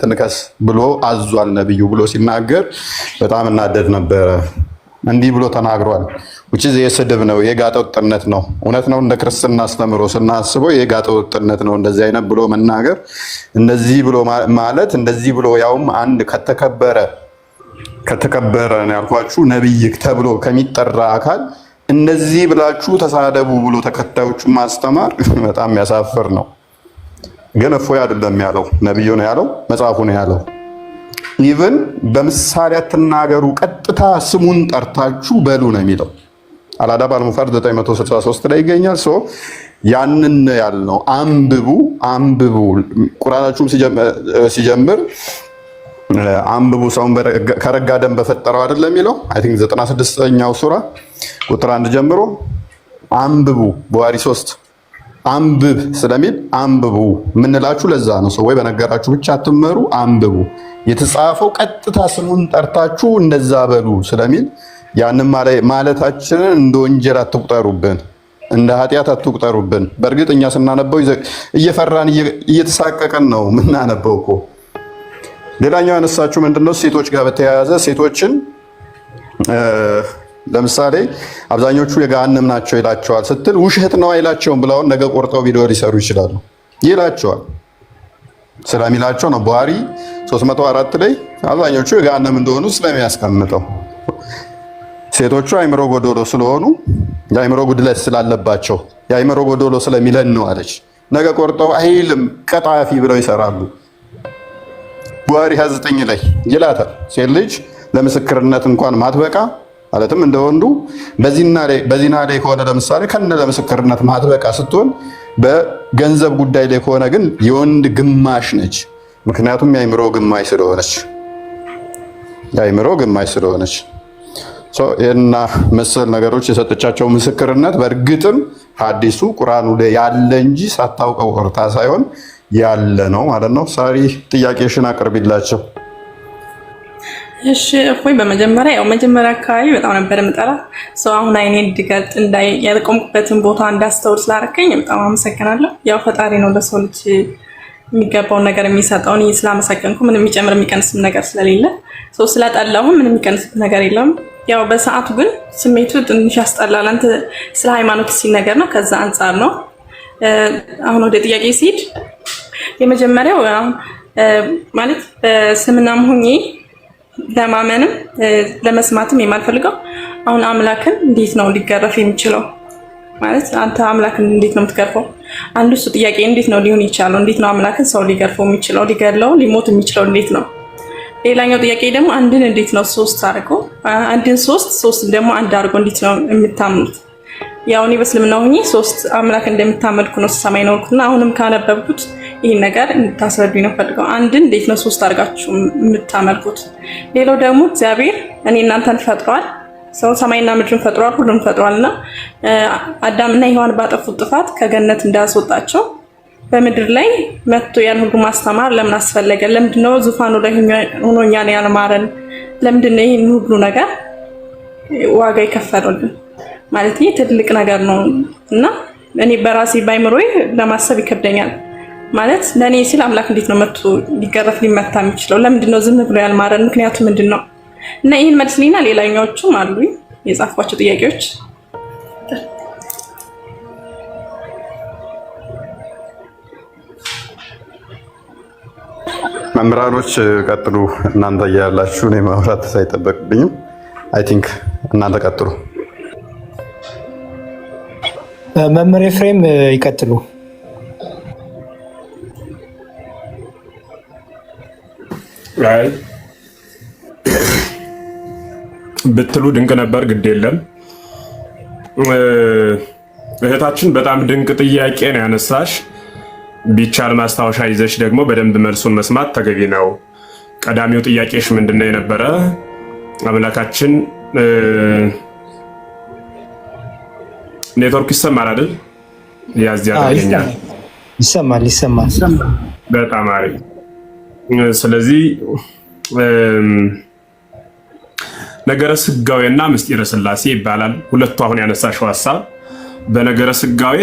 እንድትንከስ ብሎ አዟል ነብዩ ብሎ ሲናገር በጣም እናደድ ነበረ። እንዲህ ብሎ ተናግሯል። ውጪ የስድብ ነው፣ የጋጠ ወጥነት ነው። እውነት ነው። እንደ ክርስትና አስተምሮ ስናስበው የጋጠ ወጥነት ነው እንደዚህ አይነት ብሎ መናገር። እንደዚህ ብሎ ማለት እንደዚህ ብሎ ያውም አንድ ከተከበረ ነው ያልኳችሁ ነብይ ተብሎ ከሚጠራ አካል እንደዚህ ብላችሁ ተሳደቡ ብሎ ተከታዮቹ ማስተማር በጣም ያሳፍር ነው። ግን እፎይ አይደለም ያለው፣ ነብዩ ነው ያለው፣ መጽሐፉ ነው ያለው። ኢቭን በምሳሌ አትናገሩ፣ ቀጥታ ስሙን ጠርታችሁ በሉ ነው የሚለው። አልአዳብ አልሙፈረድ 963 ላይ ይገኛል። ያንን ያልነው አንብቡ። ቁርአናችሁም ሲጀምር አንብቡ ሰውን ከረጋ ደም በፈጠረው አይደለም የሚለው። አይ ቲንክ 96ኛው ሱራ ቁጥር 1 ጀምሮ አንብቡ በዋሪ 3 አንብብ ስለሚል አንብቡ ምንላችሁ ለዛ ነው። ሰው ወይ በነገራችሁ ብቻ አትመሩ፣ አንብቡ። የተጻፈው ቀጥታ ስሙን ጠርታችሁ እንደዛ በሉ ስለሚል ያንን ማለታችንን እንደ ወንጀል አትቁጠሩብን፣ እንደ ኃጢአት አትቁጠሩብን። በእርግጥ እኛ ስናነበው እየፈራን እየተሳቀቀን ነው ምናነበው እኮ። ሌላኛው ያነሳችሁ ምንድነው ሴቶች ጋር በተያያዘ ሴቶችን ለምሳሌ አብዛኞቹ የገሃነም ናቸው ይላቸዋል ስትል ውሸት ነው አይላቸውም ብለውን ነገ ቆርጠው ቪዲዮ ሊሰሩ ይችላሉ። ይላቸዋል ስለሚላቸው ነው ቡሃሪ 304 ላይ አብዛኞቹ የገሃነም እንደሆኑ ስለሚያስቀምጠው ሴቶቹ አይምሮ ጎዶሎ ስለሆኑ የአይምሮ ጉድለት ስላለባቸው የአይምሮ ጎዶሎ ስለሚለን ነው አለች። ነገ ቆርጠው አይልም ቀጣፊ ብለው ይሰራሉ። ቡሃሪ 29 ላይ ይላታል ሴት ልጅ ለምስክርነት እንኳን ማትበቃ ማለትም እንደወንዱ በዚና ላይ ከሆነ ለምሳሌ ከነ ለምስክርነት ማትበቃ ስትሆን በገንዘብ ጉዳይ ላይ ከሆነ ግን የወንድ ግማሽ ነች። ምክንያቱም የአይምሮ ግማሽ ስለሆነች ይህና መሰል ነገሮች የሰጠቻቸው ምስክርነት በእርግጥም ሐዲሱ ቁርአኑ ላይ ያለ እንጂ ሳታውቀው ቆርታ ሳይሆን ያለ ነው ማለት ነው። ሳሪ ጥያቄሽን አቅርቢላቸው። እሺ እፎይ፣ በመጀመሪያ አካባቢ በጣም ነበር የምጠራ ሰው አሁን አይኔ እንድገልጥ እንዳይ ያልቆምኩበትን ቦታ እንዳስተውል ስላደረከኝ በጣም አመሰግናለሁ። ያው ፈጣሪ ነው ለሰው ልጅ የሚገባውን ነገር የሚሰጠውን ስላመሰገንኩ ምንም የሚጨምር የሚቀንስም ነገር ስለሌለ ሰው ስለጠላሁ ምንም የሚቀንስ ነገር የለም። ያው በሰዓቱ ግን ስሜቱ ትንሽ ያስጠላል። አንተ ስለ ሃይማኖት ሲነገር ነው፣ ከዛ አንፃር ነው። አሁን ወደ ጥያቄ ሲሄድ የመጀመሪያው ማለት በስምናም ሆኜ ለማመንም ለመስማትም የማልፈልገው አሁን አምላክን እንዴት ነው ሊገረፍ የሚችለው? ማለት አንተ አምላክን እንዴት ነው የምትገርፈው? አንዱ እሱ ጥያቄ እንዴት ነው ሊሆን ይችላል? እንዴት ነው አምላክን ሰው ሊገርፈው የሚችለው? ሊገድለው ሊሞት የሚችለው እንዴት ነው? ሌላኛው ጥያቄ ደግሞ አንድን እንዴት ነው ሶስት አድርጎ አንድን ሶስትን ደግሞ አንድ አድርጎ እንዴት ነው የምታምኑት? ያው እኔ በእስልምና ሆኜ ሶስት አምላክ እንደምታመልኩ ነው ሰማይ ነውና አሁንም ካነበብኩት ይሄን ነገር እንድታስረዱኝ ነው ፈልገው። አንድን እንዴት ነው ሶስት አድርጋችሁ የምታመልኩት? ሌላው ደግሞ እግዚአብሔር እኔ እናንተን ፈጥሯል፣ ሰው ሰማይና ምድርን ፈጥሯል፣ ሁሉም ፈጥሯልና አዳምና ሔዋን ባጠፉት ጥፋት ከገነት እንዳስወጣቸው በምድር ላይ መጥቶ ያን ሁሉ ማስተማር ለምን አስፈለገ? ለምንድነው ዙፋኑ ላይ ሆኖ እኛን ያልማረን? ለምንድነው ይሄን ሁሉ ነገር ዋጋ ይከፈሉልን? ማለት ይሄ ትልቅ ነገር ነው እና እኔ በራሴ ባይምሮዬ ለማሰብ ይከብደኛል። ማለት ለኔ ሲል አምላክ እንዴት ነው መጥቶ ሊገረፍ ሊመታ የሚችለው? ለምንድነው ዝም ብሎ ያልማረን? ምክንያቱ ምንድነው? እና ይሄን መልስልኝና ሌላኛዎቹም አሉ የጻፍኳቸው ጥያቄዎች። መምህራኖች ቀጥሉ። እናንተ ያላችሁ እኔ ማውራት ሳይጠበቅብኝም አይ ቲንክ እናንተ ቀጥሉ። መምህር ኤፍሬም ይቀጥሉ። አይ ብትሉ ድንቅ ነበር። ግድ የለም እህታችን በጣም ድንቅ ጥያቄ ነው ያነሳሽ። ቢቻል ማስታወሻ ይዘሽ ደግሞ በደንብ መልሱን መስማት ተገቢ ነው። ቀዳሚው ጥያቄሽ ምንድነው የነበረ? አምላካችን ኔትወርክ ይሰማል አይደል? ያኛል ይሰማል። በጣም አሪፍ። ስለዚህ ነገረ ስጋዌና ምስጢረ ስላሴ ይባላል ሁለቱ አሁን ያነሳሽው ሐሳብ። በነገረ ስጋዌ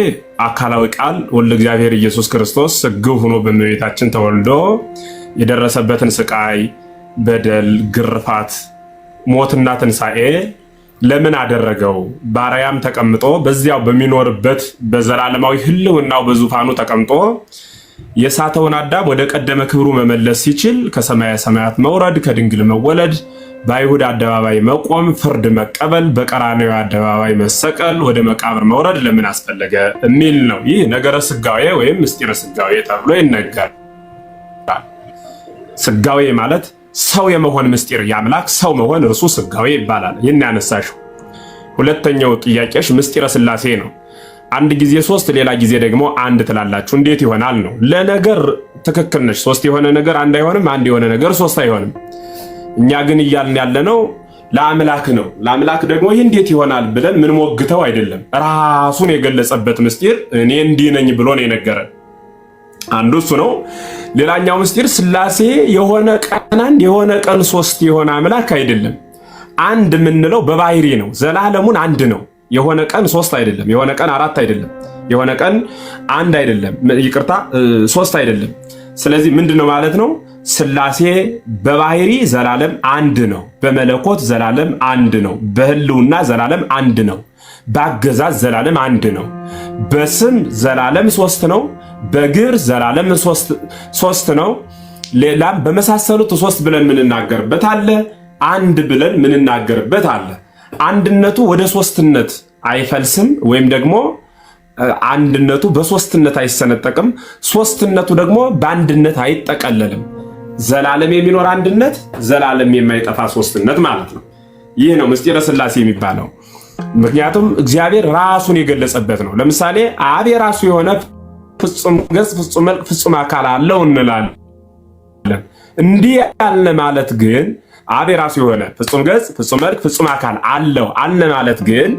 አካላዊ ቃል ወልደ እግዚአብሔር ኢየሱስ ክርስቶስ ስግው ሆኖ በእመቤታችን ተወልዶ የደረሰበትን ስቃይ፣ በደል፣ ግርፋት፣ ሞትና ትንሣኤ ለምን አደረገው? ባሪያም ተቀምጦ በዚያው በሚኖርበት በዘላለማዊ ህልውናው በዙፋኑ ተቀምጦ የሳተውን አዳም ወደ ቀደመ ክብሩ መመለስ ሲችል ከሰማየ ሰማያት መውረድ፣ ከድንግል መወለድ፣ በአይሁድ አደባባይ መቆም፣ ፍርድ መቀበል፣ በቀራንዮ አደባባይ መሰቀል፣ ወደ መቃብር መውረድ ለምን አስፈለገ የሚል ነው። ይህ ነገረ ስጋዌ ወይም ምስጢረ ስጋዌ ተብሎ ይነገራል። ስጋዌ ማለት ሰው የመሆን ምስጢር፣ የአምላክ ሰው መሆን እርሱ ስጋዌ ይባላል። ይህን ያነሳሽው ሁለተኛው ጥያቄሽ ምስጢረ ስላሴ ነው። አንድ ጊዜ ሶስት ሌላ ጊዜ ደግሞ አንድ ትላላችሁ፣ እንዴት ይሆናል ነው። ለነገር ትክክል ነች። ሶስት የሆነ ነገር አንድ አይሆንም፣ አንድ የሆነ ነገር ሶስት አይሆንም። እኛ ግን እያልን ያለነው ለአምላክ ነው። ለአምላክ ደግሞ ይህ እንዴት ይሆናል ብለን ምን ሞግተው አይደለም። ራሱን የገለጸበት ምስጢር እኔ እንዲህ ነኝ ብሎ ነው የነገረን። አንዱ እሱ ነው። ሌላኛው ምስጢር ስላሴ የሆነ ቀን አንድ የሆነ ቀን ሶስት የሆነ አምላክ አይደለም። አንድ የምንለው በባህሪ ነው። ዘላለሙን አንድ ነው። የሆነ ቀን ሶስት አይደለም። የሆነ ቀን አራት አይደለም። የሆነ ቀን አንድ አይደለም። ይቅርታ ሶስት አይደለም። ስለዚህ ምንድነው ማለት ነው? ስላሴ በባህሪ ዘላለም አንድ ነው። በመለኮት ዘላለም አንድ ነው። በህልውና ዘላለም አንድ ነው። በአገዛዝ ዘላለም አንድ ነው። በስም ዘላለም ሶስት ነው። በግብር ዘላለም ሶስት ነው። ሌላም በመሳሰሉት ሶስት ብለን ምንናገርበት አለ። አንድ ብለን ምንናገርበት አለ። አንድነቱ ወደ ሶስትነት አይፈልስም፣ ወይም ደግሞ አንድነቱ በሶስትነት አይሰነጠቅም። ሶስትነቱ ደግሞ በአንድነት አይጠቀለልም። ዘላለም የሚኖር አንድነት፣ ዘላለም የማይጠፋ ሶስትነት ማለት ነው። ይህ ነው ምስጢረ ስላሴ የሚባለው። ምክንያቱም እግዚአብሔር ራሱን የገለጸበት ነው። ለምሳሌ አብ የራሱ የሆነ ፍጹም ገጽ፣ ፍጹም መልክ፣ ፍጹም አካል አለው እንላለን። እንዲህ ያለ ማለት ግን አብ የራሱ የሆነ ፍጹም ገጽ፣ ፍጹም መልክ፣ ፍጹም አካል አለው አለ ማለት ግን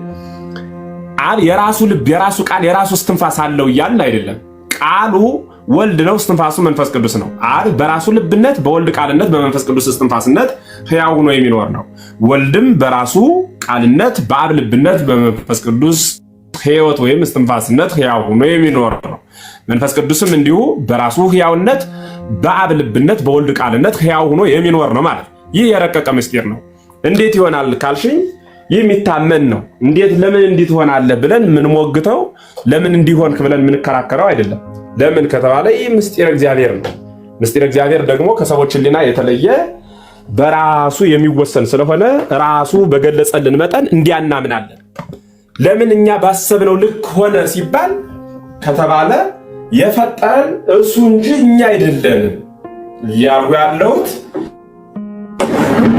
አብ የራሱ ልብ፣ የራሱ ቃል፣ የራሱ እስትንፋስ አለው እያልን አይደለም። ቃሉ ወልድ ነው፣ እስትንፋሱ መንፈስ ቅዱስ ነው። አብ በራሱ ልብነት፣ በወልድ ቃልነት፣ በመንፈስ ቅዱስ እስትንፋስነት ሕያው ሆኖ የሚኖር ነው። ወልድም በራሱ ቃልነት፣ በአብ ልብነት፣ በመንፈስ ቅዱስ ሕይወት ወይም እስትንፋስነት ሕያው ሆኖ የሚኖር ነው። መንፈስ ቅዱስም እንዲሁ በራሱ ሕያውነት፣ በአብ ልብነት፣ በወልድ ቃልነት ሕያው ሆኖ የሚኖር ነው ማለት። ይህ የረቀቀ ምስጢር ነው። እንዴት ይሆናል ካልሽኝ ይህ የሚታመን ነው። እንዴት ለምን እንዲህ ትሆናለህ ብለን የምንሞግተው ለምን እንዲሆንክ ብለን የምንከራከረው አይደለም። ለምን ከተባለ ይህ ምስጢር እግዚአብሔር ነው። ምስጢር እግዚአብሔር ደግሞ ከሰዎች ሕሊና የተለየ በራሱ የሚወሰን ስለሆነ ራሱ በገለጸልን መጠን እንዲያናምናለን። ለምን እኛ ባሰብነው ልክ ሆነ ሲባል ከተባለ የፈጠረን እርሱ እንጂ እኛ አይደለንም እያሉ ያለሁት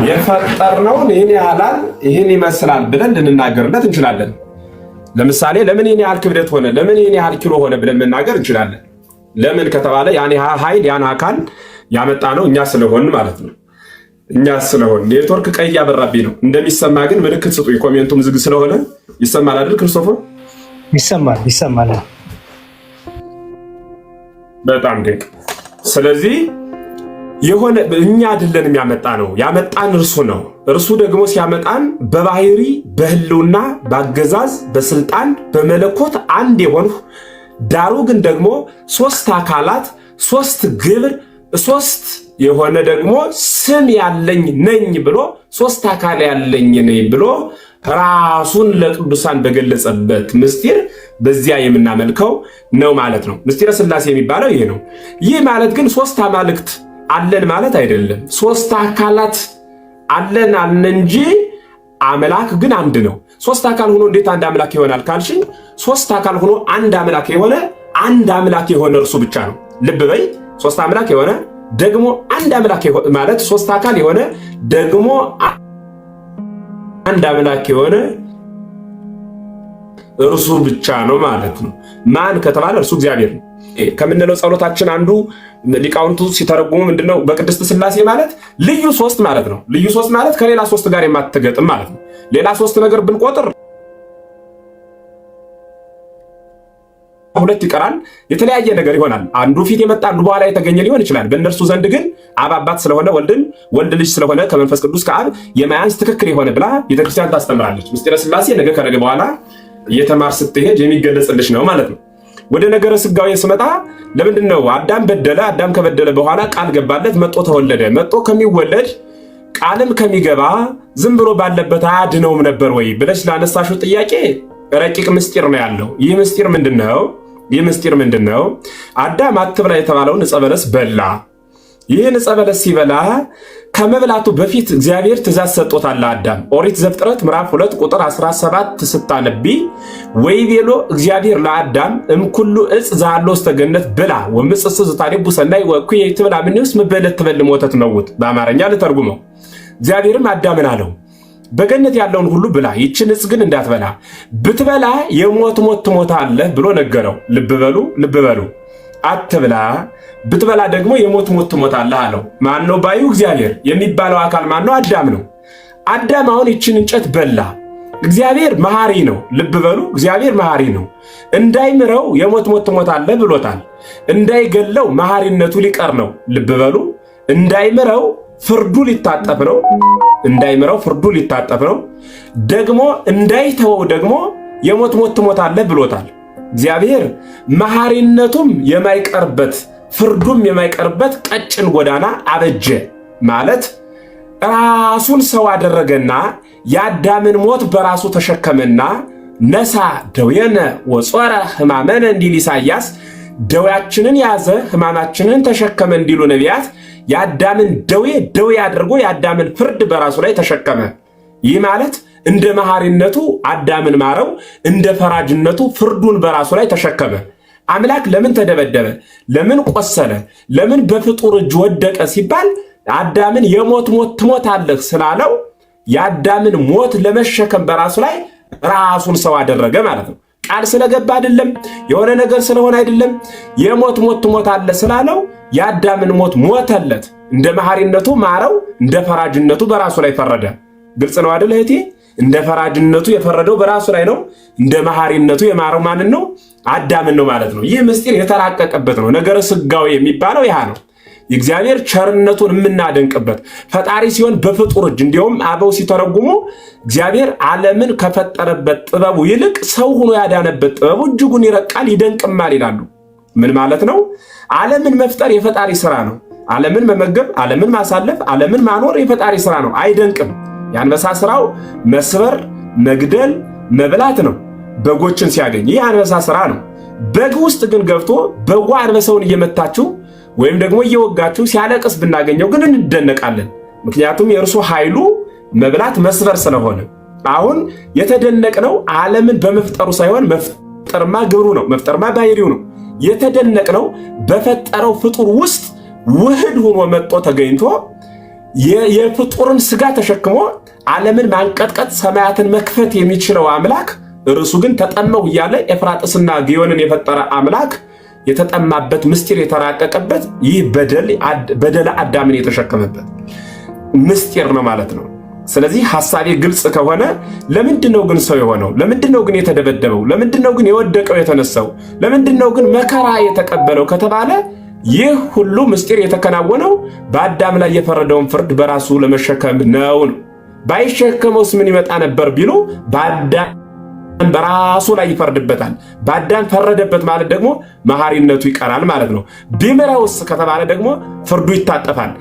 የፈጠርነውን ይህን ያህላል ይህን ይመስላል ብለን ልንናገርለት እንችላለን። ለምሳሌ ለምን ይህን ያህል ክብደት ሆነ፣ ለምን ይህን ያህል ኪሎ ሆነ ብለን መናገር እንችላለን። ለምን ከተባለ ያን ኃይል ያን አካል ያመጣ ነው እኛ ስለሆን ማለት ነው። እኛ ስለሆን ኔትወርክ ቀይ ያበራብኝ ነው። እንደሚሰማ ግን ምልክት ስጡኝ። ኮሜንቱም ዝግ ስለሆነ ይሰማል አይደል? ክርስቶፎር ይሰማል። በጣም ድንቅ። ስለዚህ የሆነ እኛ አይደለንም ያመጣ ነው፣ ያመጣን እርሱ ነው። እርሱ ደግሞ ሲያመጣን በባህሪ በህልውና በአገዛዝ በስልጣን በመለኮት አንድ የሆንሁ ዳሩ ግን ደግሞ ሶስት አካላት ሶስት ግብር ሶስት የሆነ ደግሞ ስም ያለኝ ነኝ ብሎ ሶስት አካል ያለኝ ነኝ ብሎ ራሱን ለቅዱሳን በገለጸበት ምስጢር በዚያ የምናመልከው ነው ማለት ነው። ምስጢረ ስላሴ የሚባለው ይሄ ነው። ይህ ማለት ግን ሶስት አማልክት አለን ማለት አይደለም። ሶስት አካላት አለን እንጂ አምላክ ግን አንድ ነው። ሶስት አካል ሆኖ እንዴት አንድ አምላክ ይሆናል ካልሽኝ፣ ሶስት አካል ሆኖ አንድ አምላክ የሆነ እርሱ ብቻ ነው። ልብ በይ፣ ሶስት አምላክ የሆነ ደግሞ አንድ አምላክ ማለት ሶስት አካል የሆነ ደግሞ አንድ አምላክ የሆነ እርሱ ብቻ ነው ማለት ነው። ማን ከተባለ እርሱ እግዚአብሔር ነው። ከምንለው ጸሎታችን አንዱ ሊቃውንቱ ሲተረጉሙ ምንድነው? በቅድስት ስላሴ ማለት ልዩ ሶስት ማለት ነው። ልዩ ሶስት ማለት ከሌላ ሶስት ጋር የማትገጥም ማለት ነው። ሌላ ሶስት ነገር ብንቆጥር ሁለት ይቀራል፣ የተለያየ ነገር ይሆናል። አንዱ ፊት የመጣ አንዱ በኋላ የተገኘ ሊሆን ይችላል። በእነርሱ ዘንድ ግን አብ አባት ስለሆነ ወልድ ልጅ ስለሆነ ከመንፈስ ቅዱስ ከአብ የማያንስ ትክክል የሆነ ብላ ቤተክርስቲያን ታስተምራለች። ምስጢረ ስላሴ ነገ ከነገ በኋላ እየተማር ስትሄድ የሚገለጽልሽ ነው ማለት ነው። ወደ ነገረ ስጋዊ ስመጣ ለምንድነው አዳም በደለ? አዳም ከበደለ በኋላ ቃል ገባለት፣ መጦ ተወለደ። መጦ ከሚወለድ ቃልም ከሚገባ ዝም ብሎ ባለበት አያድነውም ነበር ወይ ብለሽ ላነሳሽው ጥያቄ ረቂቅ ምስጢር ነው ያለው። ይህ ምስጢር ምንድነው? አዳም አትብላ የተባለውን ዕፀ በለስ በላ። ይህን ዕፀ በለስ ሲበላ ከመብላቱ በፊት እግዚአብሔር ትእዛዝ ሰጥቶታል ለአዳም። ኦሪት ዘፍጥረት ምዕራፍ 2 ቁጥር 17 ስታነቢ ወይቤሎ እግዚአብሔር ለአዳም እምኩሉ ዕፅ ዘሃሎ ውስተ ገነት ብላ ወምጽእፅ ዘታሪቡ ሰናይ ወእኩይ ትብላ ምንውስ ምበለት ትበልም ወተት መውት። በአማርኛ ልተርጉመው። እግዚአብሔርም አዳምን አለው በገነት ያለውን ሁሉ ብላ፣ ይችን ዕፅ ግን እንዳትበላ፣ ብትበላ የሞት ሞት ትሞታለህ ብሎ ነገረው። ልብ በሉ አትብላ፣ ብትበላ ደግሞ የሞት ሞት ትሞታለህ አለው። ማን ነው ባዩ? እግዚአብሔር። የሚባለው አካል ማን ነው? አዳም ነው። አዳም አሁን ይችን እንጨት በላ። እግዚአብሔር መሐሪ ነው። ልብ በሉ፣ እግዚአብሔር መሐሪ ነው። እንዳይምረው የሞት ሞት ትሞታለህ ብሎታል። እንዳይገለው መሐሪነቱ ሊቀር ነው። ልብ በሉ፣ እንዳይምረው ፍርዱ ሊታጠፍ ነው። ደግሞ እንዳይተወው ደግሞ የሞት ሞት ትሞታለህ ብሎታል። እግዚአብሔር መሐሪነቱም የማይቀርበት ፍርዱም የማይቀርበት ቀጭን ጎዳና አበጀ ማለት ራሱን ሰው አደረገና የአዳምን ሞት በራሱ ተሸከመና ነሳ ደዌነ ወጾረ ሕማመነ እንዲል ኢሳይያስ ደዌያችንን ያዘ ሕማማችንን ተሸከመ እንዲሉ ነቢያት የአዳምን ደዌ አድርጎ የአዳምን ፍርድ በራሱ ላይ ተሸከመ። ይህ ማለት እንደ መሐሪነቱ አዳምን ማረው፣ እንደ ፈራጅነቱ ፍርዱን በራሱ ላይ ተሸከመ። አምላክ ለምን ተደበደበ? ለምን ቆሰለ? ለምን በፍጡር እጅ ወደቀ ሲባል አዳምን የሞት ሞት ትሞታለህ ስላለው የአዳምን ሞት ለመሸከም በራሱ ላይ ራሱን ሰው አደረገ ማለት ነው። ቃል ስለገባ አይደለም፣ የሆነ ነገር ስለሆነ አይደለም። የሞት ሞት ትሞታለህ ስላለው የአዳምን ሞት ሞተለት። እንደ መሐሪነቱ ማረው፣ እንደ ፈራጅነቱ በራሱ ላይ ፈረደ። ግልጽ ነው አይደል እህቴ? እንደ ፈራጅነቱ የፈረደው በራሱ ላይ ነው። እንደ መሐሪነቱ የማረው ማንን ነው? አዳምን ነው ማለት ነው። ይህ ምስጢር የተራቀቀበት ነው። ነገረ ስጋዊ የሚባለው ያ ነው። የእግዚአብሔር ቸርነቱን የምናደንቅበት ፈጣሪ ሲሆን በፍጡር እጅ። እንዲሁም አበው ሲተረጉሙ እግዚአብሔር ዓለምን ከፈጠረበት ጥበቡ ይልቅ ሰው ሆኖ ያዳነበት ጥበቡ እጅጉን ይረቃል ይደንቅማል ይላሉ። ምን ማለት ነው? ዓለምን መፍጠር የፈጣሪ ስራ ነው። ዓለምን መመገብ፣ ዓለምን ማሳለፍ፣ ዓለምን ማኖር የፈጣሪ ስራ ነው። አይደንቅም? የአንበሳ ስራው መስበር፣ መግደል፣ መብላት ነው በጎችን ሲያገኝ። ይህ አንበሳ ስራ ነው። በግ ውስጥ ግን ገብቶ በጓ አንበሳውን እየመታችሁ ወይም ደግሞ እየወጋችሁ ሲያለቅስ ብናገኘው ግን እንደነቃለን። ምክንያቱም የእርሱ ኃይሉ መብላት መስበር ስለሆነ። አሁን የተደነቅነው ዓለምን በመፍጠሩ ሳይሆን መፍጠርማ ግብሩ ነው፣ መፍጠርማ ባህሪው ነው። የተደነቅነው በፈጠረው ፍጡር ውስጥ ውህድ ሆኖ መጥቶ ተገኝቶ የፍጡርን ስጋ ተሸክሞ ዓለምን ማንቀጥቀጥ ሰማያትን መክፈት የሚችለው አምላክ እርሱ ግን ተጠማሁ እያለ ኤፍራጥስና ግዮንን የፈጠረ አምላክ የተጠማበት ምስጢር የተራቀቀበት ይህ በደለ አዳምን የተሸከመበት ምስጢር ነው ማለት ነው። ስለዚህ ሐሳቤ ግልጽ ከሆነ ለምንድነው ግን ሰው የሆነው? ለምንድነው ግን የተደበደበው? ለምንድነው ግን የወደቀው የተነሳው? ለምንድነው ግን መከራ የተቀበለው ከተባለ ይህ ሁሉ ምስጢር የተከናወነው በአዳም ላይ የፈረደውን ፍርድ በራሱ ለመሸከም ነው። ባይሸከመውስ ምን ይመጣ ነበር ቢሉ በአዳም በራሱ ላይ ይፈርድበታል። በአዳም ፈረደበት ማለት ደግሞ መሐሪነቱ ይቀራል ማለት ነው። ቢምረውስ ከተባለ ደግሞ ፍርዱ ይታጠፋል።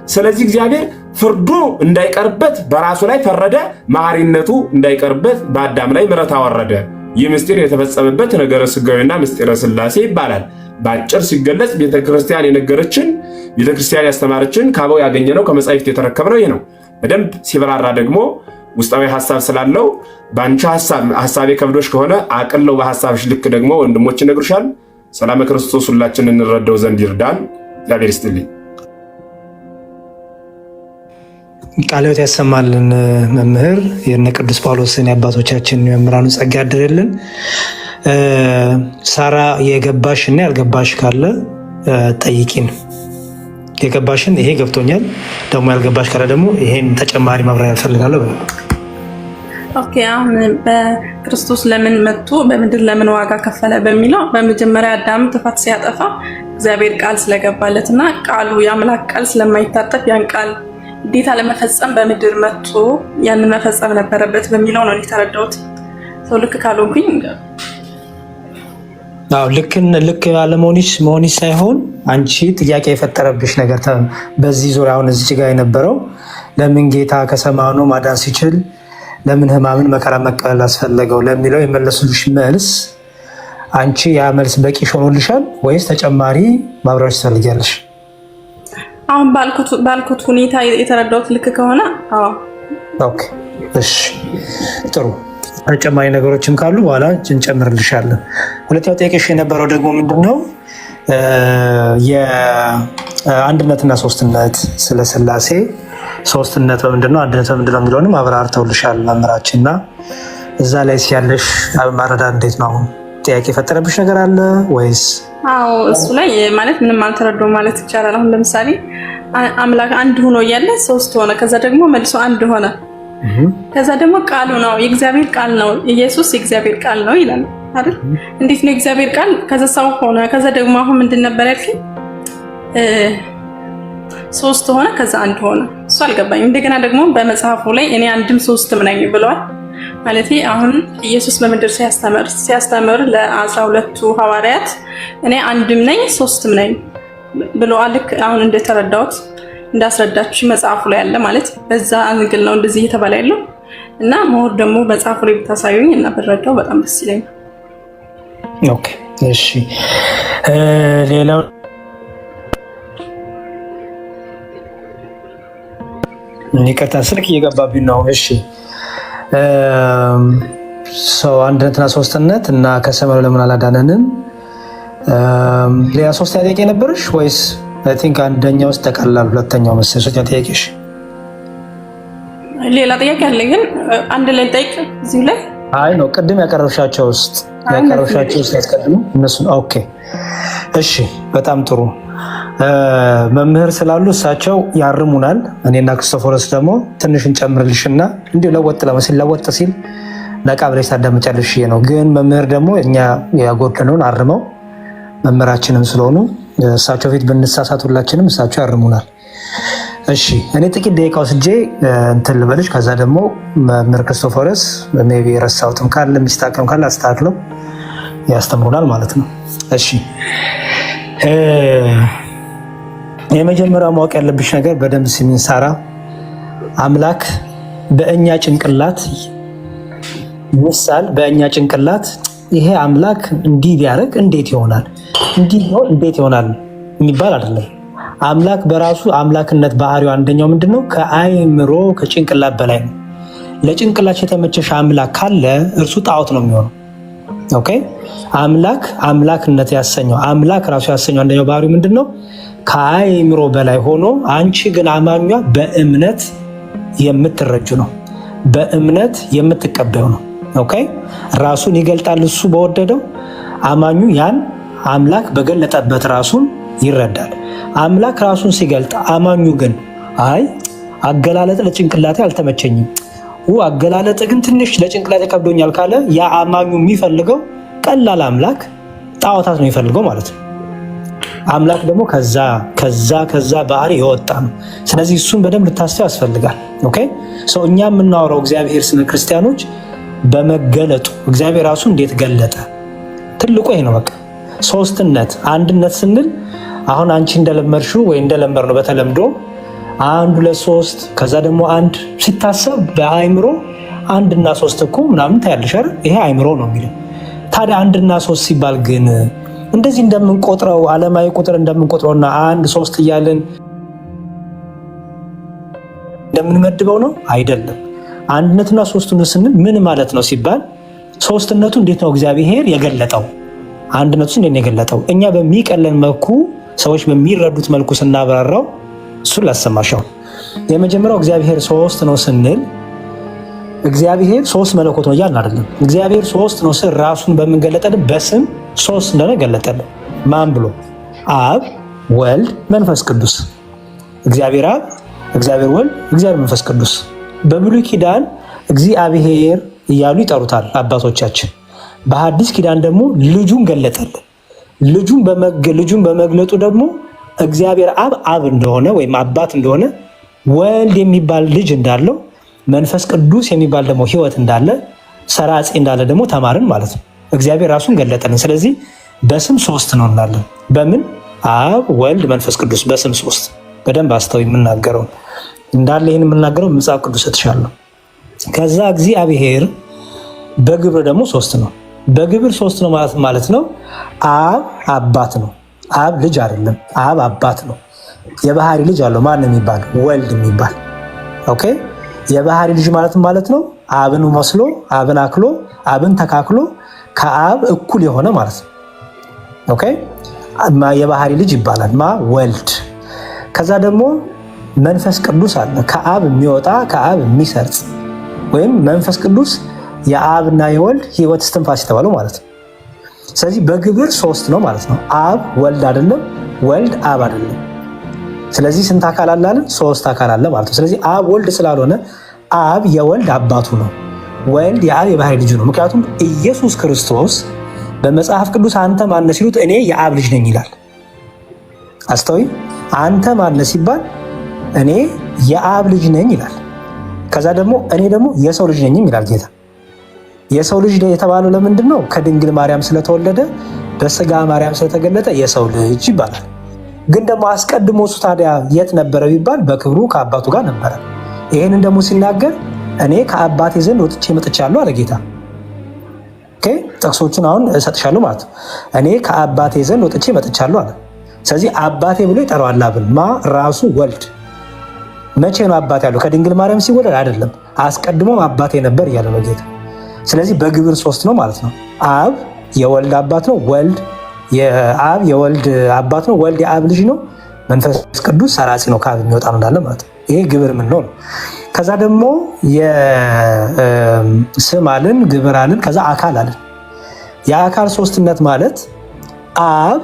ስለዚህ እግዚአብሔር ፍርዱ እንዳይቀርበት በራሱ ላይ ፈረደ፣ መሐሪነቱ እንዳይቀርበት በአዳም ላይ ምሕረት አወረደ። ይህ ምስጢር የተፈጸመበት ነገረ ሥጋዌና ምስጢረ ሥላሴ ይባላል። በአጭር ሲገለጽ ቤተክርስቲያን የነገረችን፣ ቤተክርስቲያን ያስተማረችን፣ ከአበው ያገኘነው፣ ከመጻሕፍት የተረከብነው ይህ ነው። በደንብ ሲበራራ ደግሞ ውስጣዊ ሐሳብ ስላለው በአንቺ ሐሳቤ ከብዶሽ ከሆነ አቅለው በሐሳብሽ ልክ ደግሞ ወንድሞች ይነግሩሻል። ሰላም ክርስቶስ ሁላችንን እንረዳው ዘንድ ይርዳን። እግዚአብሔር ይስጥልኝ። ቃለ ሕይወት ያሰማልን። መምህር የነ ቅዱስ ጳውሎስን የአባቶቻችን የመምህራኑ ጸጋ ያድርልን። ሳራ የገባሽ እና ያልገባሽ ካለ ጠይቂን። የገባሽን ይሄ ገብቶኛል፣ ደግሞ ያልገባሽ ካለ ደግሞ ይሄን ተጨማሪ ማብራሪያ እፈልጋለሁ። ኦኬ፣ አሁን በክርስቶስ ለምን መጥቶ በምድር ለምን ዋጋ ከፈለ በሚለው በመጀመሪያ አዳም ጥፋት ሲያጠፋ እግዚአብሔር ቃል ስለገባለት እና ቃሉ የአምላክ ቃል ስለማይታጠፍ ያን ቃል ግዴታ ለመፈጸም በምድር መጥቶ ያንን መፈጸም ነበረበት በሚለው ነው የተረዳሁት። ሰው ልክ ካልሆንኩኝ ልክ አለመሆንሽ ሳይሆን አንቺ ጥያቄ የፈጠረብሽ ነገር በዚህ ዙሪያ አሁን እዚህ ጋር የነበረው ለምን ጌታ ከሰማኑ ማዳን ሲችል ለምን ሕማምን መከራ መቀበል አስፈለገው ለሚለው የመለሱልሽ መልስ አንቺ ያ መልስ በቂ ሆኖልሻል ወይስ ተጨማሪ ማብራሪያ ትፈልጊያለሽ? አሁን ባልኩት ሁኔታ የተረዳሁት ልክ ከሆነ ኦኬ፣ እሺ፣ ጥሩ። ተጨማሪ ነገሮችም ካሉ በኋላ እንጨምርልሻለን። ሁለተኛው ጥያቄሽ የነበረው ደግሞ ምንድነው? የአንድነትና ሶስትነት፣ ስለ ሥላሴ ሶስትነት በምንድነው አንድነት በምንድነው የሚለውንም አብራርተውልሻል መምህራችንና እዛ ላይ ሲያለሽ ማረዳት እንዴት ነው? አሁን ጥያቄ የፈጠረብሽ ነገር አለ ወይስ? አዎ እሱ ላይ ማለት ምንም አልተረዳሁም ማለት ይቻላል። አሁን ለምሳሌ አምላክ አንድ ሆኖ እያለ ሶስት ሆነ፣ ከዛ ደግሞ መልሶ አንድ ሆነ፣ ከዛ ደግሞ ቃሉ ነው የእግዚአብሔር ቃል ነው ኢየሱስ የእግዚአብሔር ቃል ነው ይላል አይደል? እንዴት ነው የእግዚአብሔር ቃል ከዛ ሰው ሆነ፣ ከዛ ደግሞ አሁን ምንድን ነበር ያልከኝ? ሶስት ሆነ ከዛ አንድ ሆነ። እሱ አልገባኝም። እንደገና ደግሞ በመጽሐፉ ላይ እኔ አንድም ሶስትም ነኝ ብለዋል። ማለት አሁን ኢየሱስ በምድር ሲያስተምር ለ12ቱ ሐዋርያት እኔ አንድም ነኝ ሶስትም ነኝ ብለዋል። ልክ አሁን እንደተረዳሁት እንዳስረዳችሁ መጽሐፉ ላይ ያለ ማለት በዛ አንግል ነው እንደዚህ እየተባለ ያለው እና ሞር ደግሞ መጽሐፉ ላይ ብታሳዩኝ እና ብረዳው በጣም ደስ ይለኛል። ኦኬ፣ እሺ። ሌላው ይቅርታ ስልክ እየገባብኝ ነው። እሺ፣ ሰው አንድነትና ሶስትነት እና ከሰማዩ ለምን አላዳነንም? ሌላ ሶስተኛ ጥያቄ ነበርሽ ወይስ? አይ ቲንክ አንደኛው ውስጥ ተቀላል፣ ሁለተኛው መሰለኝ ሶስተኛ ጥያቄሽ። ሌላ ጥያቄ አለ ግን አንድ ላይ ጠይቅ እዚሁ ላይ። አይ ነው ቅድም ያቀረብሻቸው ውስጥ ያስቀድሙ እነሱን። ኦኬ፣ እሺ፣ በጣም ጥሩ። መምህር ስላሉ እሳቸው ያርሙናል። እኔና ክርስቶፎሮስ ደግሞ ትንሽ እንጨምርልሽና እንዲሁ ለወጥ ሲል ነቃ ብለሽ ታዳምጫለሽ ነው። ግን መምህር ደግሞ እኛ ያጎደለውን አርመው መምህራችንም ስለሆኑ እሳቸው ፊት ብንሳሳት ሁላችንም እሳቸው ያርሙናል። እሺ፣ እኔ ጥቂት ደቂቃ ወስጄ እንትን ልበልሽ። ከዛ ደግሞ መምህር ክርስቶፎሮስ ሜይ ቢ የረሳሁትም ካለ የሚስተካከልም ካለ አስተካክለው ያስተምሩናል ማለት ነው። እሺ፣ የመጀመሪያው ማወቅ ያለብሽ ነገር በደንብ ስሚኝ ሳራ፣ አምላክ በእኛ ጭንቅላት ምሳል በእኛ ጭንቅላት ይሄ አምላክ እንዲህ ቢያደርግ እንዴት ይሆናል፣ እንዲህ ቢሆን እንዴት ይሆናል የሚባል አይደለም። አምላክ በራሱ አምላክነት ባህሪው አንደኛው ምንድነው? ከአይምሮ ከጭንቅላት በላይ ነው። ለጭንቅላት የተመቸሽ አምላክ ካለ እርሱ ጣዖት ነው የሚሆነው። ኦኬ፣ አምላክነት ያሰኘው አምላክ ራሱ ያሰኘው አንደኛው ባህሪው ምንድነው? ከአይምሮ በላይ ሆኖ አንቺ ግን አማኟ በእምነት የምትረጁ ነው፣ በእምነት የምትቀበዩ ነው። ኦኬ፣ ራሱን ይገልጣል እሱ በወደደው፣ አማኙ ያን አምላክ በገለጠበት ራሱን ይረዳል። አምላክ ራሱን ሲገልጥ አማኙ ግን አይ አገላለጥ ለጭንቅላቴ አልተመቸኝም፣ አገላለጥ ግን ትንሽ ለጭንቅላቴ ከብዶኛል ካለ ያ አማኙ የሚፈልገው ቀላል አምላክ ጣዖታት ነው የሚፈልገው ማለት ነው። አምላክ ደግሞ ከዛ ባህሪ የወጣ ነው። ስለዚህ እሱን በደንብ ልታስፈው ያስፈልጋል። ኦኬ፣ ሰው እኛ የምናወራው እግዚአብሔር ስለ ክርስቲያኖች በመገለጡ እግዚአብሔር ራሱ እንዴት ገለጠ፣ ትልቁ ይሄ ነው። በቃ ሶስትነት አንድነት ስንል አሁን አንቺ እንደለመድሽው ወይ እንደለመድነው በተለምዶ 1 2 3 ከዛ ደግሞ አንድ ሲታሰብ በአይምሮ 1 እና 3 እኮ ምናምን ታያለሽ አይደል? ይሄ አይምሮ ነው የሚለው። ታዲያ 1 እና 3 ሲባል ግን እንደዚህ እንደምንቆጥረው ዓለማዊ ቁጥር እንደምንቆጥረውና 1 3 እያልን እንደምንመድበው ነው አይደለም። አንድነትና ሶስትነት ስንል ምን ማለት ነው ሲባል ሶስትነቱ እንዴት ነው እግዚአብሔር የገለጠው፣ አንድነቱ እንዴት ነው የገለጠው፣ እኛ በሚቀለን መልኩ ሰዎች በሚረዱት መልኩ ስናብራራው እሱን ላሰማሻው። የመጀመሪያው እግዚአብሔር ሶስት ነው ስንል እግዚአብሔር ሶስት መለኮት ነው እያልን አይደለም። እግዚአብሔር ሶስት ነው ስል ራሱን በምንገለጠልን በስም ሶስት እንደሆነ ገለጠልን። ማን ብሎ? አብ፣ ወልድ፣ መንፈስ ቅዱስ። እግዚአብሔር አብ፣ እግዚአብሔር ወልድ፣ እግዚአብሔር መንፈስ ቅዱስ። በብሉይ ኪዳን እግዚአብሔር እያሉ ይጠሩታል አባቶቻችን። በሐዲስ ኪዳን ደግሞ ልጁን ገለጠልን። ልጁን በመግለጡ ደግሞ እግዚአብሔር አብ እንደሆነ ወይም አባት እንደሆነ፣ ወልድ የሚባል ልጅ እንዳለው፣ መንፈስ ቅዱስ የሚባል ደግሞ ሕይወት እንዳለ፣ ሰራጺ እንዳለ ደግሞ ተማርን ማለት ነው። እግዚአብሔር ራሱን ገለጠልን። ስለዚህ በስም ሶስት ነው እንላለን። በምን? አብ ወልድ መንፈስ ቅዱስ በስም ሶስት። በደንብ አስተው የምናገረው እንዳለ ይህን የምናገረው መጽሐፍ ቅዱስ እትሻለሁ። ከዛ እግዚአብሔር በግብር ደግሞ ሶስት ነው። በግብር ሶስት ነው ማለት ነው። አብ አባት ነው። አብ ልጅ አይደለም። አብ አባት ነው። የባህሪ ልጅ አለው። ማን ነው የሚባል? ወልድ የሚባል ኦኬ። የባህሪ ልጅ ማለት ነው አብን መስሎ አብን አክሎ አብን ተካክሎ ከአብ እኩል የሆነ ማለት ነው። ኦኬ የባህሪ ልጅ ይባላል። ወልድ። ከዛ ደግሞ መንፈስ ቅዱስ አለ። ከአብ የሚወጣ ከአብ የሚሰርጽ ወይም መንፈስ ቅዱስ የአብና የወልድ ሕይወት እስትንፋስ የተባለው ማለት ነው። ስለዚህ በግብር ሶስት ነው ማለት ነው። አብ ወልድ አይደለም፣ ወልድ አብ አይደለም። ስለዚህ ስንት አካል አለ አለን? ሶስት አካል አለ ማለት ነው። ስለዚህ አብ ወልድ ስላልሆነ አብ የወልድ አባቱ ነው፣ ወልድ የአብ የባህሪ ልጁ ነው። ምክንያቱም ኢየሱስ ክርስቶስ በመጽሐፍ ቅዱስ አንተ ማነህ ሲሉት እኔ የአብ ልጅ ነኝ ይላል። አስተውይ። አንተ ማነህ ሲባል እኔ የአብ ልጅ ነኝ ይላል። ከዛ ደግሞ እኔ ደግሞ የሰው ልጅ ነኝም ይላል ጌታ። የሰው ልጅ የተባለው ለምንድን ነው? ከድንግል ማርያም ስለተወለደ በስጋ ማርያም ስለተገለጠ የሰው ልጅ ይባላል። ግን ደግሞ አስቀድሞ እሱ ታዲያ የት ነበረ ቢባል በክብሩ ከአባቱ ጋር ነበረ። ይህንን ደግሞ ሲናገር እኔ ከአባቴ ዘንድ ወጥቼ መጥቻለሁ አለ ጌታ። ጥቅሶቹን አሁን እሰጥሻለሁ ማለት ነው። እኔ ከአባቴ ዘንድ ወጥቼ መጥቻለሁ አለ። ስለዚህ አባቴ ብሎ ይጠራዋል አብን። ራሱ ወልድ። መቼ ነው አባቴ ያለው? ከድንግል ማርያም ሲወለድ አይደለም፣ አስቀድሞም አባቴ ነበር እያለ ነው ጌታ። ስለዚህ በግብር ሶስት ነው ማለት ነው። አብ የወልድ አባት ነው። ወልድ የአብ የወልድ አባት ነው። ወልድ የአብ ልጅ ነው። መንፈስ ቅዱስ ሰራጺ ነው፣ ከአብ የሚወጣ ነው እንዳለ ማለት ነው። ይሄ ግብር ምን ነው? ከዛ ደግሞ የስም አልን፣ ግብር አልን፣ ከዛ አካል አልን። የአካል ሶስትነት ማለት አብ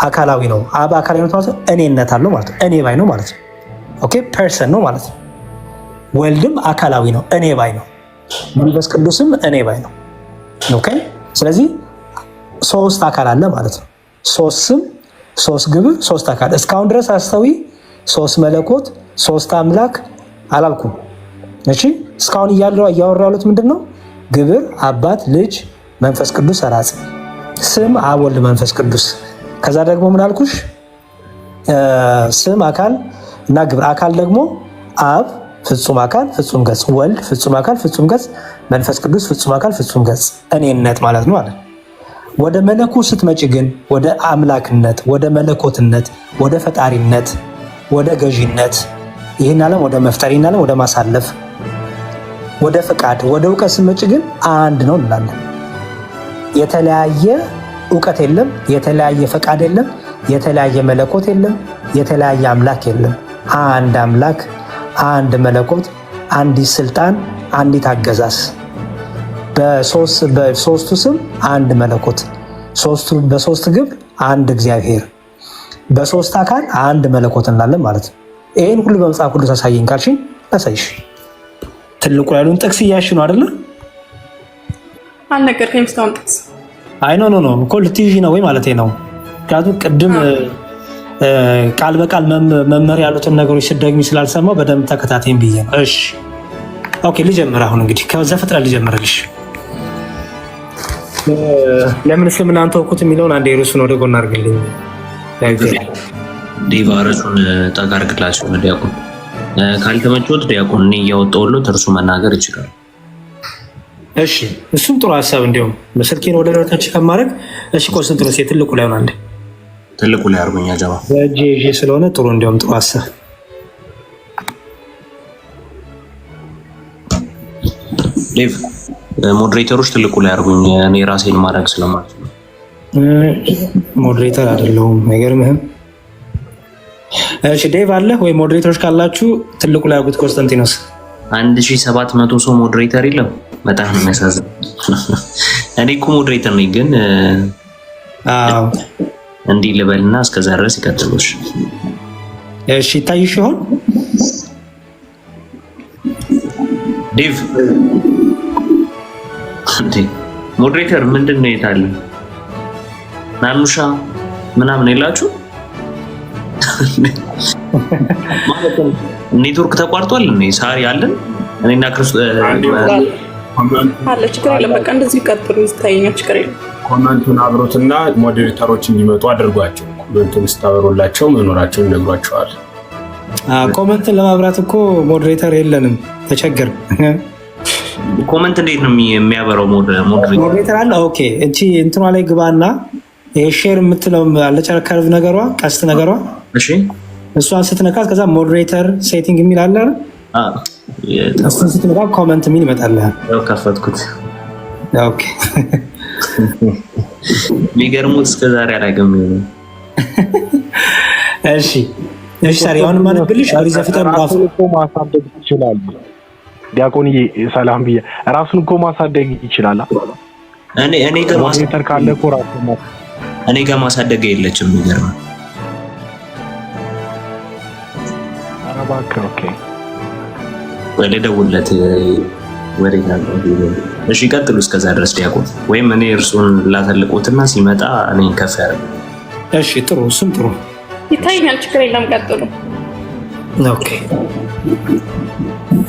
አካላዊ ነው። አብ አካላዊ ነው ማለት እኔነት አለው ማለት ነው። እኔ ባይ ነው ማለት ነው። ኦኬ ፐርሰን ነው ማለት ነው። ወልድም አካላዊ ነው፣ እኔ ባይ ነው። መንፈስ ቅዱስም እኔ ባይ ነው። ኦኬ ስለዚህ ሶስት አካል አለ ማለት ነው። ሶስት ስም፣ ሶስት ግብር፣ ሶስት አካል። እስካሁን ድረስ አስተዊ ሶስት መለኮት፣ ሶስት አምላክ አላልኩም። እሺ እስካሁን እያወራሁ ያሉት ምንድን ነው? ግብር አባት፣ ልጅ፣ መንፈስ ቅዱስ ሰራጺ፣ ስም አብ ወልድ መንፈስ ቅዱስ። ከዛ ደግሞ ምን አልኩሽ? ስም አካል እና ግብር። አካል ደግሞ አብ ፍጹም አካል ፍጹም ገጽ፣ ወልድ ፍጹም አካል ፍጹም ገጽ፣ መንፈስ ቅዱስ ፍጹም አካል ፍጹም ገጽ፣ እኔነት ማለት ነው አለ። ወደ መለኮት ስትመጪ ግን ወደ አምላክነት፣ ወደ መለኮትነት፣ ወደ ፈጣሪነት፣ ወደ ገዢነት፣ ይህን ዓለም ወደ መፍጠር፣ ይህን ዓለም ወደ ማሳለፍ፣ ወደ ፈቃድ፣ ወደ እውቀት ስትመጪ ግን አንድ ነው እንላለን። የተለያየ እውቀት የለም፣ የተለያየ ፈቃድ የለም፣ የተለያየ መለኮት የለም፣ የተለያየ አምላክ የለም። አንድ አምላክ፣ አንድ መለኮት፣ አንዲት ስልጣን፣ አንዲት አገዛዝ። በሶስቱ ስም አንድ መለኮት፣ በሶስት ግብር አንድ እግዚአብሔር፣ በሶስት አካል አንድ መለኮት እንላለን ማለት ነው። ይህን ሁሉ በመጽሐፍ ቅዱስ አሳየኝ ካልሽኝ አሳይሽ። ትልቁ ያሉን ጥቅስ እያልሽ ነው አይደለ? አልነገርከኝም እስካሁን ጥቅስ። አይ ኖ እኮ ልትይዥ ነው ወይ ማለት ነው። ምክንያቱም ቅድም ቃል በቃል መመሪያ ያሉትን ነገሮች ስደግሚ ስላልሰማው በደንብ ተከታተይም ብዬ ነው። እሺ ኦኬ ልጀምር። አሁን እንግዲህ ከዘፍጥረት ልጀምርልሽ። ለምን እስልምናን ተወኩት የሚለውን አንዴ ርዕሱን ወደ ጎን አድርግልኝ። ዴቫ ርዕሱን ጠጋ አድርግላችሁ ዲያቆን። ካልተመቾት ዲያቆን እኔ እያወጣሁለት እርሱ መናገር ይችላል። እሺ እሱም ጥሩ ሀሳብ። እንዲሁም ስልኬን ወደ ደረታች ከማድረግ እሺ ኮንሰንትሬት ትልቁ ላይ ሆነ አንዴ ትልቁ ላይ አርጎኛ ጀማ በእጄ ስለሆነ ጥሩ እንዲሁም ጥሩ ሀሳብ። ዴቭ ሞዴሬተሮች ትልቁ ላይ አርጉኝ፣ እኔ ራሴን ማድረግ ስለማልችል ነው። ሞዴሬተር አይደለሁም አይገርምህም? እሺ ዴቭ አለ ወይ? ሞዴሬተሮች ካላችሁ ትልቁ ላይ አርጉት። ኮንስታንቲኖስ 1700 ሰው ሞዴሬተር የለም። በጣም ነው የሚያሳዝን። እኔ እኮ ሞዴሬተር ነኝ፣ ግን እንዲህ ልበልና እስከዛ ድረስ ይቀጥሉሽ። እሺ ይታይሽ ይሆን ዴቭ? ሞዴሬተር ምንድን ነው የታለ? ናኑሻ ምናምን የላችሁ ማለት ነው። ኔትወርክ ተቋርጧል እንዴ? ሳሪ አለን እኔና ክርስቶስ አለ። ችግር የለም። በቃ እንደዚህ ቀጥሉ። ይታየኛል። ችግር የለም። ኮመንቱን አብሮትና ሞዴሬተሮች እንዲመጡ አድርጓቸው። ኮመንቱን ስታበሩላቸው መኖራቸውን ነግሯቸዋል። ኮመንትን ለማብራት እኮ ሞዴሬተር የለንም፣ ተቸገር። ኮመንት እንዴት ነው የሚያበራው? ሞዴሬተር አለ። ኦኬ እቺ እንትኗ ላይ ግባና ይሄ ሼር የምትለው አለች ከርቭ ነገሯ፣ ቀስት ነገሯ። እሺ እሷን ስትነካት ከዛ ሞዴሬተር ሴቲንግ የሚል አለ አይደል? እሱን ስትነካ ኮመንት የሚል ይመጣልሃል። ከፈትኩት። ኦኬ የሚገርሙት እስከዛሬ አላገም ይሆናል። እሺ እሺ፣ ሳሪ አሁን ማነብልሽ ኦሪት ዘፍጥረት ምዕራፍ እኮ ማሳደግ ይችላል። ዲያቆንዬ ሰላም ብዬ ራሱን እኮ ማሳደግ ይችላል። እኔ ጋር ሞዴሬተር ካለ እኮ ራሱን እኔ ጋር ማሳደግ የለችም። የሚገርም አረባክ። ኦኬ ወደ ደውለት ወሬ ያለው። እሺ ቀጥሉ። እስከዛ ድረስ ዲያቆን ወይም እኔ እርሱን ላተልቆትና ሲመጣ እኔን ከፍ ያደርግ። እሺ ጥሩ፣ እሱም ጥሩ ይታየኛል። ችግር የለም። ቀጥሉ። ኦኬ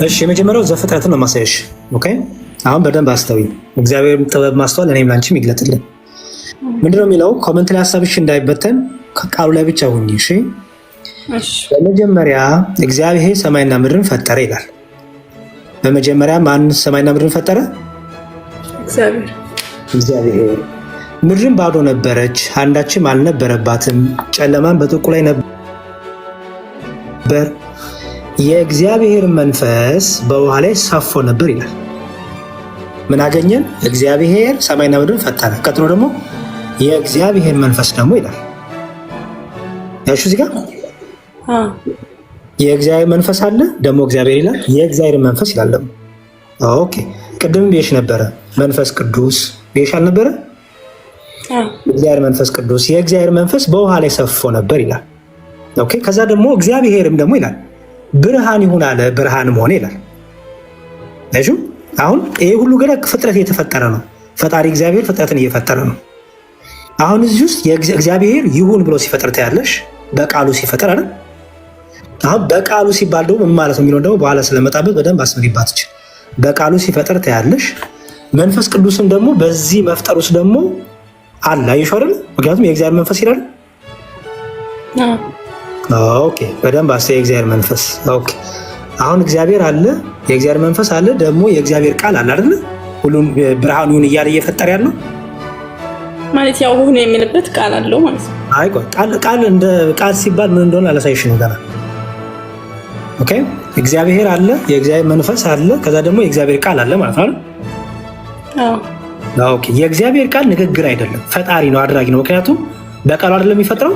እሺ፣ የመጀመሪያው ዘፍጥረትን ነው ማሳየሽ። ኦኬ አሁን በደንብ አስተውይ። እግዚአብሔር ጥበብ ማስተዋል እኔም ላንቺም ይግለጥልን። ምንድነው የሚለው? ኮመንት ላይ ሀሳብሽ እንዳይበተን ቃሉ ላይ ብቻ ሁኚ። እሺ በመጀመሪያ እግዚአብሔር ሰማይና ምድርን ፈጠረ ይላል። በመጀመሪያ ማን ሰማይና ምድርን ፈጠረ? እግዚአብሔር። ምድርን ባዶ ነበረች፣ አንዳችም አልነበረባትም፣ ጨለማን በጥልቁ ላይ ነበር፣ የእግዚአብሔር መንፈስ በውሃ ላይ ሰፎ ነበር ይላል። ምን አገኘን? እግዚአብሔር ሰማይና ምድርን ፈጠረ። ቀጥሎ ደግሞ የእግዚአብሔር መንፈስ ደግሞ ይላል። ያሹ እዚህ ጋር የእግዚአብሔር መንፈስ አለ፣ ደግሞ እግዚአብሔር ይላል። የእግዚአብሔር መንፈስ ይላል ደግሞ። ኦኬ ቅድም ብዬሽ ነበረ መንፈስ ቅዱስ ብዬሽ አልነበረ? እግዚአብሔር መንፈስ ቅዱስ፣ የእግዚአብሔር መንፈስ በውሃ ላይ ሰፎ ነበር ይላል። ኦኬ ከዛ ደግሞ እግዚአብሔርም ደግሞ ይላል ብርሃን ይሁን አለ፣ ብርሃንም ሆነ ይላል። እሺ አሁን ይሄ ሁሉ ገና ፍጥረት የተፈጠረ ነው። ፈጣሪ እግዚአብሔር ፍጥረትን እየፈጠረ ነው። አሁን እዚህ ውስጥ እግዚአብሔር ይሁን ብሎ ሲፈጥር ታያለሽ፣ በቃሉ ሲፈጥር አይደል? አሁን በቃሉ ሲባል ደግሞ ምን ማለት ነው የሚለው ደግሞ በኋላ ስለመጣበት በደንብ አስምሪባት ይችላል። በቃሉ ሲፈጥር ታያለሽ። መንፈስ ቅዱስም ደግሞ በዚህ መፍጠር ውስጥ ደግሞ አለ። አይሾህ አይደል? ምክንያቱም የእግዚአብሔር መንፈስ ይላል። ኦኬ በደንብ አስተያየ የእግዚአብሔር መንፈስ። ኦኬ አሁን እግዚአብሔር አለ፣ የእግዚአብሔር መንፈስ አለ፣ ደግሞ የእግዚአብሔር ቃል አለ አይደል? ሁሉን ብርሃን ይሁን እያለ እየፈጠረ ያለው ማለት ያው ሁን የሚልበት ቃል አለው ማለት ነው። አይ ቃል እንደ ቃል ሲባል ምን እንደሆነ አላሳይሽ ነው ገና። ኦኬ እግዚአብሔር አለ፣ የእግዚአብሔር መንፈስ አለ፣ ከዛ ደግሞ የእግዚአብሔር ቃል አለ ማለት ነው። አዎ ኦኬ የእግዚአብሔር ቃል ንግግር አይደለም፣ ፈጣሪ ነው፣ አድራጊ ነው። ምክንያቱም በቃሉ አይደለም የሚፈጥረው።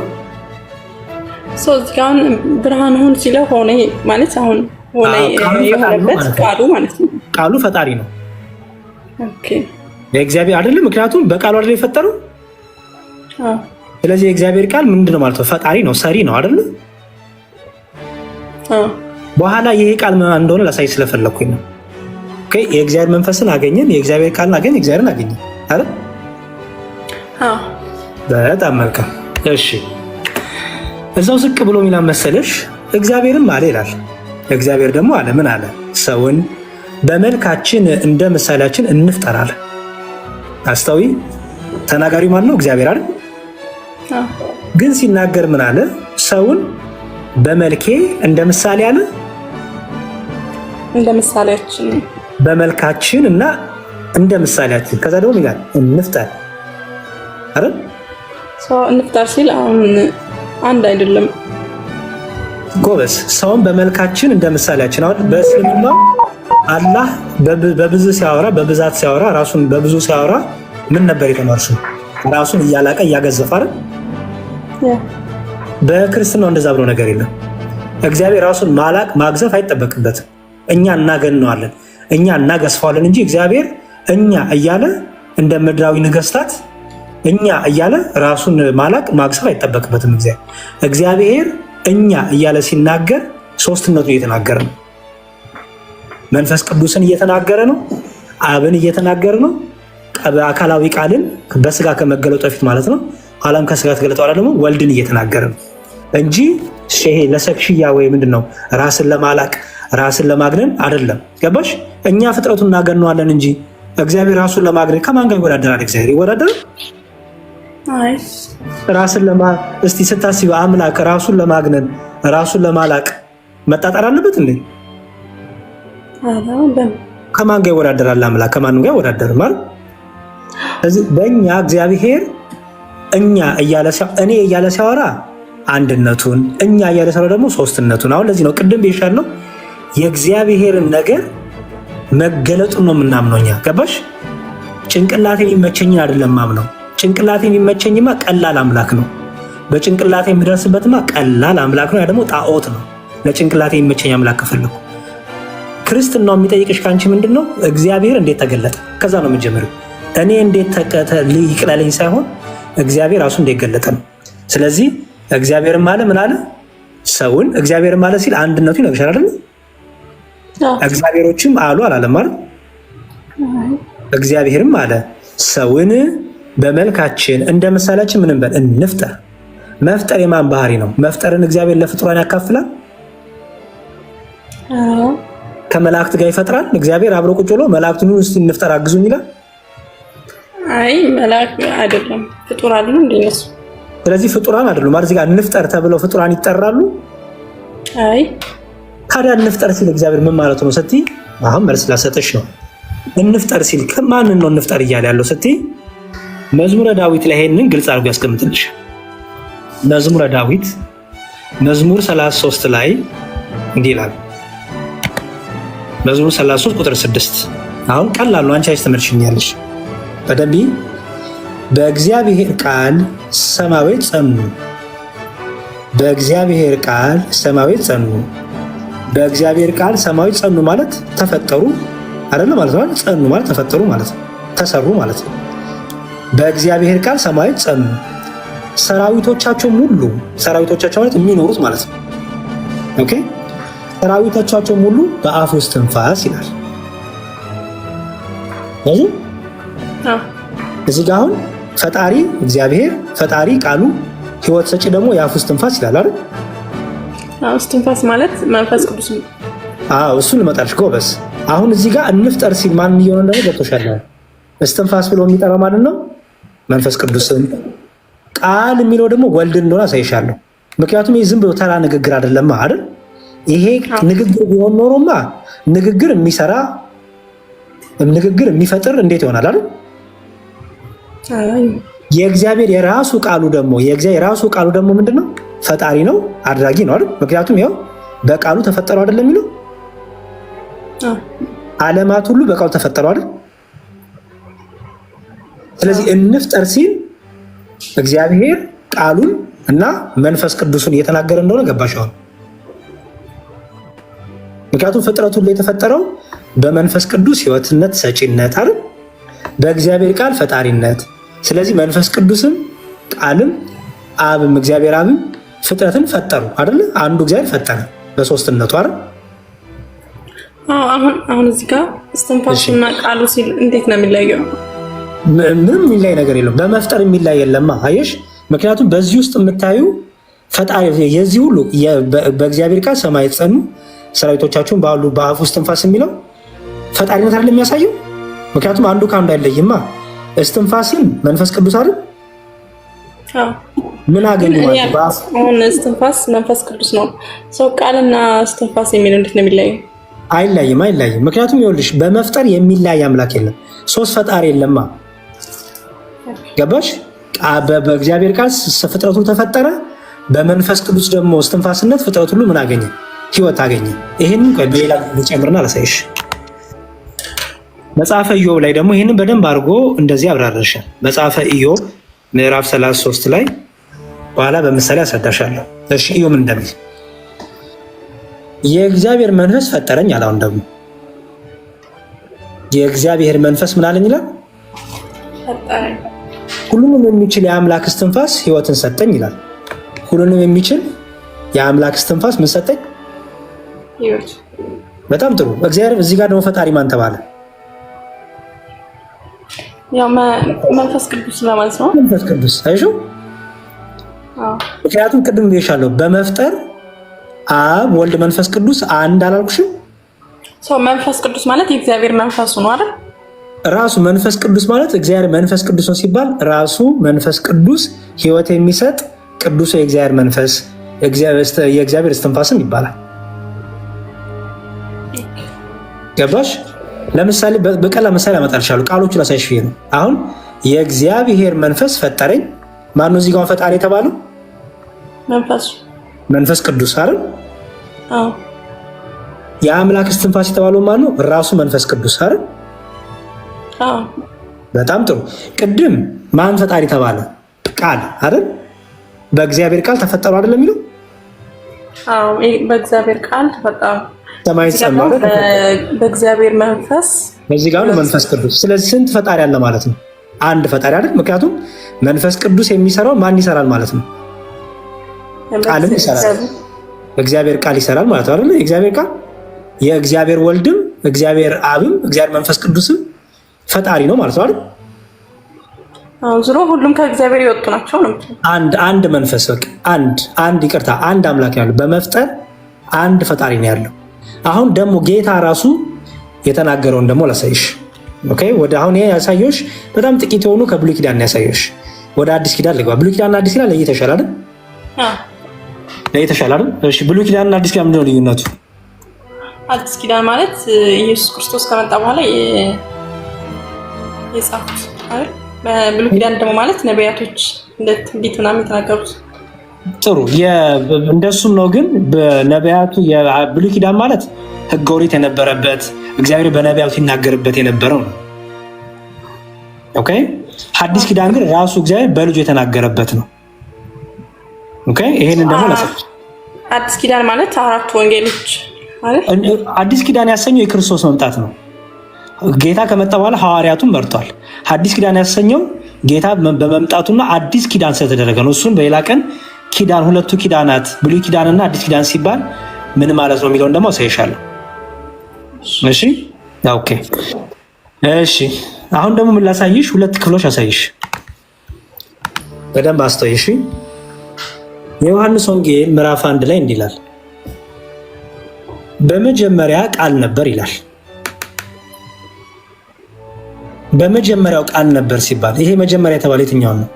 አሁን ብርሃን ሁን ሲለው ሆነ ማለት አሁን ሆነ የሆነበት ቃሉ ማለት ነው። ቃሉ ፈጣሪ ነው። ኦኬ የእግዚአብሔር አይደለም፣ ምክንያቱም በቃሉ አይደለም የፈጠረው። ስለዚህ የእግዚአብሔር ቃል ምንድነው ማለት ነው? ፈጣሪ ነው፣ ሰሪ ነው አይደል? በኋላ ይሄ ቃል ምን እንደሆነ ላሳይ ስለፈለኩኝ ነው። ኦኬ የእግዚአብሔር መንፈስን አገኘን፣ የእግዚአብሔር ቃልን አገኘን፣ እግዚአብሔርን አገኘን አይደል? በጣም መልካም። እሺ እዛው ዝቅ ብሎ ሚላ መሰለሽ እግዚአብሔርም አለ ይላል። እግዚአብሔር ደግሞ አለ ምን አለ? ሰውን በመልካችን እንደ ምሳሌያችን እንፍጠር አለ። አስተዊ ተናጋሪው ማን ነው? እግዚአብሔር አይደል? ግን ሲናገር ምን አለ? ሰውን በመልኬ እንደ ምሳሌ አለ። እንደ ምሳሌያችን በመልካችን እና እንደ ምሳሌያችን ከዛ ደግሞ ይላል እንፍጠር አይደል? እንፍጠር ሲል አሁን አንድ አይደለም ጎበዝ። ሰውን በመልካችን እንደ ምሳሌያችን። አሁን በእስልምና አላህ በብዙ ሲያወራ በብዛት ሲያወራ ራሱን በብዙ ሲያወራ ምን ነበር የተማርሽው? ራሱን እያላቀ እያገዘፈ አይደል? በክርስትናው እንደዛ ብሎ ነገር የለም። እግዚአብሔር ራሱን ማላቅ ማግዘፍ አይጠበቅበትም። እኛ እናገነዋለን፣ እኛ እናገዝፈዋለን እንጂ እግዚአብሔር እኛ እያለ እንደ ምድራዊ ነገስታት እኛ እያለ ራሱን ማላቅ ማግዘፍ አይጠበቅበትም። እግዚአብሔር እኛ እያለ ሲናገር ሶስትነቱን እየተናገረ ነው። መንፈስ ቅዱስን እየተናገረ ነው፣ አብን እየተናገረ ነው፣ አካላዊ ቃልን በስጋ ከመገለጡ በፊት ማለት ነው። ኋላም ከስጋ ተገለጠ በኋላ ደግሞ ወልድን እየተናገረ ነው እንጂ ሼሄ ለሰክሽያ ወይ ምንድነው ራስን ለማላቅ ራስን ለማግነን አይደለም። ገባሽ? እኛ ፍጥረቱን እናገነዋለን እንጂ እግዚአብሔር ራሱን ለማግኘት ከማን ጋር ይወዳደራል? እግዚአብሔር ይወዳደራል? አይ ራስን እስቲ ስታስቢ አምላክ ራሱን ለማግነን ራሱን ለማላቅ መጣጣር አለበት እንዴ? ከማን ጋር ይወዳደራል? አምላክ ከማንም ጋር ይወዳደራል ማለት። ስለዚህ በእኛ እግዚአብሔር እኛ እኔ እያለ ሲያወራ አንድነቱን፣ እኛ እያለ ሲያወራ ደግሞ ሶስትነቱን። አሁን ለዚህ ነው ቅድም ብዬሻለሁ የእግዚአብሔርን ነገር መገለጡን ነው የምናምነው እኛ። ገባሽ? ጭንቅላቴን የሚመቸኝን አይደለም ማምነው። ጭንቅላቴን የሚመቸኝማ ቀላል አምላክ ነው። በጭንቅላቴ የሚደርስበትማ ቀላል አምላክ ነው። ያ ደግሞ ጣዖት ነው። ለጭንቅላቴ የሚመቸኝ አምላክ ከፈለኩ ክርስትናው የሚጠይቅሽ ካንቺ ምንድን ነው? እግዚአብሔር እንዴት ተገለጠ? ከዛ ነው የምንጀምረው። እኔ እንዴት ይቅለለኝ ሳይሆን እግዚአብሔር ራሱ እንዴት ገለጠ ነው። ስለዚህ እግዚአብሔርም አለ ምን አለ? ሰውን እግዚአብሔርም አለ ሲል አንድነቱ ይነግርሻል አይደል? እግዚአብሔሮችም አሉ አላለም ማለት እግዚአብሔርም አለ ሰውን በመልካችን እንደ ምሳሌያችን ምን እንበል እንፍጠር። መፍጠር የማን ባህሪ ነው? መፍጠርን እግዚአብሔር ለፍጡራን ያካፍላል? ከመላእክት ጋር ይፈጥራል? እግዚአብሔር አብሮ ቁጭ ብሎ መላእክቱን እስቲ እንፍጠር አግዙኝ ይላል? አይ መላእክ አይደለም ፍጡር አይደሉም እንደነሱ። ስለዚህ ፍጡራን አይደሉም ማለት እዚህ ጋር እንፍጠር ተብለው ፍጡራን ይጠራሉ? አይ ታዲያ እንፍጠር ሲል እግዚአብሔር ምን ማለት ነው ስትይ፣ አሁን መልስ ላሰጠሽ ነው። እንፍጠር ሲል ከማንን ነው እንፍጠር እያለ ያለው ስትይ፣ መዝሙረ ዳዊት ላይ ይሄንን ግልጽ አድርጎ ያስቀምጥልሽ። መዝሙረ ዳዊት መዝሙር 33 ላይ እንዲህ ይላል። መዝሙር 33 ቁጥር 6 አሁን ቀላል ነው፣ አንቺ አይስተምርሽኛለሽ በደንብ። በእግዚአብሔር ቃል ሰማያት ጸኑ፣ በእግዚአብሔር ቃል ሰማያት ጸኑ። በእግዚአብሔር ቃል ሰማያት ጸኑ ማለት ተፈጠሩ አይደለም ማለት ነው። ጸኑ ማለት ተፈጠሩ ማለት ነው፣ ተሰሩ ማለት ነው። በእግዚአብሔር ቃል ሰማያት ጸኑ፣ ሰራዊቶቻቸው ሁሉ፣ ሰራዊቶቻቸው ማለት የሚኖሩት ማለት ነው። ኦኬ፣ ሰራዊቶቻቸው ሁሉ በአፉ እስትንፋስ ይላል። እዚህ ጋር አሁን ፈጣሪ እግዚአብሔር ፈጣሪ ቃሉ ህይወት ሰጪ ደግሞ የአፉ እስትንፋስ ይላል አይደል? እስትንፋስ ማለት መንፈስ ቅዱስ ነው። እሱን ልመጣልሽ ጎበዝ። አሁን እዚህ ጋር እንፍጠር ሲል ማን እየሆነ እንደሆነ ገብቶሻል? እስትንፋስ ብሎ የሚጠራው ማለት ነው መንፈስ ቅዱስን። ቃል የሚለው ደግሞ ወልድ እንደሆነ አሳይሻለሁ። ምክንያቱም ይህ ዝም ብሎ ተራ ንግግር አይደለም አይደል? ይሄ ንግግር ቢሆን ኖሮማ ንግግር የሚሰራ ንግግር የሚፈጥር እንዴት ይሆናል አይደል? የእግዚአብሔር የራሱ ቃሉ ደግሞ ምንድነው? ፈጣሪ ነው፣ አድራጊ ነው አይደል? ምክንያቱም ያው በቃሉ ተፈጠሩ አይደለም የሚለው ዓለማት ሁሉ በቃሉ ተፈጠሩ አይደል? ስለዚህ እንፍጠር ሲል እግዚአብሔር ቃሉን እና መንፈስ ቅዱስን እየተናገረ እንደሆነ ገባሽ አሁን? ምክንያቱም ፍጥረት ሁሉ የተፈጠረው በመንፈስ ቅዱስ ህይወትነት ሰጪነት አይደል? በእግዚአብሔር ቃል ፈጣሪነት። ስለዚህ መንፈስ ቅዱስም ቃልም አብም እግዚአብሔር አብም ፍጥረትን ፈጠሩ አይደል? አንዱ እግዚአብሔር ፈጠረ በሶስትነቱ አይደል? አሁን እዚህ ጋር እስትንፋሱና ቃሉ ሲል እንዴት ነው የሚለየው? ምንም የሚለይ ነገር የለውም። በመፍጠር የሚለይ የለማ አየሽ። ምክንያቱም በዚህ ውስጥ የምታዩ ፈጣሪ የዚህ ሁሉ በእግዚአብሔር ቃል ሰማያት ጸኑ፣ ሰራዊቶቻቸውን ባሉ በአፉ እስትንፋስ የሚለው ፈጣሪነት አይደል የሚያሳየው? ምክንያቱም አንዱ ከአንዱ አይለይማ። እስትንፋስን መንፈስ ቅዱስ አይደል? ምን አገኙ ማለት አሁን እስትንፋስ መንፈስ ቅዱስ ነው። ሰው ቃልና እስትንፋስ የሚለው እንዴት ነው የሚለየው? አይለይም። ምክንያቱም ይኸውልሽ በመፍጠር የሚለያይ አምላክ የለም። ሶስት ፈጣሪ የለማ። ገባሽ? በእግዚአብሔር ቃል ፍጥረቱ ተፈጠረ፣ በመንፈስ ቅዱስ ደግሞ እስትንፋስነት ፍጥረት ሁሉ ምን አገኘ? ህይወት አገኘ። ይሄንን በሌላ ጨምርና ላሳይሽ። መጽሐፈ ኢዮብ ላይ ደግሞ ይሄንን በደንብ አድርጎ እንደዚህ አብራራሻል። መጽሐፈ ኢዮብ ምዕራፍ 33 ላይ በኋላ በምሳሌ አስረዳሻለሁ። እሺ ኢዮብ ምን እንደሚል የእግዚአብሔር መንፈስ ፈጠረኝ አለ። አሁን ደግሞ የእግዚአብሔር መንፈስ ምን አለኝ ይላል? ፈጠረኝ። ሁሉንም የሚችል የአምላክ እስትንፋስ ህይወትን ሰጠኝ ይላል። ሁሉንም የሚችል የአምላክ እስትንፋስ ምን ሰጠኝ? ህይወት። በጣም ጥሩ። እግዚአብሔር እዚህ ጋር ደግሞ ፈጣሪ ማን ተባለ? ያው መንፈስ ቅዱስ ለማለት ነው። መንፈስ ቅዱስ አይሹ። ምክንያቱም ቅድም ብዬሻለሁ በመፍጠር አብ ወልድ መንፈስ ቅዱስ አንድ አላልኩሽም? መንፈስ ቅዱስ ማለት የእግዚአብሔር መንፈሱ ነው አይደል? ራሱ መንፈስ ቅዱስ ማለት እግዚአብሔር መንፈስ ቅዱስ ነው ሲባል ራሱ መንፈስ ቅዱስ ህይወት የሚሰጥ ቅዱስ የእግዚአብሔር መንፈስ የእግዚአብሔር እስትንፋስም ይባላል። ገባሽ? ለምሳሌ በቀላል ምሳሌ አመጣልሻለሁ። ቃሎቹን ላሳይሽ ነው። አሁን የእግዚአብሔር መንፈስ ፈጠረኝ። ማነው እዚህ ጋር ፈጣሪ የተባለው? መንፈስ ቅዱስ አይደል? አዎ። የአምላክ እስትንፋስ የተባለው ማነው? ራሱ መንፈስ ቅዱስ አይደል? አዎ። በጣም ጥሩ። ቅድም ማን ፈጣሪ ተባለ? ቃል አይደል? በእግዚአብሔር ቃል ተፈጠሩ አይደል የሚለው? አዎ፣ በእግዚአብሔር ቃል ተፈጠሩ። ሰማይ ጸማረ በእግዚአብሔር መንፈስ በዚህ ጋር ነው መንፈስ ቅዱስ። ስለዚህ ስንት ፈጣሪ አለ ማለት ነው? አንድ ፈጣሪ አይደል? ምክንያቱም መንፈስ ቅዱስ የሚሰራው ማን ይሰራል ማለት ነው? ቃልም ይሰራል። እግዚአብሔር ቃል ይሰራል ማለት አይደል? የእግዚአብሔር ቃል የእግዚአብሔር ወልድም እግዚአብሔር አብም እግዚአብሔር መንፈስ ቅዱስም ፈጣሪ ነው ማለት ነው አይደል? አዎ፣ ዙሮ ሁሉም ከእግዚአብሔር የወጡ ናቸው ነው። አንድ መንፈስ በቃ አንድ ይቅርታ፣ አንድ አምላክ ያለው በመፍጠር አንድ ፈጣሪ ነው ያለው። አሁን ደግሞ ጌታ ራሱ የተናገረውን ደግሞ ላሳይሽ። ኦኬ፣ ወደ አሁን ይሄ ያሳየሽ በጣም ጥቂት የሆኑ ከብሉይ ኪዳን ያሳየሽ። ወደ አዲስ ኪዳን ልግባ። ብሉይ ኪዳንና አዲስ ኪዳን ለይተሻል አይደል? ለይተሻል አይደል? እሺ፣ ብሉይ ኪዳንና አዲስ ኪዳን ምንድን ነው ልዩነቱ? አዲስ ኪዳን ማለት ኢየሱስ ክርስቶስ ከመጣ በኋላ የጻፉት አይደል? ብሉይ ኪዳን ደግሞ ማለት ነቢያቶች እንዴት ምናምን የተናገሩት። ጥሩ፣ እንደሱም ነው። ግን በነቢያቱ የብሉይ ኪዳን ማለት ሕገ ኦሪት የነበረበት እግዚአብሔር በነቢያቱ ይናገርበት የነበረው ነው። ኦኬ። ሐዲስ ኪዳን ግን ራሱ እግዚአብሔር በልጁ የተናገረበት ነው። ኦኬ። ይሄንን ደግሞ ለሰች አዲስ ኪዳን ማለት አራቱ ወንጌሎች አይደል? አዲስ ኪዳን ያሰኘው የክርስቶስ መምጣት ነው። ጌታ ከመጣ በኋላ ሐዋርያቱን መርቷል። ሐዲስ ኪዳን ያሰኘው ጌታ በመምጣቱና አዲስ ኪዳን ስለተደረገ ነው። እሱን በሌላ ቀን ኪዳን ሁለቱ ኪዳናት ብሉይ ኪዳንና አዲስ ኪዳን ሲባል ምን ማለት ነው የሚለውን ደግሞ አሳይሻለሁ። እሺ ኦኬ። እሺ አሁን ደግሞ ምን ላሳይሽ? ሁለት ክፍሎች አሳይሽ። በደንብ አስተውይሽ። የዮሐንስ ወንጌል ምዕራፍ 1 ላይ እንዲህ ይላል፣ በመጀመሪያ ቃል ነበር ይላል። በመጀመሪያው ቃል ነበር ሲባል ይሄ መጀመሪያ የተባለ የትኛው ነው?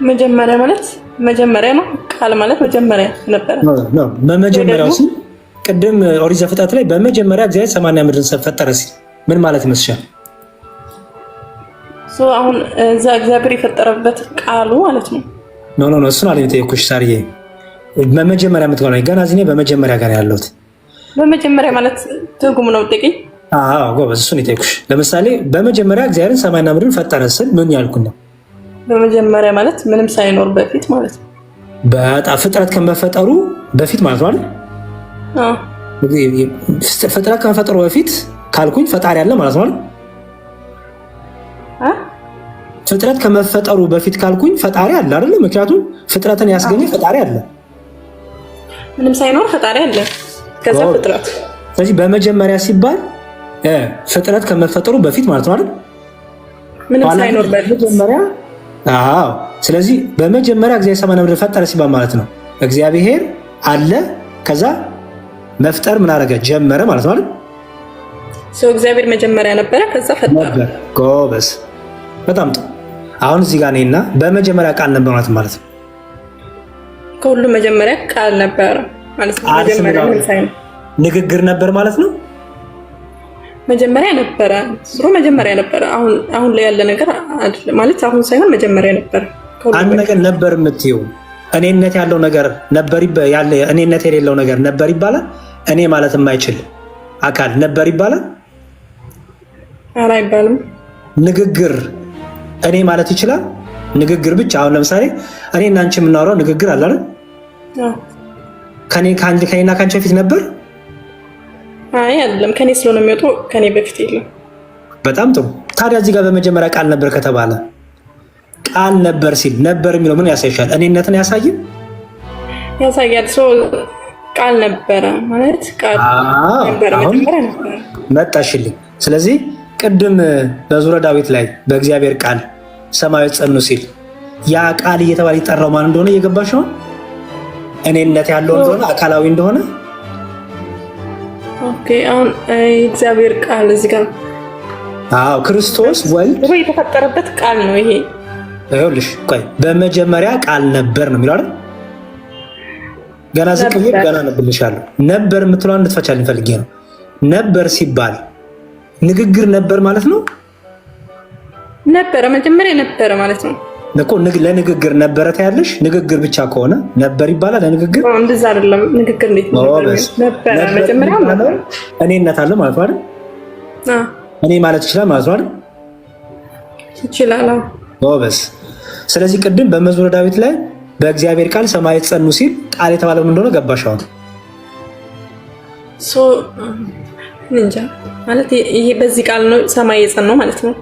መጀመሪያ ማለት መጀመሪያ ነው። ቃል ማለት መጀመሪያ ነበር ነው። በመጀመሪያው ሲል ቅድም ኦሪት ዘፍጥረት ላይ በመጀመሪያ እግዚአብሔር ሰማይና ምድርን ፈጠረ ሲል ምን ማለት ይመስልሻል? አሁን እዛ እግዚአብሔር የፈጠረበት ቃሉ ማለት ነው። ኖ እሱን አለ የጠየኩሽ ሳርዬ። በመጀመሪያ የምትሆነው ገና እዚህ በመጀመሪያ ጋር ያለሁት በመጀመሪያ ማለት ትርጉሙ ነው ጥቂት። አዎ ጎበዝ፣ እሱን የጠየኩሽ። ለምሳሌ በመጀመሪያ እግዚአብሔር ሰማይና ምድርን ፈጠረ ስል ምን ያልኩኝ ነው? በመጀመሪያ ማለት ምንም ሳይኖር በፊት ማለት ነው። በጣም ፍጥረት ከመፈጠሩ በፊት ማለት ነው አይደል? አዎ። ፍጥረት ከመፈጠሩ በፊት ካልኩኝ ፈጣሪ አለ ማለት ነው አይደል? ፍጥረት ከመፈጠሩ በፊት ካልኩኝ ፈጣሪ አለ አይደል? ምክንያቱም ፍጥረትን ያስገኘ ፈጣሪ አለ። ምንም ሳይኖር ፈጣሪ አለ፣ ከዛ ፍጥረት። ስለዚህ በመጀመሪያ ሲባል ፍጥረት ከመፈጠሩ በፊት ማለት ነው አይደል? ምንም ሳይኖር በፊት መጀመሪያ። አዎ። ስለዚህ በመጀመሪያ እግዚአብሔር ሰማይና ምድር ፈጠረ ሲባል ማለት ነው እግዚአብሔር አለ፣ ከዛ መፍጠር ምን አደረገ? ጀመረ ማለት ነው አይደል? እግዚአብሔር መጀመሪያ ነበረ፣ ከዛ ፈጠረ። ጎበዝ፣ በጣም ጥሩ። አሁን እዚህ ጋር ነኝና በመጀመሪያ ቃል ነበር ማለት ነው። ከሁሉም መጀመሪያ ቃል ነበረ ማለት ነው። መጀመሪያ ምን ሳይሆን ንግግር ነበር ማለት ነው። መጀመሪያ ነበረ፣ መጀመሪያ ነበረ። አሁን ላይ ያለ ነገር አይደለም ማለት አሁን ሳይሆን መጀመሪያ ነበረ። አንድ ነገር ነበር የምትይው እኔነት ያለው ነገር ነበር ያለ፣ እኔነት የሌለው ነገር ነበር ይባላል። እኔ ማለት የማይችል አካል ነበር ይባላል? ኧረ አይባልም። ንግግር እኔ ማለት ይችላል? ንግግር ብቻ። አሁን ለምሳሌ እኔ እና አንቺ የምናወራው ንግግር አለ አይደል? ከኔና ካንቺ በፊት ነበር? አይ አይደለም፣ ከኔ ስለሆነ የሚወጣው ከኔ በፊት የለም። በጣም ጥሩ። ታዲያ እዚህ ጋር በመጀመሪያ ቃል ነበር ከተባለ ቃል ነበር ሲል ነበር የሚለው ምን ያሳይሻል? እኔነትን ያሳይም? ያሳያል። ቃል ነበረ ማለት ቃል ነበረ፣ መጀመሪያ ነበረ። መጣሽልኝ። ስለዚህ ቅድም በዙረ ዳዊት ላይ በእግዚአብሔር ቃል ሰማዮች ጸኑ ሲል ያ ቃል እየተባለ ይጠራው ማን እንደሆነ እየገባሽ ነው? እኔነት ያለው እንደሆነ አካላዊ እንደሆነ። ኦኬ። አሁን እግዚአብሔር ቃል እዚህ ጋር አዎ ክርስቶስ ወልድ ድሮ የተፈጠረበት ቃል ነው ይሄ። ይኸውልሽ ቆይ በመጀመሪያ ቃል ነበር ነው የሚለው አይደል? ገና ዝቅ ብዬ ገና ነብልሻለሁ። ነበር የምትለዋን እንድትፈቻልኝ ፈልጌ ነው። ነበር ሲባል ንግግር ነበር ማለት ነው። ነበረ መጀመሪያ ነበረ ማለት ነው እኮ ለንግግር ነበረ ታያለሽ። ንግግር ብቻ ከሆነ ነበር ይባላል። ለንግግር እንደዛ አይደለም። ንግግር እንዴት ነበር? መጀመሪያ ነበር እኔነት አለ ማለት አይደል? እኔ ማለት ይችላል ማለት አይደል? ይችላል። ጎበዝ። ስለዚህ ቅድም በመዝሙረ ዳዊት ላይ በእግዚአብሔር ቃል ሰማያት ጸኑ ሲል ቃል የተባለው ምን እንደሆነ ገባሽ? አሁን እንጃ ማለት ይሄ በዚህ ቃል ነው ሰማይ የጸናው ማለት ነው።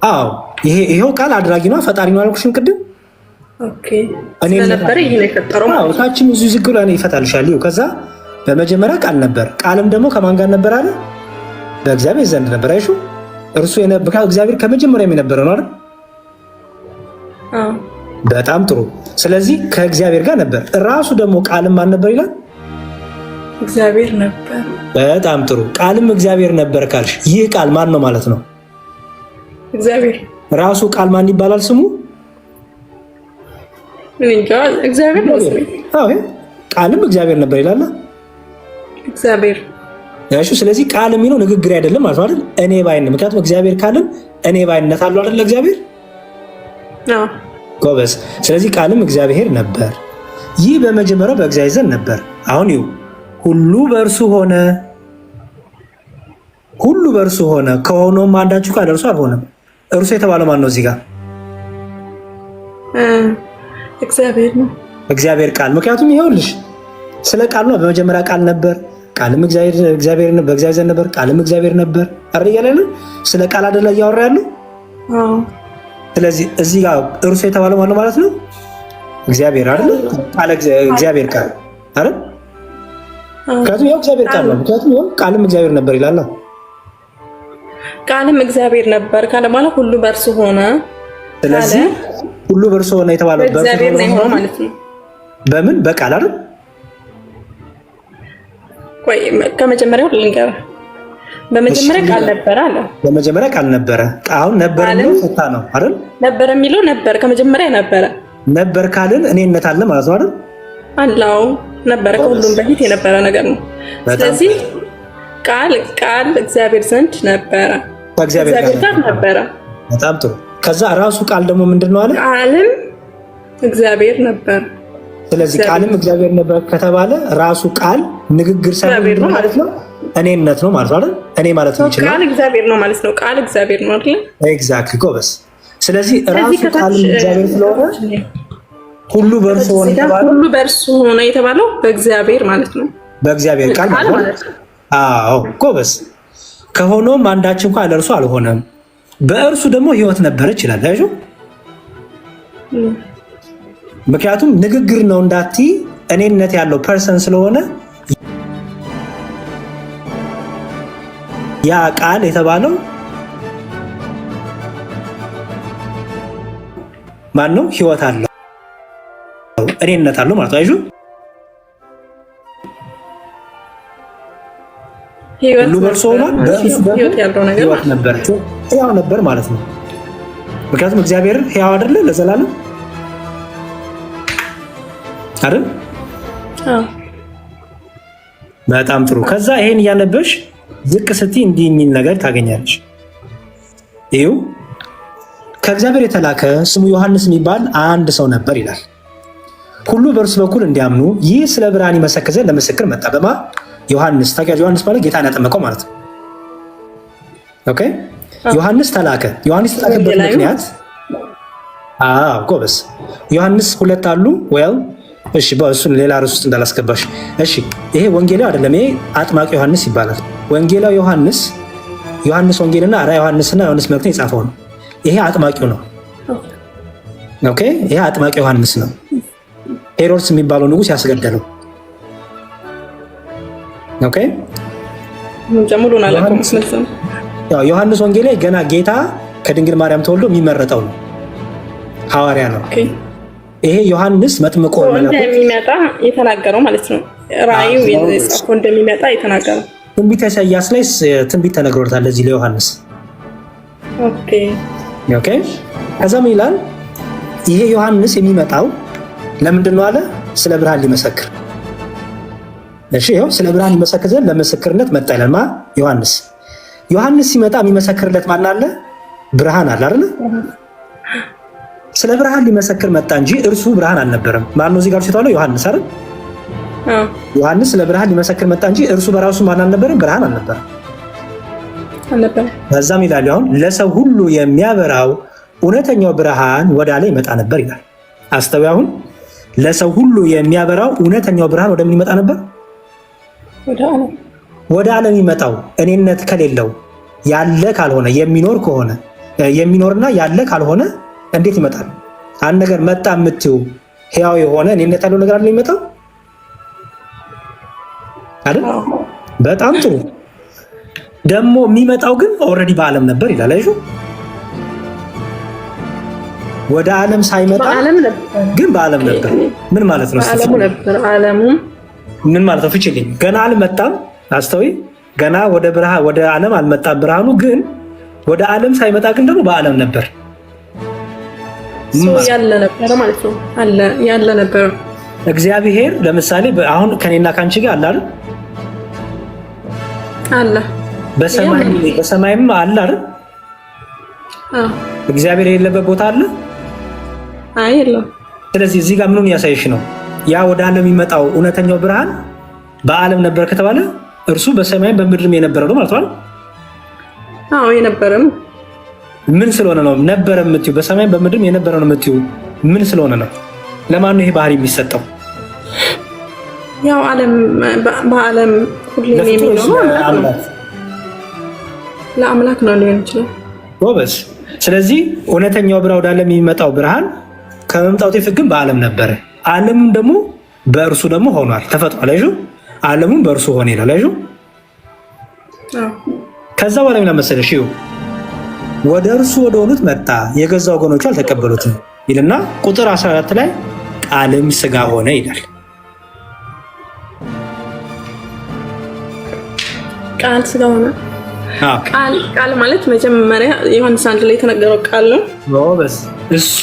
አዎ ይሄው ቃል አድራጊ ነው ፈጣሪ ነው አልኩሽም ቅድም። ኦኬ እኔ ነበር ይሄ ነው የፈጠረው ማለት ነው። ታችን እዚህ ዝግ ብላ ነው ይፈታልሻል። ከዛ በመጀመሪያ ቃል ነበር። ቃልም ደግሞ ከማን ጋር ነበር አለ? በእግዚአብሔር ዘንድ ነበር። አይሹ እርሱ የነበረ እግዚአብሔር ከመጀመሪያም የነበረ ነው አይደል? በጣም ጥሩ። ስለዚህ ከእግዚአብሔር ጋር ነበር። ራሱ ደግሞ ቃልም ማን ነበር ይላል? እግዚአብሔር ነበር። በጣም ጥሩ። ቃልም እግዚአብሔር ነበር ካልሽ ይህ ቃል ማን ነው ማለት ነው? እግዚአብሔር ራሱ ቃል ማን ይባላል ስሙ? እንጃ እግዚአብሔር ነው ስሙ። አዎ ቃልም እግዚአብሔር ነበር ይላል እግዚአብሔር። እሺ ስለዚህ ቃል የሚለው ንግግር አይደለም ማለት አይደል? እኔ ባይነት። ምክንያቱም እግዚአብሔር ቃልም እኔ ባይነት አለው አይደል? እግዚአብሔር አዎ ጎበዝ። ስለዚህ ቃልም እግዚአብሔር ነበር። ይህ በመጀመሪያው በእግዚአብሔር ዘንድ ነበር። አሁን ይኸው ሁሉ በእርሱ ሆነ፣ ሁሉ በእርሱ ሆነ፣ ከሆነውም አንዳችሁ ካለ እርሱ አልሆነም። እርሱ የተባለው ማን ነው እዚህ ጋር? እግዚአብሔር ነው። እግዚአብሔር ቃል። ምክንያቱም ይኸውልሽ ስለ ቃል ነው። በመጀመሪያ ቃል ነበር፣ ቃልም እግዚአብሔር ነው፣ በእግዚአብሔር ዘንድ ነበር፣ ቃልም እግዚአብሔር ነበር አይደል? እያለ ነው ስለ ቃል አይደለ እያወራ ያለው? አዎ። ስለዚህ እዚህ ጋር እርሱ የተባለው ማን ነው ማለት ነው? እግዚአብሔር አይደል? ቃል እግዚአብሔር ቃል አይደል? ምክንያቱም ያው እግዚአብሔር ቃል ነው። ምክንያቱም ያው ቃልም እግዚአብሔር ነበር ይላል። ቃልም እግዚአብሔር ነበር ካለ ማለት ሁሉ በእርሱ ሆነ። ስለዚህ ሁሉ በእርሱ ሆነ የተባለው በእግዚአብሔር ነው ማለት ነው። በምን በቃል አይደል? ቆይ ከመጀመሪያው ልንገርህ። በመጀመሪያ ቃል ነበር አለ። በመጀመሪያ ቃል ነበረ። አሁን ነበር ነው ፈታ ነው አይደል? ነበር የሚለው ነበር ከመጀመሪያ ነበረ። ነበር ካልን እኔነት አለ ማለት ነው አይደል? አላው ነበረ ከሁሉም በፊት የነበረ ነገር ነው። ስለዚህ ቃል እግዚአብሔር ዘንድ ነበረ፣ ከእግዚአብሔር ጋር ነበረ። በጣም ጥሩ። ከዛ ራሱ ቃል ደግሞ ምንድነው አለ? ቃልም እግዚአብሔር ነበር። ስለዚህ ቃልም እግዚአብሔር ነበር ከተባለ ራሱ ቃል ንግግር ሳይሆን ማለት ነው እኔነት ነው ማለት አይደል? እኔ ማለት ነው ይችላል። ቃል እግዚአብሔር ነው ማለት ነው። ቃል እግዚአብሔር ነው አይደል? ኤግዛክትሊ ጎበስ። ስለዚህ ራሱ ቃል እግዚአብሔር ስለሆነ ሁሉ በእርሱ ሆነ የተባለው ሁሉ በእርሱ ሆነ የተባለው በእግዚአብሔር ማለት ነው። በእግዚአብሔር ቃል ማለት ነው። አዎ ጎበስ። ከሆነውም አንዳች እንኳን ለእርሱ አልሆነም፣ በእርሱ ደግሞ ሕይወት ነበረች ይላል። አይሹ ምክንያቱም ንግግር ነው እንዳትዪ እኔነት ያለው ፐርሰን ስለሆነ ያ ቃል የተባለው ማን ነው? ሕይወት አለው እኔነት አለው ማለት አይሹ ሁሉ በእርሱ ሆኗል፣ በእርሱ ደግሞ ሕይወት ነበረች፣ ሕያው ነበር ማለት ነው። ምክንያቱም እግዚአብሔር ሕያው አይደለ ለዘላለም አይደል? በጣም ጥሩ። ከዛ ይሄን እያነበሽ ዝቅ ስትይ እንዲህ የሚል ነገር ታገኛለሽ። ይኸው ከእግዚአብሔር የተላከ ስሙ ዮሐንስ የሚባል አንድ ሰው ነበር ይላል። ሁሉ በእርሱ በኩል እንዲያምኑ ይህ ስለ ብርሃን ይመሰክር ዘንድ ለምስክር መጣ። በማ ዮሐንስ ታውቂያለሽ? ዮሐንስ ማለት ጌታን ያጠመቀው ማለት ነው። ኦኬ ዮሐንስ ተላከ። ዮሐንስ የተላከበት ምክንያት ጎበስ። ዮሐንስ ሁለት አሉ ወይ? እሺ በእሱን ሌላ ርዕስ ውስጥ እንዳላስገባሽ። እሺ ይሄ ወንጌላዊ አይደለም፣ ይሄ አጥማቂ ዮሐንስ ይባላል። ወንጌላዊ ዮሐንስ ወንጌልና ራዕየ ዮሐንስና ዮሐንስ መልእክትን የጻፈው ነው። ይሄ አጥማቂው ነው። ኦኬ ይሄ አጥማቂ ዮሐንስ ነው። ሄሮድስ የሚባለው ንጉስ ያስገደለው። ኦኬ ዮሐንስ ወንጌላዊ ገና ጌታ ከድንግል ማርያም ተወልዶ የሚመረጠው ነው፣ ሐዋርያ ነው። ይሄ ዮሐንስ መጥምቆ እንደሚመጣ የተናገረው ማለት ነው። ራእዩ የጻፈው እንደሚመጣ የተናገረው። ትንቢተ ኢሳይያስ ላይ ትንቢት ተነግሮታል ለዚህ ለዮሐንስ። ኦኬ። ከዛ ምን ይላል? ይሄ ዮሐንስ የሚመጣው ለምንድን ነው አለ? ስለ ብርሃን ሊመሰክር። እሺ ይኸው ስለ ብርሃን ሊመሰክር ዘንድ ለምስክርነት መጣ ይላል። ዮሐንስ ሲመጣ የሚመሰክርለት ማን አለ? ብርሃን አለ አይደል? ስለ ብርሃን ሊመሰክር መጣ እንጂ እርሱ ብርሃን አልነበረም። ማን ነው እዚህ ጋር ሲታለው? ዮሐንስ አይደል? ዮሐንስ ስለ ብርሃን ሊመሰክር መጣ እንጂ እርሱ በራሱ ማን አልነበረም? ብርሃን አልነበረም። በዛም ይላል አሁን ለሰው ሁሉ የሚያበራው እውነተኛው ብርሃን ወደ ዓለም ይመጣ ነበር ይላል። አስተውይ። አሁን ለሰው ሁሉ የሚያበራው እውነተኛው ብርሃን ወደ ምን ይመጣ ነበር? ወደ ዓለም ይመጣው እኔነት ከሌለው ያለ ካልሆነ የሚኖርና ያለ ካልሆነ እንዴት ይመጣል? አንድ ነገር መጣ የምትይው ሕያው የሆነ እኔነት ያለው ነገር አለ ይመጣው አይደል? በጣም ጥሩ። ደግሞ የሚመጣው ግን ኦልሬዲ በዓለም ነበር ይላል። አይሹ ወደ ዓለም ሳይመጣ ግን በዓለም ነበር። ምን ማለት ነው? ዓለሙ ምን ማለት ነው? ፍቺልኝ። ገና አልመጣም። አስተውይ። ገና ወደ ዓለም አልመጣም ብርሃኑ፣ ግን ወደ ዓለም ሳይመጣ ግን ደግሞ በዓለም ነበር። ያለ ነበር ማለት ነው። ያለ ነበር። እግዚአብሔር ለምሳሌ አሁን ከኔና ካንቺ ጋር አለ አይደል? አለ። በሰማይም አለ አይደል? እግዚአብሔር የሌለበት ቦታ አለ? አይ የለም። ስለዚህ እዚህ ጋር ምኑን ያሳይሽ ነው? ያ ወደ ዓለም የሚመጣው እውነተኛው ብርሃን በዓለም ነበር ከተባለ እርሱ በሰማይም በምድርም የነበረ ነው ማለት ነው። አዎ የነበረም። ምን ስለሆነ ነው ነበረ የምትይው? በሰማይም በምድርም የነበረ ነው የምትይው ምን ስለሆነ ነው? ለማን ነው ይሄ ባህሪ የሚሰጠው? ያው በዓለም ሁሌም የሚኖረው ለአምላክ ነው ሊሆን ይችላል። ጎበዝ። ስለዚህ እውነተኛው ብርሃን ወደ ዓለም የሚመጣው ብርሃን ከመምጣቱ በፊት ግን በዓለም ነበረ። ዓለሙም ደግሞ በእርሱ ደግሞ ሆኗል፣ ተፈጥሯል። አይሹ ዓለሙም በእርሱ ሆነ ይላል። አይሹ ከዛ በኋላ ምን መሰለሽ? ወደ እርሱ ወደ ሆኑት መጣ፣ የገዛ ወገኖቹ አልተቀበሉትም ይልና ቁጥር 14 ላይ ቃልም ስጋ ሆነ ይላል። ቃል ስጋ ሆነ። ቃል ማለት መጀመሪያ ዮሐንስ 1 ላይ የተነገረው ቃል ነው። ጎበዝ። እሱ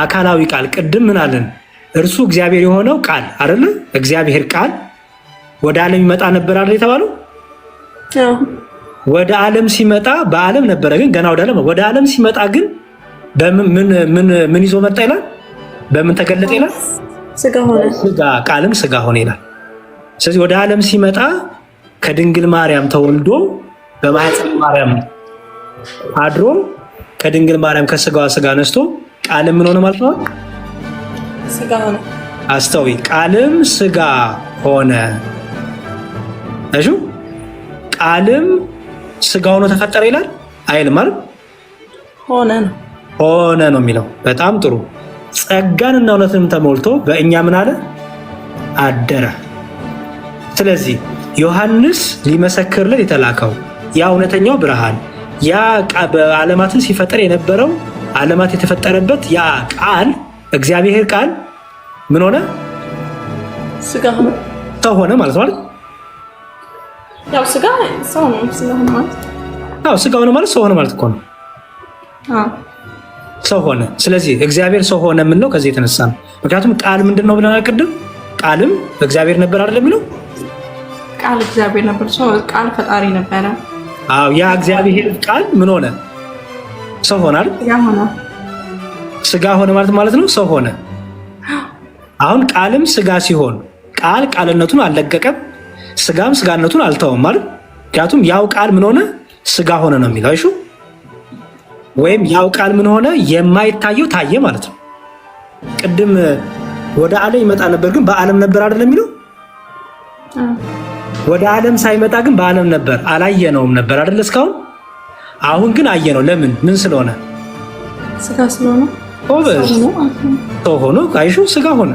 አካላዊ ቃል። ቅድም ምን አለን? እርሱ እግዚአብሔር የሆነው ቃል አይደለ? እግዚአብሔር ቃል ወደ ዓለም ይመጣ ነበር አይደል የተባለው? ወደ ዓለም ሲመጣ በዓለም ነበረ፣ ግን ገና ወደ ዓለም ሲመጣ ግን ምን ይዞ መጣ ይላል? በምን ተገለጠ ይላል? ስጋ ሆነ። ቃልም ስጋ ሆነ ይላል። ስለዚህ ወደ ዓለም ሲመጣ ከድንግል ማርያም ተወልዶ በማኅፀነ ማርያም አድሮ ከድንግል ማርያም ከስጋዋ ስጋ ነስቶ ቃልም ምን ሆነ ማለት ነው? ስጋ ሆነ። አስተውይ። ቃልም ስጋ ሆነ። እሺ ቃልም ስጋ ሆኖ ተፈጠረ ይላል አይልም? ማለት ሆነ ነው የሚለው። በጣም ጥሩ። ጸጋንና እውነትንም ተሞልቶ በእኛ ምን አለ? አደረ። ስለዚህ ዮሐንስ ሊመሰክርለት የተላከው ያ እውነተኛው ብርሃን ያ በዓለማትን ሲፈጠር የነበረው ዓለማት የተፈጠረበት ያ ቃል እግዚአብሔር ቃል ምን ሆነ? ስጋ ሆነ። ሰው ሆነ ማለት ነው። ያው ስጋ ሰው ነው። ስጋ ሆነ ማለት ስጋ ሆነ ማለት ሰው ሆነ ማለት እኮ ነው። ሰው ሆነ። ስለዚህ እግዚአብሔር ሰው ሆነ የምንለው ከዚህ የተነሳ ነው። ምክንያቱም ቃል ምንድን ነው ብለናል ቅድም? ቃልም እግዚአብሔር ነበር አይደለም የሚለው? ቃል እግዚአብሔር ነበር። ቃል ፈጣሪ ነበረ። ያ እግዚአብሔር ቃል ምን ሆነ? ሰው ሆነ አይደል? ስጋ ሆነ ማለት ነው። ሰው ሆነ። አሁን ቃልም ስጋ ሲሆን ቃል ቃልነቱን አልለቀቀም፣ ስጋም ስጋነቱን አልተውም ማለት። ምክንያቱም ያው ቃል ምን ሆነ? ስጋ ሆነ ነው የሚለው። እሺ ወይም ያው ቃል ምን ሆነ? የማይታየው ታየ ማለት ነው። ቅድም ወደ ዓለም ይመጣ ነበር ግን በዓለም ነበር አይደለም የሚለው? ወደ ዓለም ሳይመጣ ግን በዓለም ነበር፣ አላየነውም ነበር አይደል እስካሁን። አሁን ግን አየነው። ለምን? ምን ስለሆነ? ስጋ ስለሆነ። ሰው ሆኖ አይሹ ስጋ ሆነ።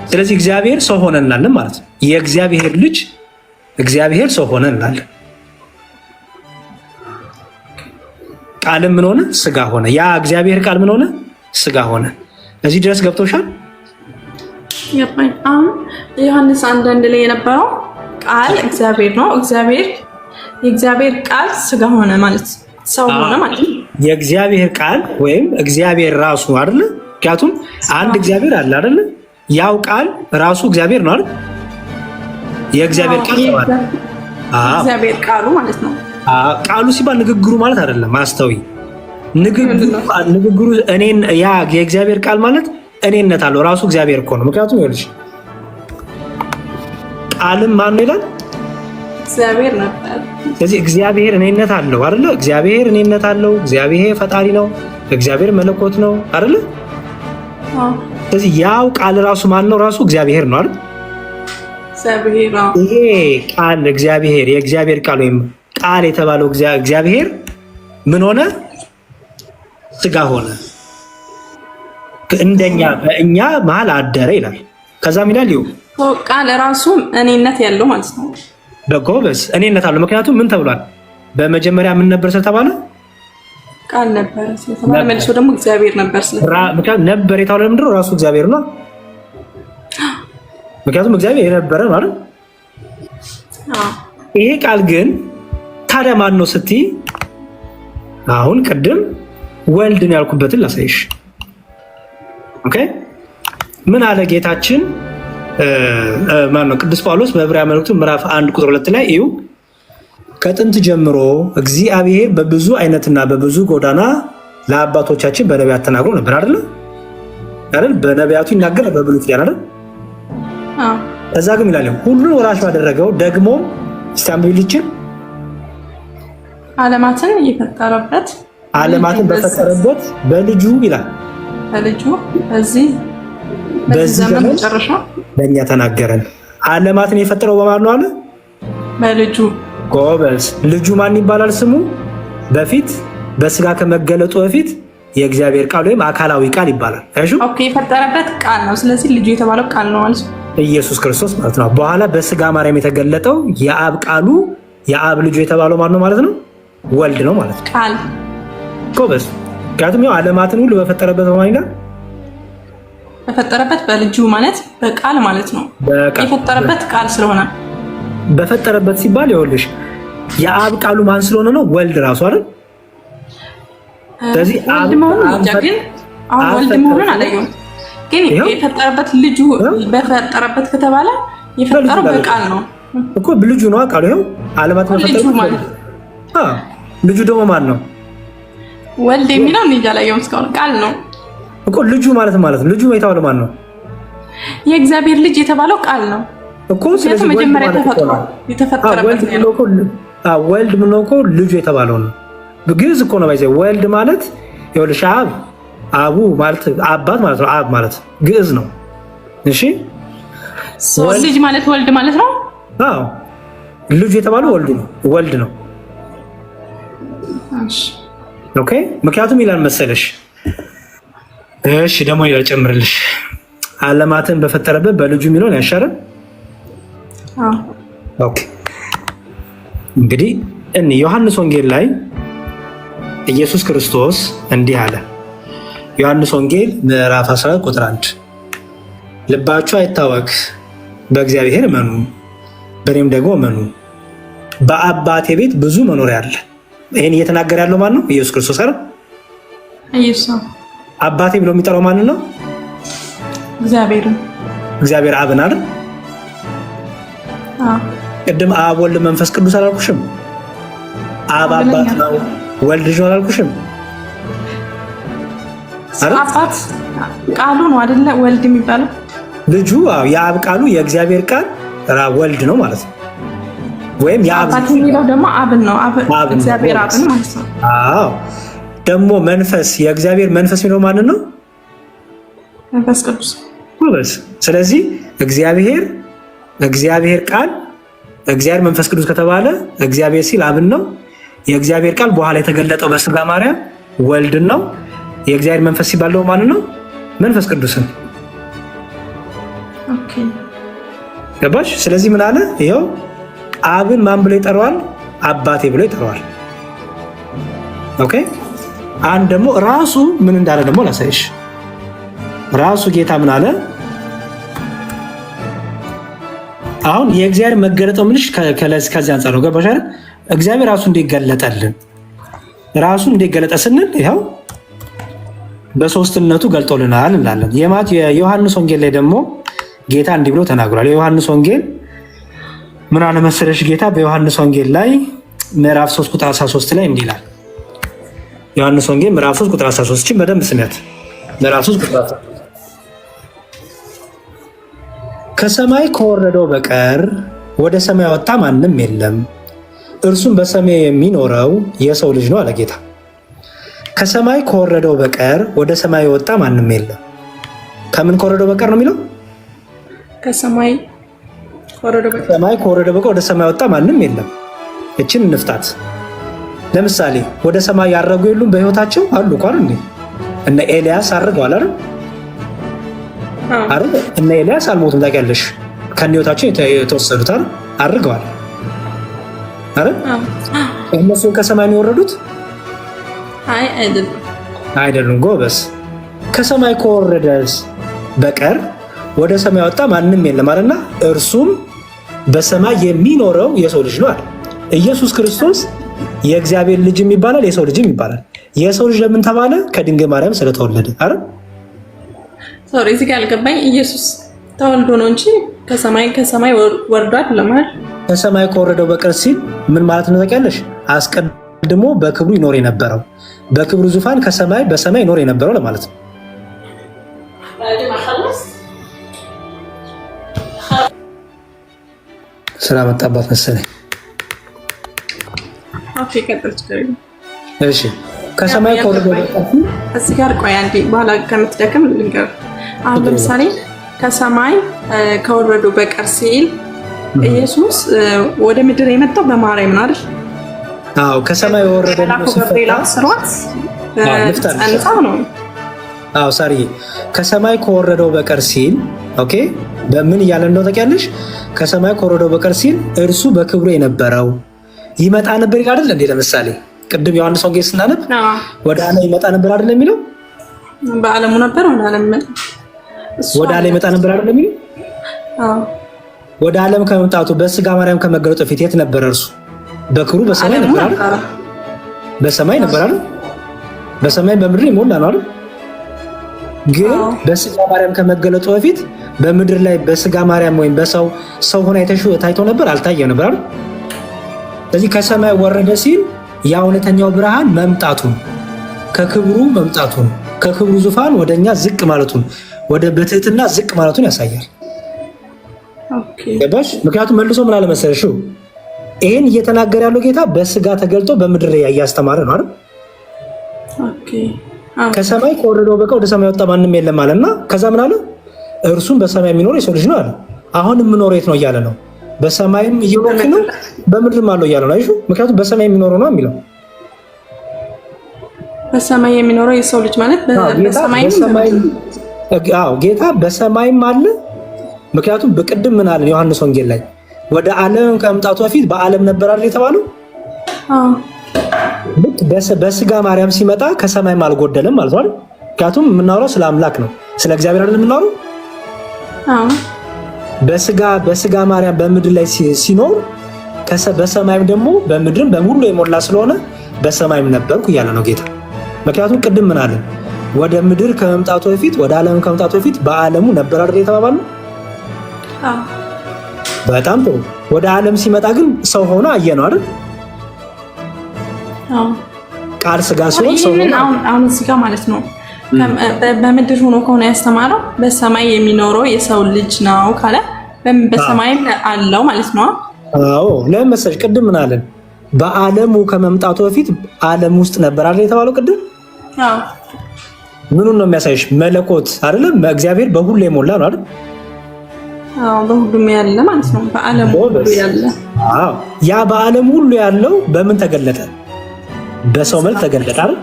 ስለዚህ እግዚአብሔር ሰው ሆነ እንላለን ማለት ነው። የእግዚአብሔር ልጅ እግዚአብሔር ሰው ሆነ እንላለን። ቃልም ምን ሆነ? ስጋ ሆነ። ያ እግዚአብሔር ቃል ምን ሆነ? ስጋ ሆነ። እዚህ ድረስ ገብቶሻል? አሁን ዮሐንስ 1 ላይ የነበረው ቃል እግዚአብሔር ነው። እግዚአብሔር የእግዚአብሔር ቃል ስጋ ሆነ ማለት ሰው ሆነ ማለት ነው። የእግዚአብሔር ቃል ወይም እግዚአብሔር ራሱ አይደለ? ምክንያቱም አንድ እግዚአብሔር አለ አይደለ? ያው ቃል ራሱ እግዚአብሔር ነው አይደል? የእግዚአብሔር ቃል እግዚአብሔር ቃሉ ማለት ነው። ቃሉ ሲባል ንግግሩ ማለት አይደለም። አስተዊ ንግግሩ እኔን ያ የእግዚአብሔር ቃል ማለት እኔነት አለው ራሱ እግዚአብሔር እኮ ነው። ምክንያቱም ይኸውልሽ ቃልም ማን ይላል? እግዚአብሔር ነበር። ስለዚህ እግዚአብሔር እኔነት አለው አይደለ? እግዚአብሔር እኔነት አለው። እግዚአብሔር ፈጣሪ ነው። እግዚአብሔር መለኮት ነው አይደለ? ስለዚህ ያው ቃል ራሱ ማን ነው? ራሱ እግዚአብሔር ነው አይደል? ይሄ ቃል እግዚአብሔር የእግዚአብሔር ቃል ወይም ቃል የተባለው እግዚአብሔር ምን ሆነ? ስጋ ሆነ፣ እንደኛ በእኛ መሀል አደረ ይላል። ከዛም ይላል ቃል ራሱ እኔነት ያለው ማለት ነው። በጎበዝ እኔነት አለው። ምክንያቱም ምን ተብሏል? በመጀመሪያ ምን ነበር ስለተባለ ቃል ነበር ስለተባለ መልሶ ደግሞ እግዚአብሔር ነበር ስለተባለ ነበር የተባለው ምንድነው? ራሱ እግዚአብሔር ነው። ምክንያቱም እግዚአብሔር የነበረ ማለት ይሄ ቃል ግን ታዲያ ማን ነው ስትይ፣ አሁን ቅድም ወልድን ያልኩበትን ላሳይሽ። ኦኬ ምን አለ ጌታችን ማን ነው? ቅዱስ ጳውሎስ በዕብራውያን መልእክቱ ምዕራፍ 1 ቁጥር 2 ላይ እዩ ከጥንት ጀምሮ እግዚአብሔር በብዙ አይነትና በብዙ ጎዳና ለአባቶቻችን በነቢያት ተናግሮ ነበር አይደል? በነቢያቱ ይናገር በብሉይ ኪዳን አይደል? ከዛ ግን ይላል ሁሉን ወራሽ ባደረገው ደግሞ ስታምቢልችን ዓለማትን የፈጠረበት በፈጠረበት በልጁ ይላል በልጁ በዚህ ዘመን መጨረሻ ለእኛ ተናገረን። ዓለማትን የፈጠረው በማን ነው አለ? በልጁ። ጎበዝ። ልጁ ማን ይባላል ስሙ? በፊት በስጋ ከመገለጡ በፊት የእግዚአብሔር ቃል ወይም አካላዊ ቃል ይባላል። ኦኬ የፈጠረበት ቃል ነው። ስለዚህ ልጁ የተባለው ቃል ነው ማለት ነው፣ ኢየሱስ ክርስቶስ ማለት ነው። በኋላ በስጋ ማርያም የተገለጠው የአብ ቃሉ የአብ ልጁ የተባለው ማን ነው ማለት ነው? ወልድ ነው ማለት ነው። ቃል ጎበዝ። ምክንያቱም ያው ዓለማትን ሁሉ በፈጠረበት በማን ይላል? በፈጠረበት በልጁ ማለት በቃል ማለት ነው። የፈጠረበት ቃል ስለሆነ በፈጠረበት ሲባል ይኸውልሽ የአብ ቃሉ ማን ስለሆነ ነው? ወልድ ራሱ አይደል? ስለዚህ ወልድ መሆኑን እንጃ፣ ግን አሁን ወልድ መሆኑን አላየሁም። ግን የፈጠረበት ልጁ በፈጠረበት ከተባለ የፈጠረው በቃል ነው እኮ ልጁ ነው ቃሉ። ይኸው ዓለማት በፈጠረበት ማለት ልጁ ደግሞ ማን ነው? ወልድ የሚለው እንጃ አላየሁም እስካሁን። ቃል ነው እኮ ልጁ ማለት ነው። ልጁ የተባለው ማን ነው? የእግዚአብሔር ልጅ የተባለው ቃል ነው እኮ። ስለዚህ መጀመሪያ የተፈጠረበት ነው። ወልድ ምን ነው እኮ ልጁ የተባለው ነው። ግዕዝ እኮ ነው ባይዘ ወልድ ማለት ይኸውልሽ አቡ ማለት አባት ማለት ነው። አብ ማለት ግዕዝ ነው። እሺ ልጅ ማለት ወልድ ማለት ነው። አዎ ልጁ የተባለው ወልድ ነው። ኦኬ ምክንያቱም ይላል መሰለሽ። እሺ ደግሞ ይጨምርልሽ ዓለማትን በፈጠረበት በልጁ የሚለውን ያሻረን። ኦኬ እንግዲህ ዮሐንስ ወንጌል ላይ ኢየሱስ ክርስቶስ እንዲህ አለ። ዮሐንስ ወንጌል ምዕራፍ 14 ቁጥር 1 ልባችሁ አይታወክ፣ በእግዚአብሔር እመኑ፣ በእኔም ደግሞ እመኑ። በአባቴ ቤት ብዙ መኖሪያ አለ። ይሄን እየተናገረ ያለው ማን ነው? ኢየሱስ ክርስቶስ አይደል? ኢየሱስ አባቴ ብሎ የሚጠራው ማን ነው? እግዚአብሔር አብን አይደል? ቅድም አብ ወልድ መንፈስ ቅዱስ አላልኩሽም? አብ አባት ነው፣ ወልድ ልጅ ነው አላልኩሽም? አባት ቃሉ ነው አይደለ? ወልድ የሚባለው ልጁ የአብ ቃሉ የእግዚአብሔር ቃል ወልድ ነው ማለት ነው። ወይም አባት የሚለው ደግሞ አብን ነው። እግዚአብሔር አብን ማለት ነው። አዎ ደግሞ መንፈስ የእግዚአብሔር መንፈስ የሚለው ማንን ነው? መንፈስ ቅዱስ። ስለዚህ እግዚአብሔር ቃል እግዚአብሔር መንፈስ ቅዱስ ከተባለ እግዚአብሔር ሲል አብን ነው። የእግዚአብሔር ቃል በኋላ የተገለጠው በስጋ ማርያም ወልድን ነው። የእግዚአብሔር መንፈስ ሲባል ደግሞ ማንን ነው? መንፈስ ቅዱስን። ኦኬ ገባሽ? ስለዚህ ምን አለ? ይኸው አብን ማን ብሎ ይጠራዋል? አባቴ ብሎ ይጠራዋል። ኦኬ አንድ ደግሞ ራሱ ምን እንዳለ ደግሞ ላሳይሽ። ራሱ ጌታ ምን አለ? አሁን የእግዚአብሔር መገለጠው ምንሽ ከዚህ አንጻር ነው። ገባሽ አይደል? እግዚአብሔር ራሱ እንዲገለጠልን ራሱ እንዲገለጠ ስንል ይኸው በሶስትነቱ ገልጦልናል እንላለን። የዮሐንስ ወንጌል ላይ ደግሞ ጌታ እንዲህ ብሎ ተናግሯል። የዮሐንስ ወንጌል ምን አለ መሰለሽ? ጌታ በዮሐንስ ወንጌል ላይ ምዕራፍ 3 ቁጥር 13 ላይ እንዲህ ይላል። ዮሐንስ ወንጌል ምዕራፍ 3 ቁጥር 13 በደንብ ስሚያት። ምዕራፍ 3 ቁጥር 13 ከሰማይ ከወረደው በቀር ወደ ሰማይ ወጣ ማንም የለም፣ እርሱም በሰማይ የሚኖረው የሰው ልጅ ነው አለ ጌታ። ከሰማይ ከወረደው በቀር ወደ ሰማይ ወጣ ማንም የለም። ከምን ከወረደው በቀር ነው የሚለው? ከሰማይ ከወረደው በቀር ወደ ሰማይ ወጣ ማንም የለም። እችን እንፍታት። ለምሳሌ ወደ ሰማይ ያረጉ የሉም? በህይወታቸው አሉ እኮ አይደል? እነ ኤልያስ አርገዋል አይደል? እነ ኤልያስ አልሞቱም ታውቂያለሽ? ከነ ህይወታቸው የተወሰዱት አይደል? አርገዋል አይደል? እነሱ ከሰማይ ነው የወረዱት? አይደሉም። ጎበስ። ከሰማይ ከወረደስ በቀር ወደ ሰማይ ወጣ ማንም የለም አለና እርሱም በሰማይ የሚኖረው የሰው ልጅ ነው አለ። ኢየሱስ ክርስቶስ የእግዚአብሔር ልጅም ይባላል የሰው ልጅም ይባላል። የሰው ልጅ ለምን ተባለ? ከድንግል ማርያም ስለተወለደ አይደል? ሶሪ እዚህ ጋር አልገባኝ። ኢየሱስ ተወልዶ ነው እንጂ ከሰማይ ወርዶ አይደለም አይደል? ከሰማይ ከወረደው በቀር ሲል ምን ማለት ነው ታውቂያለሽ? አስቀድሞ በክብሩ ይኖር የነበረው በክብሩ ዙፋን በሰማይ ይኖር የነበረው ለማለት ነው። ስራ መጣባት መሰለኝ። እሺ ከሰማይ ከወረደው በቀር እዚህ ጋር ቆይ አንዴ፣ በኋላ ከምትደክም ልንገር። አሁን ለምሳሌ ከሰማይ ከወረደው በቀር ሲል ኢየሱስ ወደ ምድር የመጣው በማርያም ነው አይደል? አዎ ከሰማይ ወረደ ነው ነው። አዎ ሳሪ ከሰማይ ከወረደው በቀር ሲል ኦኬ፣ በምን እያለ እንደው ታውቂያለሽ? ከሰማይ ከወረደው በቀር ሲል እርሱ በክብሩ የነበረው ይመጣ ነበር ይላል አይደል? እንዴ ለምሳሌ ቅድም ዮሐንስ ወንጌል ስናነብ ወደ ዓለም ይመጣ ነበር አይደል የሚለው? በዓለሙ ነበር ወደ ዓለም ይመጣ ነበር አይደል የሚለው? አዎ ወደ ዓለም ከመምጣቱ በስጋ ማርያም ከመገለጡ በፊት የት ነበር እርሱ? በክብሩ በሰማይ ነበር አይደል? በሰማይ ነበር አይደል? በሰማይ በምድር ይሞላ ነው አይደል? ግን በስጋ ማርያም ከመገለጡ በፊት በምድር ላይ በስጋ ማርያም ወይም ሰው ሆና ታይቶ ነበር? አልታየም ነበር አይደል? ስለዚህ ከሰማይ ወረደ ሲል ያ እውነተኛው ብርሃን መምጣቱን ከክብሩ ዙፋን ወደኛ ዝቅ ማለቱን ወደ በትህትና ዝቅ ማለቱን ያሳያል። ኦኬ ገባሽ? ምክንያቱም መልሶ ምን አለ መሰለሽ? ይሄን እየተናገረ ያለው ጌታ በስጋ ተገልጦ በምድር ላይ እያስተማረ ነው አይደል? ኦኬ ከሰማይ ከወረደው በቀር ወደ ሰማይ ወጣ ማንም የለም አለና ከዛ ምን አለ? እርሱም በሰማይ የሚኖር የሰው ልጅ ነው አለ። አሁን የምኖረው የት ነው እያለ ነው? በሰማይም እየኖርክ ነው በምድርም አለው እያለ ነው። አይሹ ምክንያቱም በሰማይ የሚኖረው ነው የሚለው። በሰማይ የሚኖረው የሰው ልጅ ማለት ጌታ በሰማይም አለ። ምክንያቱም በቅድም ምን አለ ዮሐንስ ወንጌል ላይ ወደ ዓለም ከመምጣቱ በፊት በዓለም ነበር አይደል የተባለው? በስጋ ማርያም ሲመጣ ከሰማይም አልጎደለም ማለት ነው። ምክንያቱም የምናወራው ስለ አምላክ ነው፣ ስለ እግዚአብሔር አይደል የምናወራው? በስጋ ማርያም በምድር ላይ ሲኖር በሰማይም ደግሞ በምድርም በሙሉ የሞላ ስለሆነ በሰማይም ነበርኩ እያለ ነው ጌታ። ምክንያቱም ቅድም ምን አለ? ወደ ምድር ከመምጣቱ በፊት ወደ ዓለም ከመምጣቱ በፊት በዓለሙ ነበር አይደል የተባባለው? በጣም ጥሩ። ወደ ዓለም ሲመጣ ግን ሰው ሆኖ አየ ነው አይደል? ቃል ስጋ ሲሆን ሰው ሆኖ አሁን እዚህ ጋር ማለት ነው በምድር ሆኖ ከሆነ ያስተማረው በሰማይ የሚኖረው የሰው ልጅ ነው ካለ በሰማይም አለው ማለት ነው። አዎ ለምን መሰለሽ ቅድም ምን አለን? በዓለሙ ከመምጣቱ በፊት ዓለም ውስጥ ነበር አይደል የተባለው ቅድም? አዎ ምኑን ነው የሚያሳይሽ? መለኮት አይደለም እግዚአብሔር በሁሉ የሞላ ነው አይደል? አዎ በሁሉም ያለ ማለት ነው። በዓለም ሁሉ ያለ። አዎ ያ በዓለም ሁሉ ያለው በምን ተገለጠ? በሰው መልክ ተገለጠ አይደል?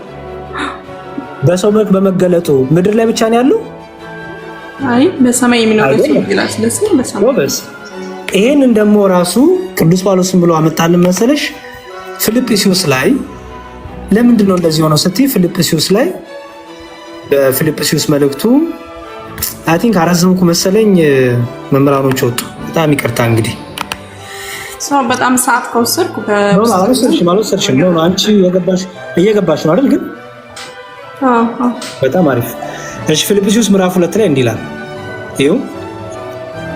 በሰው መልክ በመገለጡ ምድር ላይ ብቻ ነው ያለው? አይ በሰማይ የሚኖረው ሰው ይላል። ስለዚህ በሰማይ ይሄንን ደግሞ ራሱ ቅዱስ ጳውሎስን ብሎ አመጣልን መሰለሽ ፊልጵስዩስ ላይ። ለምንድን ነው እንደዚህ ሆነው ስትይ ፊልጵስዩስ ላይ በፊልጵስዩስ መልእክቱ አይ ቲንክ አራዘምኩ መሰለኝ መምህራኖች ወጡ። በጣም ይቅርታ እንግዲህ ሰው በጣም ሰዓት ከወሰድኩ አልወሰድሽም ነው አንቺ እየገባሽ ነው አይደል? ግን በጣም አሪፍ። እሺ ፊልጵስዩስ ምዕራፍ 2 ላይ እንዲህ ይላል፣ ይኸው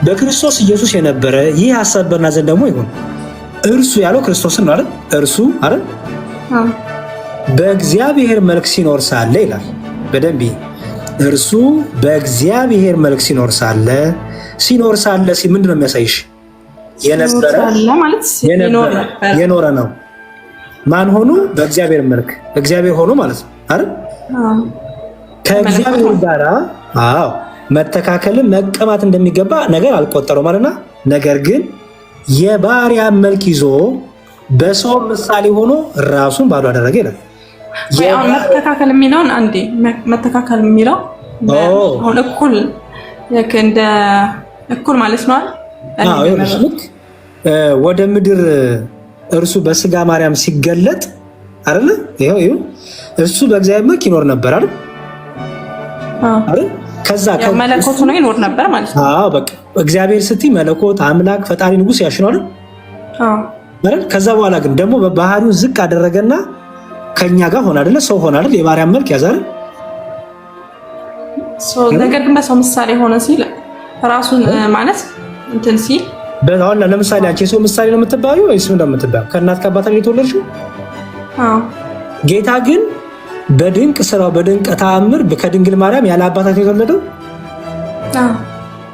በክርስቶስ ኢየሱስ የነበረ ይህ ሐሳብ በእናንተ ዘንድ ደግሞ ይሁን። እርሱ ያለው ክርስቶስን ነው አይደል? እርሱ አይደል በእግዚአብሔር መልክ ሲኖር ሳለ ይላል። በደንብ እርሱ በእግዚአብሔር መልክ ሲኖር ሳለ ምንድን ነው የሚያሳይሽ? የኖረ ነው። ማን ሆኖ? በእግዚአብሔር መልክ እግዚአብሔር ሆኖ ማለት ነው አይደል? ከእግዚአብሔር ጋር መተካከልን መቀማት እንደሚገባ ነገር አልቆጠረው ማለትና ነገር ግን የባሪያ መልክ ይዞ በሰው ምሳሌ ሆኖ ራሱን ባዶ አደረገ ይላል። መተካከል የሚለውን አንዴ መተካከል የሚለው አሁን እኩል ማለት ነው አይደል? ወደ ምድር እርሱ በስጋ ማርያም ሲገለጥ አይደል? ይሄው እርሱ በእግዚአብሔር መልክ ይኖር ነበር አይደል? ከዛ መለኮት ነው ይኖር ነበር ማለት ነው። በቃ እግዚአብሔር ስትይ መለኮት አምላክ ፈጣሪ ንጉስ ያሽነው አይደል? ከዛ በኋላ ግን ደግሞ በባህሪው ዝቅ አደረገና ከኛ ጋር ሆነ አይደለ? ሰው ሆነ አይደል? የማርያም መልክ ያዘ አይደል? ነገር ግን በሰው ምሳሌ ሆነ ሲል ራሱን ማለት እንትን ሲል በአሁን ለምሳሌ አንቺ የሰው ምሳሌ ነው የምትባዩ ወይስ ምን እንደምትባዩ? ከእናት ከአባት ነው የተወለድሽው? ጌታ ግን በድንቅ ስራው በድንቅ ተአምር ከድንግል ማርያም ያለ አባታት የተወለደው።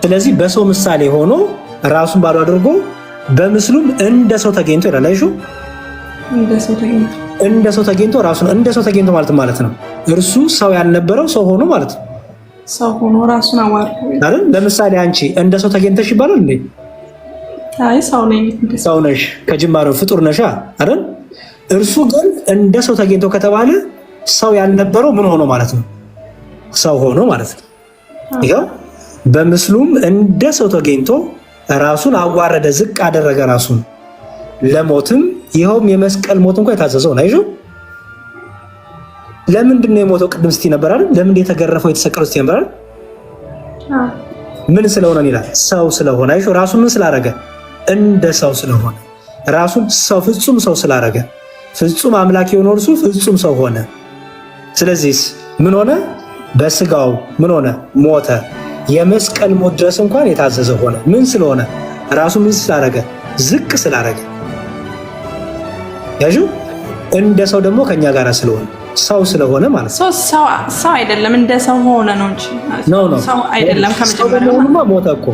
ስለዚህ በሰው ምሳሌ ሆኖ ራሱን ባዶ አድርጎ በምስሉም እንደ ሰው ተገኝቶ ይላል። አይሹ እንደ ሰው ተገኝቶ ራሱን እንደ ሰው ተገኝቶ ማለት ነው። እርሱ ሰው ያልነበረው ሰው ሆኖ ማለት ነው። ሰው ሆኖ ራሱን አዋርዶ አይደል? ለምሳሌ አንቺ እንደ ሰው ተገኝተሽ ይባላል እንዴ? አይ ሰው ነኝ። ሰው ነሽ፣ ከጅማሬው ፍጡር ነሽ አይደል? እርሱ ግን እንደ ሰው ተገኝቶ ከተባለ ሰው ያልነበረው ምን ሆኖ ማለት ነው? ሰው ሆኖ ማለት ነው። ይሄው በምስሉም እንደ ሰው ተገኝቶ ራሱን አዋረደ፣ ዝቅ አደረገ ራሱን ለሞትም፣ ይኸውም የመስቀል ሞት እንኳን የታዘዘው ነው። አይዞህ ለምንድን ነው የሞተው? ቅድም ስትይ ነበር አይደል? ለምን የተገረፈው የተሰቀለው ስትይ ነበር አይደል? ምን ስለሆነ ይላል? ሰው ስለሆነ። አይዞህ ራሱን ምን ስላደረገ? እንደ ሰው ስለሆነ ራሱን ሰው ፍጹም ሰው ስላደረገ ፍጹም አምላክ የሆነው እርሱ ፍጹም ሰው ሆነ። ስለዚህ ምን ሆነ? በስጋው ምን ሆነ? ሞተ። የመስቀል ሞት ድረስ እንኳን የታዘዘ ሆነ። ምን ስለሆነ? ራሱ ምን ስላደረገ? ዝቅ ስላደረገ። ያጁ እንደ ሰው ደግሞ ከኛ ጋር ስለሆነ ሰው ስለሆነ ማለት ነው። ሰው አይደለም እንደ ሰው ሆነ ነው እንጂ ሰው አይደለም። ከመጀመሪያው ሞተ እኮ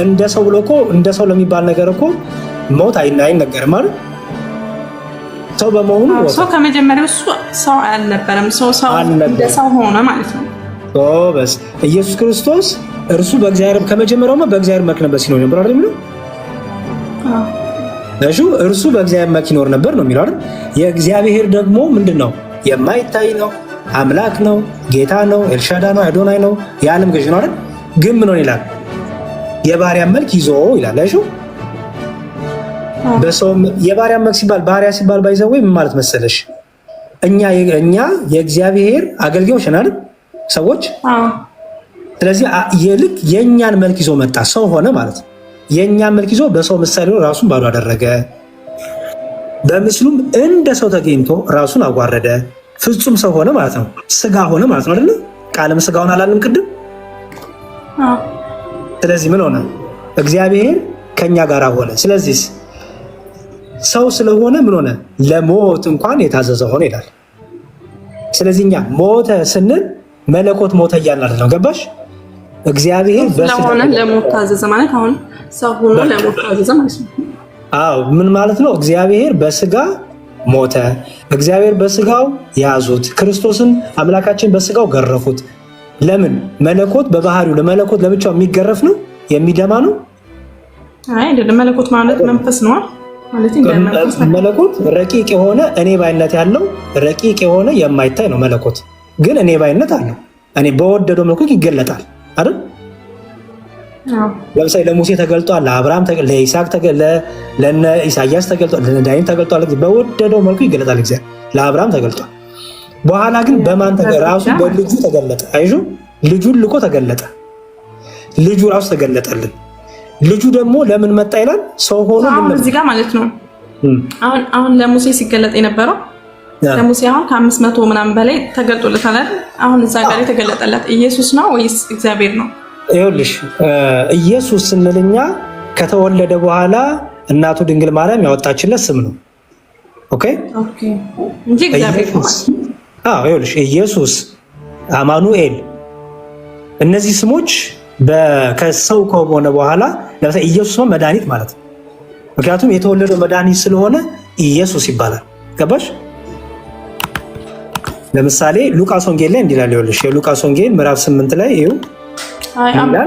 እንደ ሰው ብሎ እኮ እንደ ሰው ለሚባል ነገር እኮ ሞት አይነገርም ማለት ሰው በመሆኑ ሰው ከመጀመሪያው ሰው አልነበረም። ሰው እንደ ሰው ሆነ ማለት ነው። በስ ኢየሱስ ክርስቶስ እርሱ በእግዚአብሔር ከመጀመሪያውማ በእግዚአብሔር መልክ ነበር ሲኖር ነበር አይደል? እርሱ በእግዚአብሔር መልክ ይኖር ነበር ነው የሚለው አይደል? የእግዚአብሔር ደግሞ ምንድነው? የማይታይ ነው፣ አምላክ ነው፣ ጌታ ነው፣ ኤልሻዳ ነው፣ አዶናይ ነው፣ የዓለም ገዥ ነው አይደል? ግን ምን ሆነ ይላል? የባሪያ መልክ ይዞ ይላል። አይሹ በሰው የባሪያ መልክ ሲባል ባሪያ ሲባል ባይዘው ምን ማለት መሰለሽ? እኛ የእግዚአብሔር አገልጋዮች ነን አይደል? ሰዎች። ስለዚህ የልክ የኛን መልክ ይዞ መጣ፣ ሰው ሆነ ማለት ነው። የኛን መልክ ይዞ በሰው ምሳሌ ራሱን ባዶ አደረገ፣ በምስሉም እንደ ሰው ተገኝቶ ራሱን አዋረደ፣ ፍጹም ሰው ሆነ ማለት ነው። ስጋ ሆነ ማለት ነው አይደል? ቃልም ስጋውን አላለም ቅድም? ስለዚህ ምን ሆነ? እግዚአብሔር ከኛ ጋር ሆነ። ስለዚህ ሰው ስለሆነ ምን ሆነ? ለሞት እንኳን የታዘዘ ሆነ ይላል። ስለዚህ እኛ ሞተ ስንል መለኮት ሞተ እያልን አይደለም። ገባሽ? እግዚአብሔር ስለሆነ ለሞት ታዘዘ ማለት አሁን ሰው ሆኖ ለሞት ታዘዘ ማለት ነው። አዎ ምን ማለት ነው? እግዚአብሔር በስጋ ሞተ። እግዚአብሔር በስጋው ያዙት። ክርስቶስን አምላካችን በስጋው ገረፉት። ለምን? መለኮት በባህሪው ለመለኮት ለብቻው የሚገረፍ ነው የሚደማ ነው? አይ አይደለም። መለኮት ማለት መንፈስ ነው ማለት ነው። መለኮት ረቂቅ የሆነ እኔ ባይነት ያለው ረቂቅ የሆነ የማይታይ ነው። መለኮት ግን እኔ ባይነት አለው። እኔ በወደደው መልኩ ይገለጣል አይደል? ለምሳሌ ለሙሴ ተገልጧል፣ ለአብርሃም ተገልጧል፣ ለይስሐቅ ተገልጧል፣ ለነ ኢሳያስ ተገልጧል፣ ለነ ዳዊት ተገልጧል። በወደደው መልኩ ይገለጣል። እግዚአብሔር ለአብርሃም ተገልጧል። በኋላ ግን በማን ራሱ በልጁ ተገለጠ። አይሹ ልጁን ልኮ ተገለጠ። ልጁ ራሱ ተገለጠልን። ልጁ ደግሞ ለምን መጣ ይላል? ሰው ሆኖ አሁን እዚህ ጋር ማለት ነው አሁን ለሙሴ ሲገለጥ የነበረው ለሙሴ አሁን ከ500 ምናምን በላይ ተገልጦለታል አይደል? አሁን እዛ ጋር የተገለጠለት ኢየሱስ ነው ወይስ እግዚአብሔር ነው? ይኸውልሽ ኢየሱስ ስንልኛ ከተወለደ በኋላ እናቱ ድንግል ማርያም ያወጣችለት ስም ነው። ኦኬ እንጂ እግዚአብሔር ነው። ይኸውልሽ ኢየሱስ፣ አማኑኤል እነዚህ ስሞች ከሰው ከሆነ በኋላ ለምሳሌ ኢየሱስ ነው መድኃኒት ማለት ነው። ምክንያቱም የተወለደው መድኃኒት ስለሆነ ኢየሱስ ይባላል። ገባሽ? ለምሳሌ ሉቃስ ወንጌል ላይ እንዲላል ይኸውልሽ የሉቃስ ወንጌል ምዕራፍ 8 ላይ ይኸው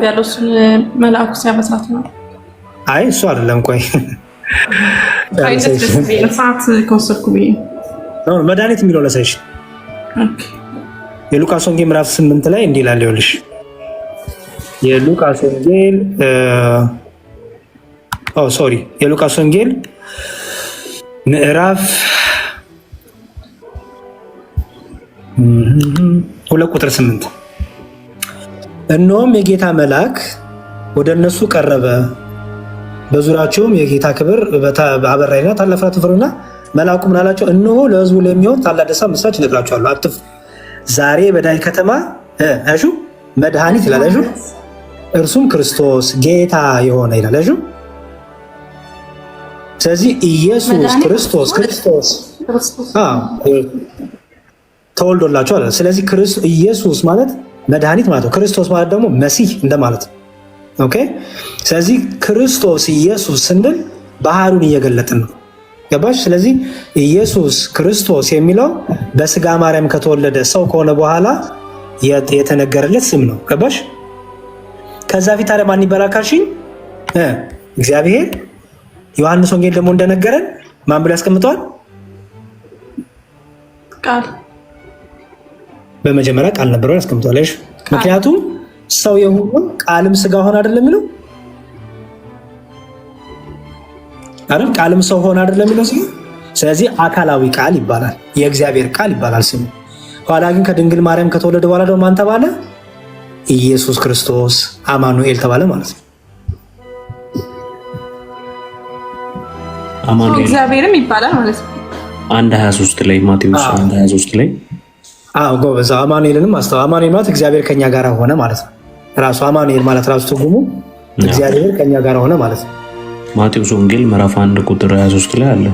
ያለሱን መልአኩ ሲያበስራት ነው። እሱ አይደለም። ቆይ ሰዓት ከወሰድኩ ብዬ መድኃኒት የሚለው ለሳይሽ የሉቃስ ወንጌል ምዕራፍ 8 ላይ እንዲላል ይኸውልሽ የሉቃስ ወንጌል የሉቃስ ወንጌል ምዕራፍ 2:8 እነሆም የጌታ መልአክ ወደ እነሱ ቀረበ፣ በዙሪያቸውም የጌታ ክብር አበራይና ታላቅ ፍርሃት ፈሩና፣ መልአኩ ምን አላቸው? እነሆ ለሕዝቡ ለሚሆን ታላቅ ደስታ ምስራች እነግራችኋለሁ፣ አትፍሩ። ዛሬ በዳዊት ከተማ መድኃኒት ይላል እርሱም ክርስቶስ ጌታ የሆነ ይላል። ስለዚህ ኢየሱስ ክርስቶስ ተወልዶላችኋል። ስለዚህ ኢየሱስ ማለት መድኃኒት ማለት ነው። ክርስቶስ ማለት ደግሞ መሲህ እንደማለት ነው። ኦኬ። ስለዚህ ክርስቶስ ኢየሱስ ስንል ባህሩን እየገለጥን ነው። ገባሽ? ስለዚህ ኢየሱስ ክርስቶስ የሚለው በስጋ ማርያም ከተወለደ ሰው ከሆነ በኋላ የተነገረለት ስም ነው። ገባሽ? ከዛ ፊት ታዲያ ማን ይባላል ካልሽኝ እግዚአብሔር። ዮሐንስ ወንጌል ደግሞ እንደነገረን ማን ብሎ ያስቀምጠዋል? ቃል በመጀመሪያ ቃል ነበረው ያስቀምጠዋል። ምክንያቱም ሰው የሆነው ቃልም ስጋ ሆነ አይደለም የሚለው አይደል? ቃልም ሰው ሆነ አይደለም የሚለው ስሙ። ስለዚህ አካላዊ ቃል ይባላል፣ የእግዚአብሔር ቃል ይባላል ስሙ። ኋላ ግን ከድንግል ማርያም ከተወለደ በኋላ ደግሞ ማን ተባለ? ኢየሱስ ክርስቶስ አማኑኤል ተባለ ማለት ነው። አማኑኤል እግዚአብሔርም ይባላል ማለት ነው። 1:23 ላይ ማቴዎስ 1:23 ላይ ጎበዝ። አማኑኤልንም አስተዋ አማኑኤል ማለት እግዚአብሔር ከኛ ጋር ሆነ ማለት ነው። ራሱ አማኑኤል ማለት ራሱ ትርጉሙ እግዚአብሔር ከኛ ጋር ሆነ ማለት ነው። ማቴዎስ ወንጌል ምዕራፍ 1:23 ላይ አለ።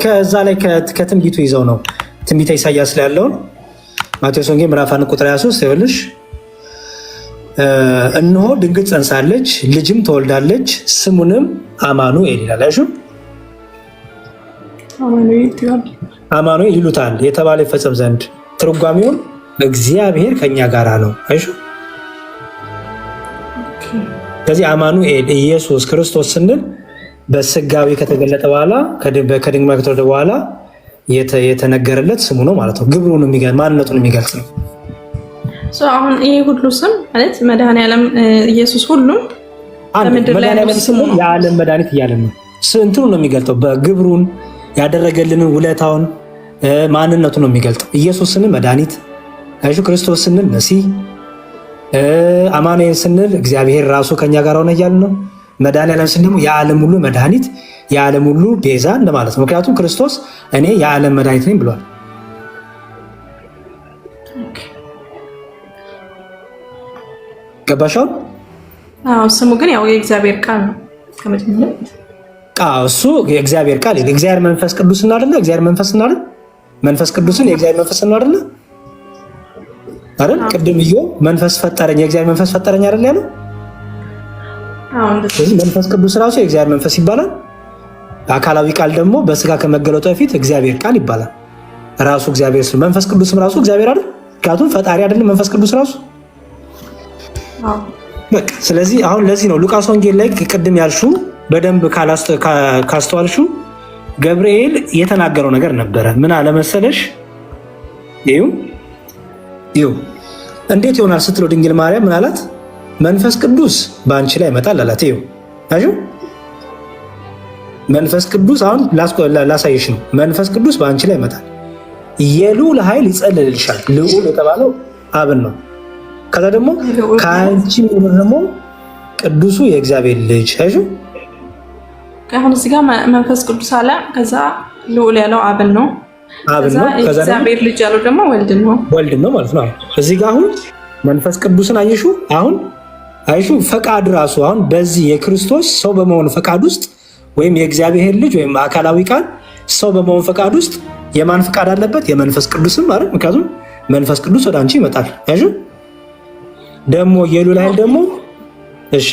ከዛ ላይ ከትንቢቱ ይዘው ነው ትንቢተ ኢሳያስ ላይ ያለውን ማቴዎስ ወንጌል ምዕራፍ 1:23 ይኸውልሽ እነሆ ድንግል ጸንሳለች፣ ልጅም ትወልዳለች፣ ስሙንም አማኑኤል ይላል። አማኑኤል ይሉታል የተባለ ይፈጸም ዘንድ ትርጓሜውን እግዚአብሔር ከኛ ጋር ነው። ስለዚህ አማኑኤል ኢየሱስ ክርስቶስ ስንል በስጋዊ ከተገለጠ በኋላ ከድንግል ከተወለደ በኋላ የተነገረለት ስሙ ነው ማለት ነው። ግብሩን ማንነቱን የሚገልጽ ነው። አሁን ይሄ ሁሉ ስም ማለት መድኃኔዓለም ኢየሱስ ሁሉም በምድር ላይ የዓለም መድኃኒት እያለን ነው። ስንቱን ነው የሚገልጠው? በግብሩን ያደረገልንን ውለታውን ማንነቱን ነው የሚገልጠው። ኢየሱስ ስንል መድኃኒት፣ ክርስቶስ ስንል መሲህ፣ አማኑኤል ስንል እግዚአብሔር ራሱ ከኛ ጋር ሆነ እያልን ነው። መድኃኔዓለም ስንል ደግሞ የዓለም ሁሉ መድኃኒት፣ የዓለም ሁሉ ቤዛ እንደማለት ነው። ምክንያቱም ክርስቶስ እኔ የዓለም መድኃኒት ነኝ ብሏል። ገባሻው? ስሙ ግን ያው የእግዚአብሔር ቃል ነው ከመጀመሪያ እሱ የእግዚአብሔር ቃል የእግዚአብሔር መንፈስ ቅዱስ እና አይደለ? እግዚአብሔር መንፈስ እና አይደል? መንፈስ ቅዱስን የእግዚአብሔር መንፈስ እና አይደለ? ቅድም መንፈስ ፈጠረኝ የእግዚአብሔር መንፈስ ፈጠረኝ አይደል ያለው? ስለዚህ መንፈስ ቅዱስ ራሱ የእግዚአብሔር መንፈስ ይባላል። አካላዊ ቃል ደግሞ በስጋ ከመገለጡ በፊት እግዚአብሔር ቃል ይባላል። ራሱ እግዚአብሔር ስለ መንፈስ ቅዱስም ራሱ እግዚአብሔር አይደል? ምክንያቱም ፈጣሪ አይደለም መንፈስ ቅዱስ ራሱ። በቃ ስለዚህ አሁን ለዚህ ነው ሉቃስ ወንጌል ላይ ቅድም ያልሽው በደንብ ካስተዋልሽው ገብርኤል የተናገረው ነገር ነበረ። ምን አለ መሰለሽ? ይኸው እንዴት ይሆናል ስትለው ድንግል ማርያም ምን አላት? መንፈስ ቅዱስ በአንቺ ላይ ይመጣል አላት። ይኸው መንፈስ ቅዱስ አሁን ላሳይሽ ነው። መንፈስ ቅዱስ በአንቺ ላይ ይመጣል፣ የልዑል ኃይል ይጸልልልሻል። ልዑል የተባለው አብን ነው። ከዛ ደግሞ ከአንቺ ደግሞ ቅዱሱ የእግዚአብሔር ልጅ አይሹ። አሁን እዚህ ጋር መንፈስ ቅዱስ አለ። ከዛ ልዑል ያለው አብን ነው። ከዛ የእግዚአብሔር ልጅ ያለው ደግሞ ወልድ ነው ማለት ነው። እዚህ ጋር አሁን መንፈስ ቅዱስን አየሹ። አሁን አይሹ ፈቃድ ራሱ አሁን በዚህ የክርስቶስ ሰው በመሆን ፈቃድ ውስጥ ወይም የእግዚአብሔር ልጅ ወይም አካላዊ ቃል ሰው በመሆን ፈቃድ ውስጥ የማን ፈቃድ አለበት? የመንፈስ ቅዱስም ማለት ምክንያቱም መንፈስ ቅዱስ ወደ አንቺ ይመጣል። አይሹ ደግሞ የልዑል ኃይል ደግሞ እሺ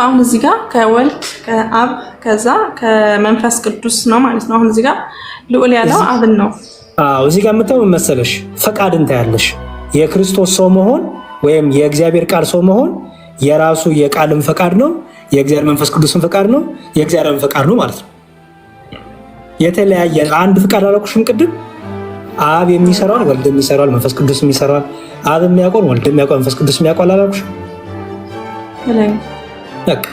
አሁን እዚህ ጋር ከወልድ ከአብ ከዛ ከመንፈስ ቅዱስ ነው ማለት ነው። አሁን እዚህ ጋር ልዑል ያለው አብን ነው። አዎ እዚህ ጋር የምታየው መሰለሽ ፈቃድ እንታያለሽ። የክርስቶስ ሰው መሆን ወይም የእግዚአብሔር ቃል ሰው መሆን የራሱ የቃልም ፈቃድ ነው፣ የእግዚአብሔር መንፈስ ቅዱስም ፈቃድ ነው፣ የእግዚአብሔርም ፈቃድ ነው ማለት ነው። የተለያየ አንድ ፈቃድ አላልኩሽም ቅድም? አብ የሚሰራው ወልድ የሚሰራው መንፈስ ቅዱስ የሚሰራው አብ የሚያውቀው ወልድ የሚያውቀው መንፈስ ቅዱስ የሚያውቀው አላልኩሽም? በቃ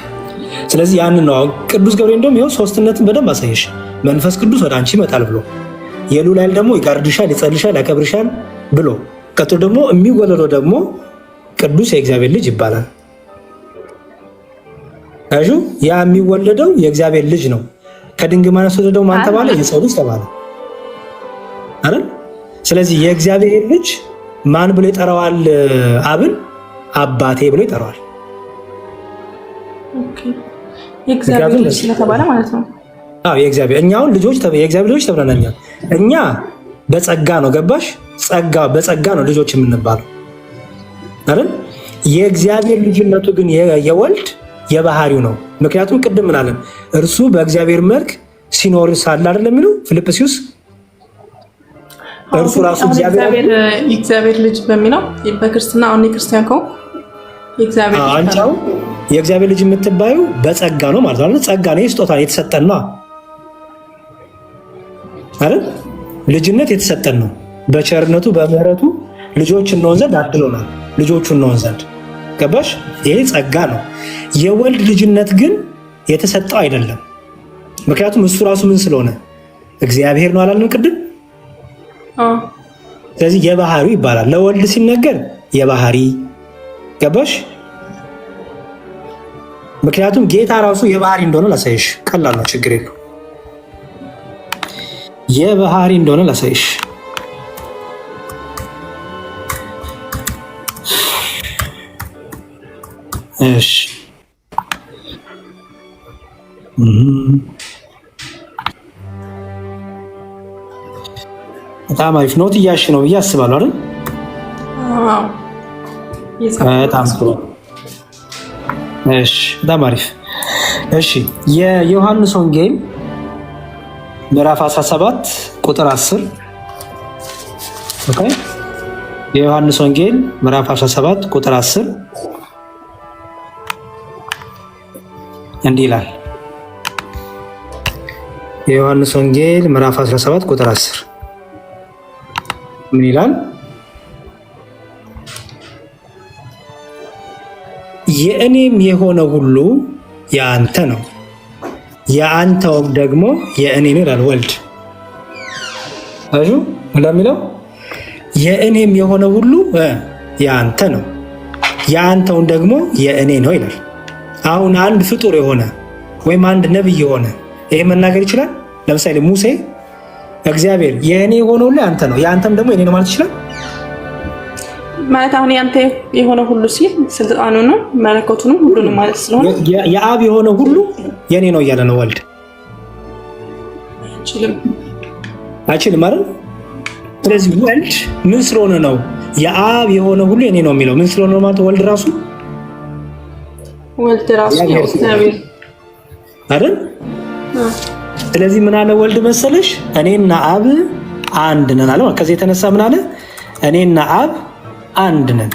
ስለዚህ ያንን ነው ቅዱስ ገብርኤል እንደውም ይኸው ሶስትነትን በደንብ አሳየሽ። መንፈስ ቅዱስ ወደ አንቺ ይመጣል ብሎ የልዑል ኃይል ደግሞ ይጋርድሻል፣ ይጸልሻል፣ ያከብርሻል ብሎ ቀጥሎ ደግሞ የሚወለደው ደግሞ ቅዱስ የእግዚአብሔር ልጅ ይባላል። አሹ ያ የሚወለደው የእግዚአብሔር ልጅ ነው። ከድንግል ማርያም የተወለደው ማን ተባለ? የሰው ልጅ ተባለ አይደል? ስለዚህ የእግዚአብሔር ልጅ ማን ብሎ ይጠራዋል? አብን አባቴ ብሎ ይጠራዋል። የእግዚአብሔር ልጅ ስለተባለ ማለት ነው። አዎ የእግዚአብሔር እኛውን ልጆች የእግዚአብሔር ልጆች ተብለናል። እኛ በጸጋ ነው ገባሽ? ጸጋ በጸጋ ነው ልጆች የምንባለው አይደል? የእግዚአብሔር ልጅነቱ ግን የወልድ የባህሪው ነው። ምክንያቱም ቅድም ምን አለን? እርሱ በእግዚአብሔር መልክ ሲኖር ሳለ አይደል የሚለው ፊልጵስዩስ እርሱ ራሱ የእግዚአብሔር ልጅ በሚለው በክርስትና አሁን ክርስቲያን ከሆንኩ የእግዚአብሔር ልጅ የምትባዩ በጸጋ ነው ማለት ነው። ጸጋ ነው፣ ስጦታ የተሰጠን ነው አይደል? ልጅነት የተሰጠን ነው። በቸርነቱ በምህረቱ ልጆች እንሆን ዘንድ አድሎናል። ልጆቹ እንሆን ዘንድ ገባሽ? ይሄ ጸጋ ነው። የወልድ ልጅነት ግን የተሰጠው አይደለም። ምክንያቱም እሱ ራሱ ምን ስለሆነ እግዚአብሔር ነው አላልንም ቅድም? ስለዚህ የባህሪው ይባላል። ለወልድ ሲነገር የባህሪ ገባሽ? ምክንያቱም ጌታ ራሱ የባህሪ እንደሆነ ላሳይሽ። ቀላል ነው፣ ችግር የለው። የባህሪ እንደሆነ ላሳይሽ። እሺ በጣም አሪፍ ኖት እያልሽ ነው ብዬ አስባለሁ አይደል? በጣም ጥሩ። እሺ በጣም አሪፍ። እሺ የዮሐንስ ወንጌል ምዕራፍ 17 ቁጥር 10 ኦኬ። የዮሐንስ ወንጌል ምዕራፍ 17 ቁጥር 10 እንዲህ ይላል። የዮሐንስ ወንጌል ምዕራፍ 17 ቁጥር 10 ምን ይላል? የእኔም የሆነ ሁሉ የአንተ ነው፣ የአንተውም ደግሞ የእኔ ነው ይላል ወልድ። አሹ እንደሚለው የእኔም የሆነ ሁሉ የአንተ ነው፣ የአንተውን ደግሞ የእኔ ነው ይላል። አሁን አንድ ፍጡር የሆነ ወይም አንድ ነብይ የሆነ ይሄ መናገር ይችላል። ለምሳሌ ሙሴ እግዚአብሔር የእኔ የሆነ ሁሉ የአንተ ነው፣ የአንተም ደግሞ የእኔ ነው ማለት ይችላል ማለት አሁን ያንተ የሆነ ሁሉ ሲል ስልጣኑንም መለኮቱንም ሁሉንም ማለት ስለሆነ የአብ የሆነ ሁሉ የኔ ነው እያለ ነው ወልድ። አይችልም አይደል? ስለዚህ ወልድ ምን ስለሆነ ነው የአብ የሆነ ሁሉ የኔ ነው የሚለው? ምን ስለሆነ ነው ማለት ወልድ ራሱ እግዚአብሔር አይደል? ስለዚህ ምን አለ ወልድ መሰለሽ? እኔና አብ አንድ ነን አለ። ከዚህ የተነሳ ምን አለ? እኔና አብ አንድ ነን።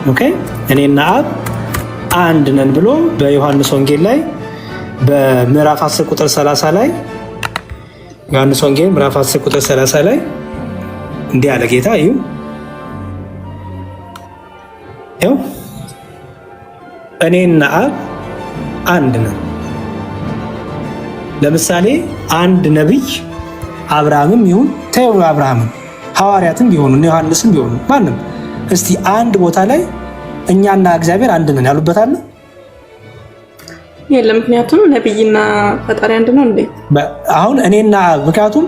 ኦኬ እኔና አብ አንድ ነን ብሎ በዮሐንስ ወንጌል ላይ በምዕራፍ 10 ቁጥር 30 ላይ ዮሐንስ ወንጌል ምዕራፍ 10 ቁጥር 30 ላይ እንዲህ አለ ጌታ። ይኸው እኔና አብ አንድ ነን። ለምሳሌ አንድ ነቢይ አብርሃምም ይሁን ተይው አብርሃምም ሐዋርያትም ቢሆኑ ዮሐንስም ቢሆኑ ማንም እስቲ አንድ ቦታ ላይ እኛና እግዚአብሔር አንድ ነን ያሉበት አለ? የለም። ምክንያቱም ነብይና ፈጣሪ አንድ ነው እንዴ? አሁን እኔና ምክንያቱም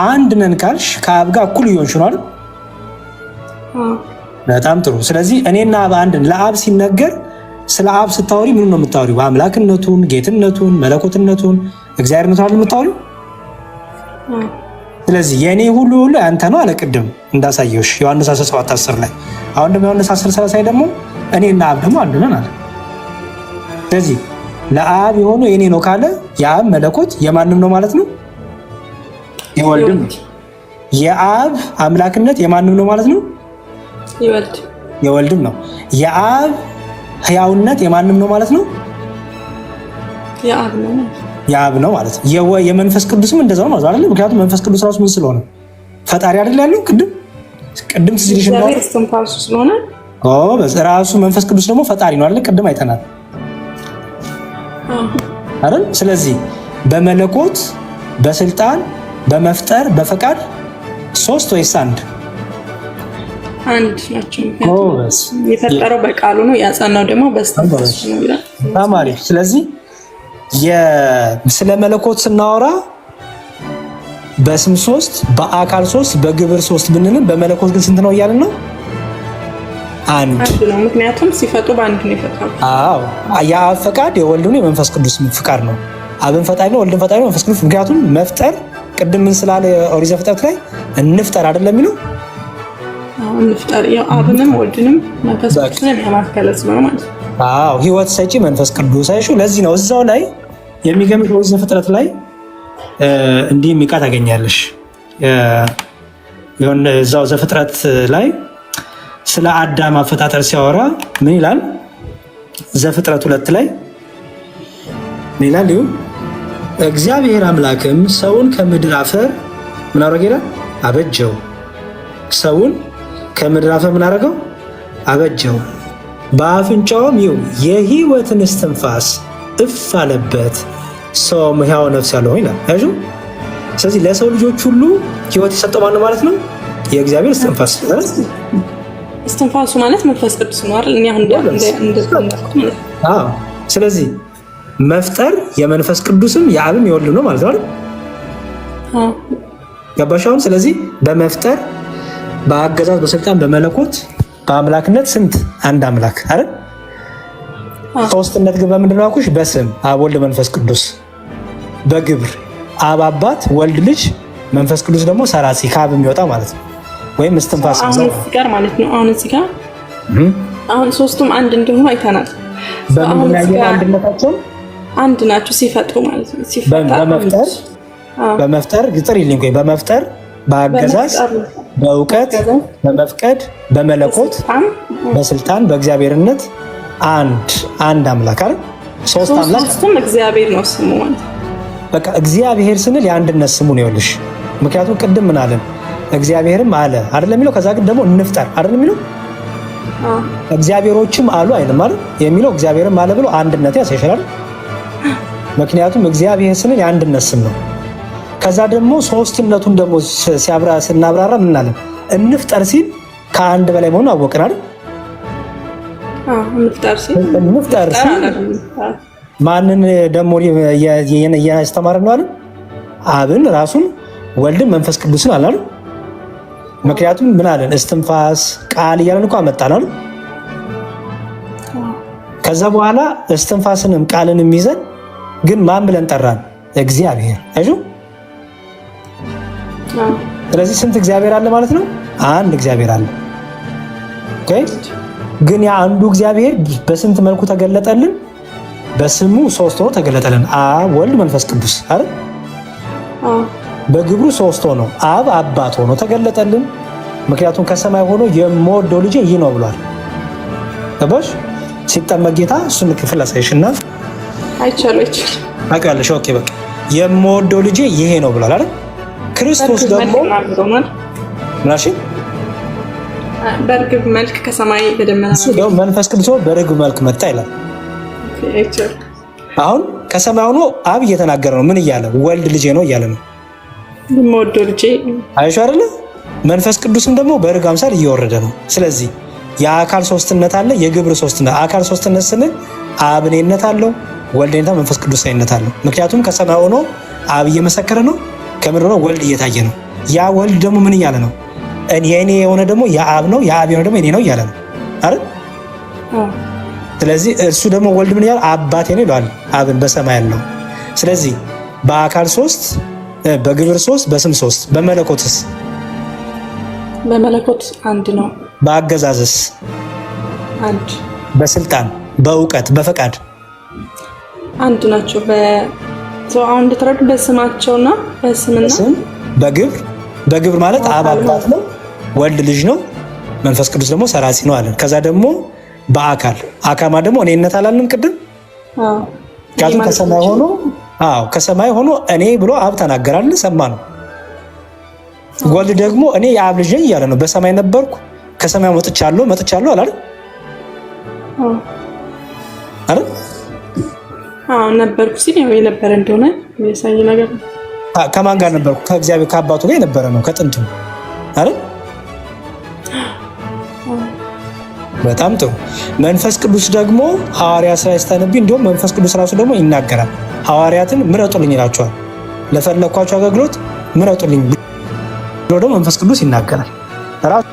አንድ ነን ካልሽ ከአብ ጋር እኩል እየሆንሽ ነው አይደል? በጣም ጥሩ። ስለዚህ እኔና አብ አንድ ነን። ለአብ ሲነገር ስለ አብ ስታወሪ ምን ነው የምታወሪው? አምላክነቱን፣ ጌትነቱን፣ መለኮትነቱን፣ እግዚአብሔርነቱን አይደል የምታወሪው? ስለዚህ የኔ ሁሉ ያንተ ነው አለ ቅድም እንዳሳየውሽ ዮሐንስ 17:10 ላይ። አሁን ደግሞ ዮሐንስ 10:30 ላይ ደግሞ እኔና አብ ደግሞ አንድ ነን አለ። ስለዚህ ለአብ የሆነው የኔ ነው ካለ የአብ መለኮት የማንም ነው ማለት ነው? የወልድም። የአብ አምላክነት የማንም ነው ማለት ነው? የወልድም ነው። የአብ ሕያውነት የማንም ነው ማለት ነው? የአብ ነው ማለት ነው። የመንፈስ ቅዱስም እንደዛው ነው አይደል? ምክንያቱም መንፈስ ቅዱስ ራሱ ምን ስለሆነ ፈጣሪ አይደል ያለው? ቅድም ትዝልሽ ነው ስለሆነ ራሱ መንፈስ ቅዱስ ደግሞ ፈጣሪ ነው አይደል? ቅድም አይተናል አይደል? ስለዚህ በመለኮት በስልጣን በመፍጠር በፈቃድ ሶስት ወይስ አንድ? አንድ ናቸው። የፈጠረው በቃሉ ነው፣ ያጸናው ደግሞ በስተንፈሱ ነው ይላል ተማሪ። ስለዚህ ስለ መለኮት ስናወራ በስም 3 በአካል 3 በግብር 3 ብንልም በመለኮት ግን ስንት ነው እያልን ነው? አንድ ነው። ምክንያቱም ሲፈጡ በአንድ ነው የፈጠሩት። አዎ የአብ ፈቃድ የወልድ ነው የመንፈስ ቅዱስ ፈቃድ ነው። አብን ፈጣሪ ነው፣ ወልድን ፈጣሪ ነው፣ መንፈስ ቅዱስ። ምክንያቱም መፍጠር ቅድም ምን ስላለ ኦሪት ዘፍጥረት ላይ እንፍጠር አይደለም የሚለው? እንፍጠር ያው አብንም ወልድንም መንፈስ ቅዱስንም ያማከለ ስለሆነ ማለት ነው። አዎ ህይወት ሰጪ መንፈስ ቅዱስ አይሹ። ለዚህ ነው እዛው ላይ የሚገምት ኦሪት ዘፍጥረት ላይ እንዲህ የሚቃ ታገኛለሽ። የሆነ እዛው ዘፍጥረት ላይ ስለ አዳም አፈጣጠር ሲያወራ ምን ይላል? ዘፍጥረት 2 ላይ ምን ይላል? እግዚአብሔር አምላክም ሰውን ከምድር አፈር ምን አደረገ ይላል? አበጀው። ሰውን ከምድር አፈር ምን አደረገው? አበጀው። በአፍንጫውም የህይወትን እስትንፋስ እፍ አለበት፣ ሰውም ሕያው ነፍስ ያለው ይላል። አይሹ። ስለዚህ ለሰው ልጆች ሁሉ ህይወት የሰጠው ማን ማለት ነው? የእግዚአብሔር እስትንፋስ። እስትንፋሱ ማለት መንፈስ ቅዱስ ነው አይደል? እኛ አዎ። ስለዚህ መፍጠር የመንፈስ ቅዱስም የአብም የወልድም ነው ማለት ነው አይደል? አዎ። ገባሽ አሁን? ስለዚህ በመፍጠር በአገዛዝ በስልጣን በመለኮት በአምላክነት ስንት? አንድ አምላክ አይደል? ሶስትነት ግን በምንድን ነው አልኩሽ? በስም አብ ወልድ መንፈስ ቅዱስ፣ በግብር አብ አባት ወልድ ልጅ መንፈስ ቅዱስ ደግሞ ሰራጺ ከአብ የሚወጣ ማለት ነው፣ ወይም እስትንፋስ ጋር ማለት ነው። አሁን እዚህ ጋር አሁን ሶስቱም አንድ እንደሆኑ አይተናል። በምን ያየነው አንድነታቸው አንድ ናቸው ሲፈጥሩ ማለት ነው። በመፍጠር ግጥር ይልኝ ቆይ በመፍጠር በአገዛዝ በእውቀት በመፍቀድ በመለኮት በስልጣን በእግዚአብሔርነት አንድ አምላክ አይደል? ሶስት አምላክ ሶስቱም እግዚአብሔር ነው ስሙ ማለት በቃ እግዚአብሔር ስንል የአንድነት ስሙ ነው ይኸውልሽ። ምክንያቱም ቅድም ምን አለን? እግዚአብሔርም አለ አይደለም የሚለው። ከዛ ግን ደግሞ እንፍጠር አይደለም የሚለው። እግዚአብሔሮችም አሉ አይደለም አይደል የሚለው። እግዚአብሔርም አለ ብሎ አንድነት ያሳይሻል። ምክንያቱም እግዚአብሔር ስንል የአንድነት ስም ነው። ከዛ ደግሞ ሶስትነቱን ደግሞ ስናብራራ ምን አለን? እንፍጠር ሲል ከአንድ በላይ መሆኑን አወቅን አይደል? እንፍጠር ሲል ማንን ደግሞ እያስተማርን ነው አለን? አብን ራሱን ወልድን መንፈስ ቅዱስን አላሉ። ምክንያቱም ምን አለን? እስትንፋስ ቃል እያለን እኮ አመጣን አይደል? ከዛ በኋላ እስትንፋስንም ቃልንም ይዘን ግን ማን ብለን ጠራን? እግዚአብሔር አይሹ። ስለዚህ ስንት እግዚአብሔር አለ ማለት ነው? አንድ እግዚአብሔር አለ። ኦኬ። ግን ያ አንዱ እግዚአብሔር በስንት መልኩ ተገለጠልን? በስሙ ሶስት ሆኖ ተገለጠልን። አብ ወልድ መንፈስ ቅዱስ አይደል? በግብሩ ሶስት ሆኖ አብ አባት ሆኖ ተገለጠልን። ምክንያቱም ከሰማይ ሆኖ የምወደው ልጄ ይህ ነው ብሏል። ገባሽ? ሲጠመቅ ጌታ እሱን ክፍል አሳይሽና አይቻለች አውቃለሽ። ኦኬ በቃ የምወደው ልጄ ይሄ ነው ብሏል አይደል? ክርስቶስ ደግሞ ምናሽ በርግብ መልክ ከሰማይ በደመና መንፈስ ቅዱስ በርግብ መልክ መጣ ይላል። አሁን ከሰማይ ሆኖ አብ እየተናገረ ነው። ምን እያለ? ወልድ ልጄ ነው እያለ ነው። የምወደው ልጄ አይሽ አይደለ? መንፈስ ቅዱስም ደግሞ በርግብ አምሳል እየወረደ ነው። ስለዚህ የአካል ሶስትነት አለ፣ የግብር ሶስትነት። አካል ሶስትነት ስንል አብ እኔነት አለው፣ ወልድ እኔነት፣ መንፈስ ቅዱስ እኔነት አለው። ምክንያቱም ከሰማይ ሆኖ አብ እየመሰከረ ነው፣ ከምድር ሆኖ ወልድ እየታየ ነው። ያ ወልድ ደግሞ ምን እያለ ነው? የእኔ የሆነ ደግሞ የአብ ነው፣ የአብ የሆነ ደግሞ የኔ ነው እያለ ነው አይደል? ስለዚህ እሱ ደግሞ ወልድ ምን እያለ አባቴ ነው ይለዋል አብን በሰማይ ያለው። ስለዚህ በአካል 3 በግብር 3 በስም 3 በመለኮትስ በመለኮት አንድ ነው። በአገዛዝስ አንድ። በስልጣን በእውቀት በፈቃድ አንድ ናቸው። አሁን እንደተረዱ በስማቸውና በስምና በግብር ማለት አብ አባት ነው፣ ወልድ ልጅ ነው፣ መንፈስ ቅዱስ ደግሞ ሰራጺ ነው አለን። ከዛ ደግሞ በአካል አካማ ደግሞ እኔነት አላለም ቅድም? ምክንያቱም ከሰማይ ሆኖ እኔ ብሎ አብ ተናገራልን ሰማ ነው። ወልድ ደግሞ እኔ የአብ ልጅ ነኝ እያለ ነው። በሰማይ ነበርኩ ከሰማይ መጥቻለሁ አላለ አይደል? ነበርኩ ሲል ያው የነበረ እንደሆነ የሚያሳይ ነገር ነው። ከማን ጋር ነበርኩ? ከእግዚአብሔር ከአባቱ ጋር የነበረ ነው ከጥንቱ አይደል? በጣም ጥሩ። መንፈስ ቅዱስ ደግሞ ሐዋርያት ስራ ስታነቢ እንዲሁም መንፈስ ቅዱስ ራሱ ደግሞ ይናገራል። ሐዋርያትን ምረጡልኝ ይላቸዋል። ለፈለኳቸው አገልግሎት ምረጡልኝ ብሎ ደግሞ መንፈስ ቅዱስ ይናገራል። ራሱ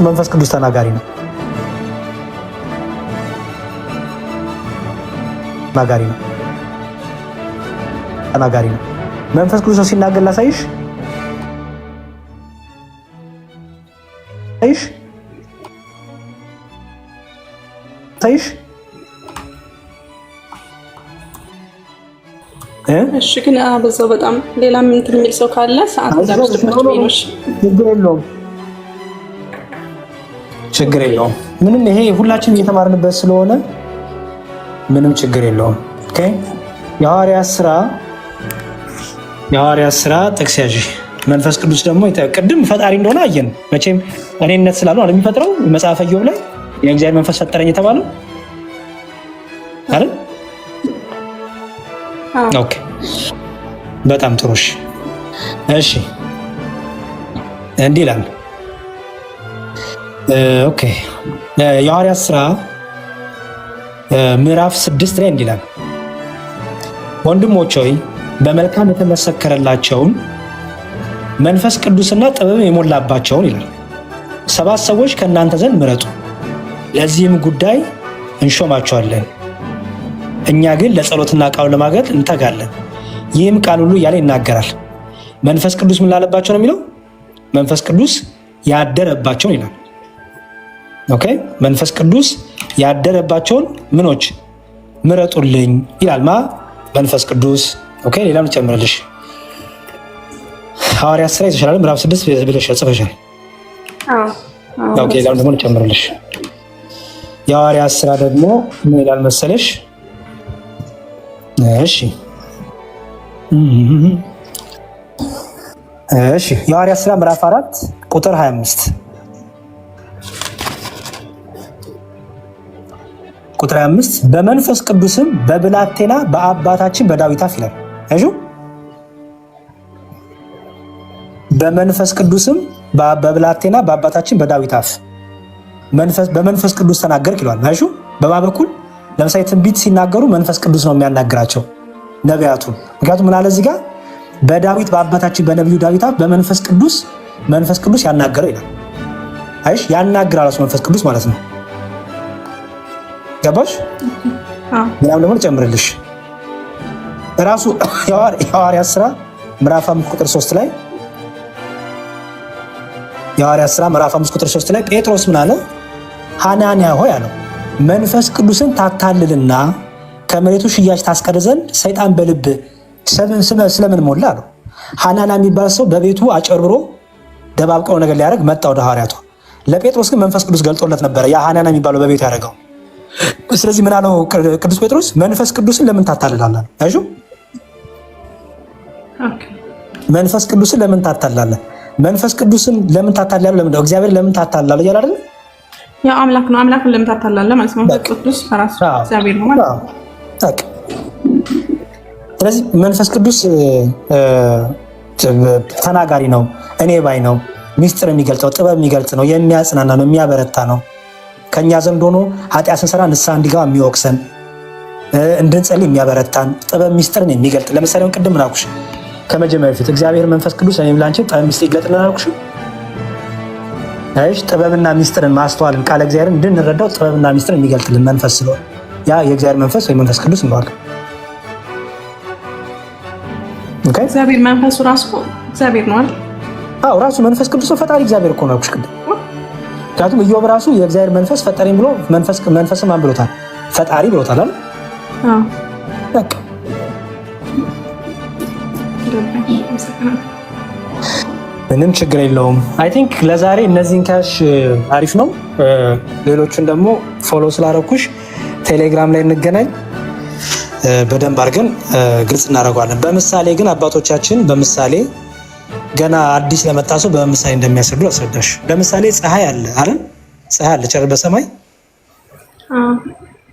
መንፈስ ቅዱስ ተናጋሪ ነው። ተናጋሪ ነው። መንፈስ ቅዱስ ሲናገር ላሳይሽ። እሺ ግን በዛው በጣም ሌላ ምን የሚል ሰው ካለ ሰዓት ችግር የለውም። ምንም ይሄ ሁላችንም እየተማርንበት ስለሆነ ምንም ችግር የለውም። ኦኬ የሐዋርያት ስራ ጥቅስ ያዥ። መንፈስ ቅዱስ ደግሞ ቅድም ፈጣሪ እንደሆነ አየን። መቼም እኔነት ስላለው አለ የሚፈጥረው መጽሐፈ ኢዮብ ላይ የእግዚአብሔር መንፈስ ፈጠረኝ የተባለው አይደል? ኦኬ በጣም ጥሩ። እሺ እንዲህ ይላል። ኦኬ የሐዋርያት ስራ ምዕራፍ 6 ላይ እንዲህ ይላል፣ ወንድሞች ሆይ በመልካም የተመሰከረላቸውን መንፈስ ቅዱስና ጥበብ የሞላባቸውን ይላል 7 ሰዎች ከእናንተ ዘንድ ምረጡ፣ ለዚህም ጉዳይ እንሾማቸዋለን። እኛ ግን ለጸሎትና ቃሉን ለማገልገል እንተጋለን። ይህም ቃል ሁሉ እያለ ይናገራል። መንፈስ ቅዱስ ምን ላለባቸው ነው የሚለው? መንፈስ ቅዱስ ያደረባቸውን ይላል። ኦኬ መንፈስ ቅዱስ ያደረባቸውን ምኖች ምረጡልኝ ይላል። መንፈስ ቅዱስ። ኦኬ ሌላም ልጨምርልሽ። ሐዋርያት ስራ ይዘሻል ምዕራፍ 6 ብለሽ ጽፈሻል። ኦኬ ሌላም ደግሞ ልጨምርልሽ። የሐዋርያት ስራ ደግሞ ምን ይላል መሰለሽ? እሺ የሐዋርያት ስራ ምዕራፍ 4 ቁጥር 25 በመንፈስ ቅዱስም በብላቴና በአባታችን በዳዊት አፍ ይላል። እሺ በመንፈስ ቅዱስም በብላቴና በአባታችን በዳዊት አፍ በመንፈስ ቅዱስ ተናገርክ ይላል። እሺ በማ በኩል ለምሳሌ ትንቢት ሲናገሩ መንፈስ ቅዱስ ነው የሚያናግራቸው ነቢያቱ። ምክንያቱም ምን አለ እዚህ ጋር በዳዊት በአባታችን በነቢዩ ዳዊት አፍ በመንፈስ ቅዱስ ያናገረው ይላል። አይሽ ያናግራል ራሱ መንፈስ ቅዱስ ማለት ነው። ገባሽ? ምናምን ደግሞ ልጨምርልሽ። ራሱ የሐዋርያት ስራ ምዕራፍ 5 ቁጥር 3 ላይ የሐዋርያት ስራ ምዕራፍ 5 ቁጥር 3 ላይ ጴጥሮስ ምን አለ? ሐናንያ ሆይ አለው መንፈስ ቅዱስን ታታልልና ከመሬቱ ሽያጭ ታስቀር ዘንድ ሰይጣን በልብ ስለምን ሞላ አለው። ሐናንያ የሚባል ሰው በቤቱ አጨርብሮ ደባብቀው ነገር ሊያደርግ መጣ ወደ ሐዋርያቱ። ለጴጥሮስ ግን መንፈስ ቅዱስ ገልጦለት ነበረ ያ ሐናንያ የሚባለው በቤቱ ያደረገው። ስለዚህ ምን አለው ቅዱስ ጴጥሮስ? መንፈስ ቅዱስን ለምን ታታልላለህ? አይሹ መንፈስ ቅዱስን ለምን ታታልላለህ? መንፈስ ቅዱስን ለምን ታታልላለህ? ለምን ነው እግዚአብሔር ለምን ታታልላለህ እያለ አይደል? ያ አምላክ ነው። አምላክን ለምን ታታልላለህ ማለት ነው። መንፈስ ቅዱስ ራሱ እግዚአብሔር ነው ማለት ነው። ስለዚህ መንፈስ ቅዱስ ተናጋሪ ነው፣ እኔ ባይ ነው፣ ሚስጥር የሚገልጸው ጥበብ የሚገልጽ ነው፣ የሚያጽናና ነው፣ የሚያበረታ ነው። ከኛ ዘንድ ሆኖ ኃጢአት ስንሰራ ንስሐ እንዲገባ የሚወቅሰን እንድንጸልይ የሚያበረታን ጥበብ ሚስጥርን የሚገልጥ ለምሳሌ ቅድም ምን አልኩሽ? ከመጀመሪያ በፊት እግዚአብሔር መንፈስ ቅዱስ እኔም ላንቺ ጥበብ ሚስጥር ይግለጥልን አልኩሽ። እሺ ጥበብና ሚስጥርን ማስተዋልን ቃለ እግዚአብሔርን እንድንረዳው ጥበብና ሚስጥርን የሚገልጥልን መንፈስ ስለሆነ ያ የእግዚአብሔር መንፈስ ወይ መንፈስ ቅዱስ እንለዋለን። ኦኬ እግዚአብሔር መንፈሱ ራሱ እግዚአብሔር ነው አይደል? አዎ ራሱ መንፈስ ቅዱስ ፈጣሪ እግዚአብሔር እኮ ነው አልኩሽ ቅድም። ምክንያቱም ኢዮብ ራሱ የእግዚአብሔር መንፈስ ፈጠረኝ ብሎ መንፈስ ማን ብሎታል? ፈጣሪ ብሎታል አይደል? አዎ በቃ ምንም ችግር የለውም። አይ ቲንክ ለዛሬ እነዚህን ካሽ አሪፍ ነው። ሌሎቹን ደግሞ ፎሎ ስላደረኩሽ ቴሌግራም ላይ እንገናኝ፣ በደንብ አድርገን ግልጽ እናደርገዋለን። በምሳሌ ግን አባቶቻችን በምሳሌ ገና አዲስ ለመጣ ሰው በምሳሌ እንደሚያስረዱ አስረዳሽ። ለምሳሌ ፀሐይ አለ አይደል? ፀሐይ አለ ጨር በሰማይ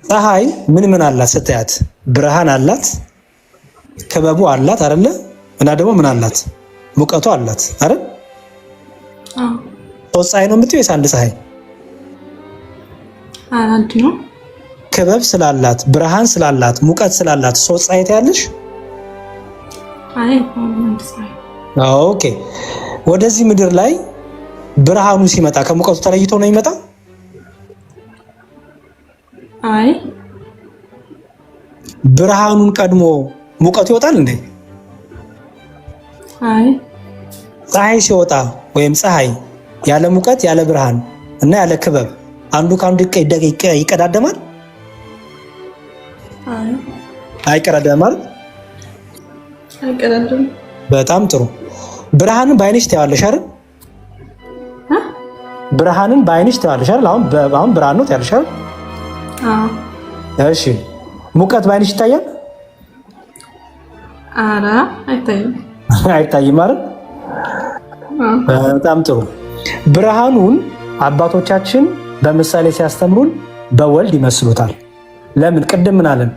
ፀሐይ ምን አላት ስትያት? ብርሃን አላት፣ ክበቡ አላት አይደለ? እና ደግሞ ምን አላት? ሙቀቱ አላት አይደል? ሶስት ፀሐይ ነው የምትይው ወይስ አንድ ፀሐይ? አንድ ነው። ክበብ ስላላት ብርሃን ስላላት ሙቀት ስላላት ሶስት ፀሐይ ታያለሽ? አይ አንድ ፀሐይ። ኦኬ ወደዚህ ምድር ላይ ብርሃኑ ሲመጣ ከሙቀቱ ተለይቶ ነው የሚመጣ? አይ ብርሃኑን ቀድሞ ሙቀቱ ይወጣል እንዴ? አይ ፀሐይ ሲወጣ ወይም ፀሐይ ያለ ሙቀት ያለ ብርሃን እና ያለ ክበብ አንዱ ከአንዱ ይቀዳደማል? አይ አይቀዳደማል? አይቀዳደም። በጣም ጥሩ። ብርሃንን በአይንሽ ታያለሽ አይደል? ብርሃንን በአይንሽ ታያለሽ አይደል? አሁን ብርሃን ነው ታያለሽ አይደል? እሺ ሙቀት በአይንሽ ይታያል? ኧረ አይታይም። አይታይም አይደል? በጣም ጥሩ። ብርሃኑን አባቶቻችን በምሳሌ ሲያስተምሩን በወልድ ይመስሉታል። ለምን? ቅድም ምን አለን?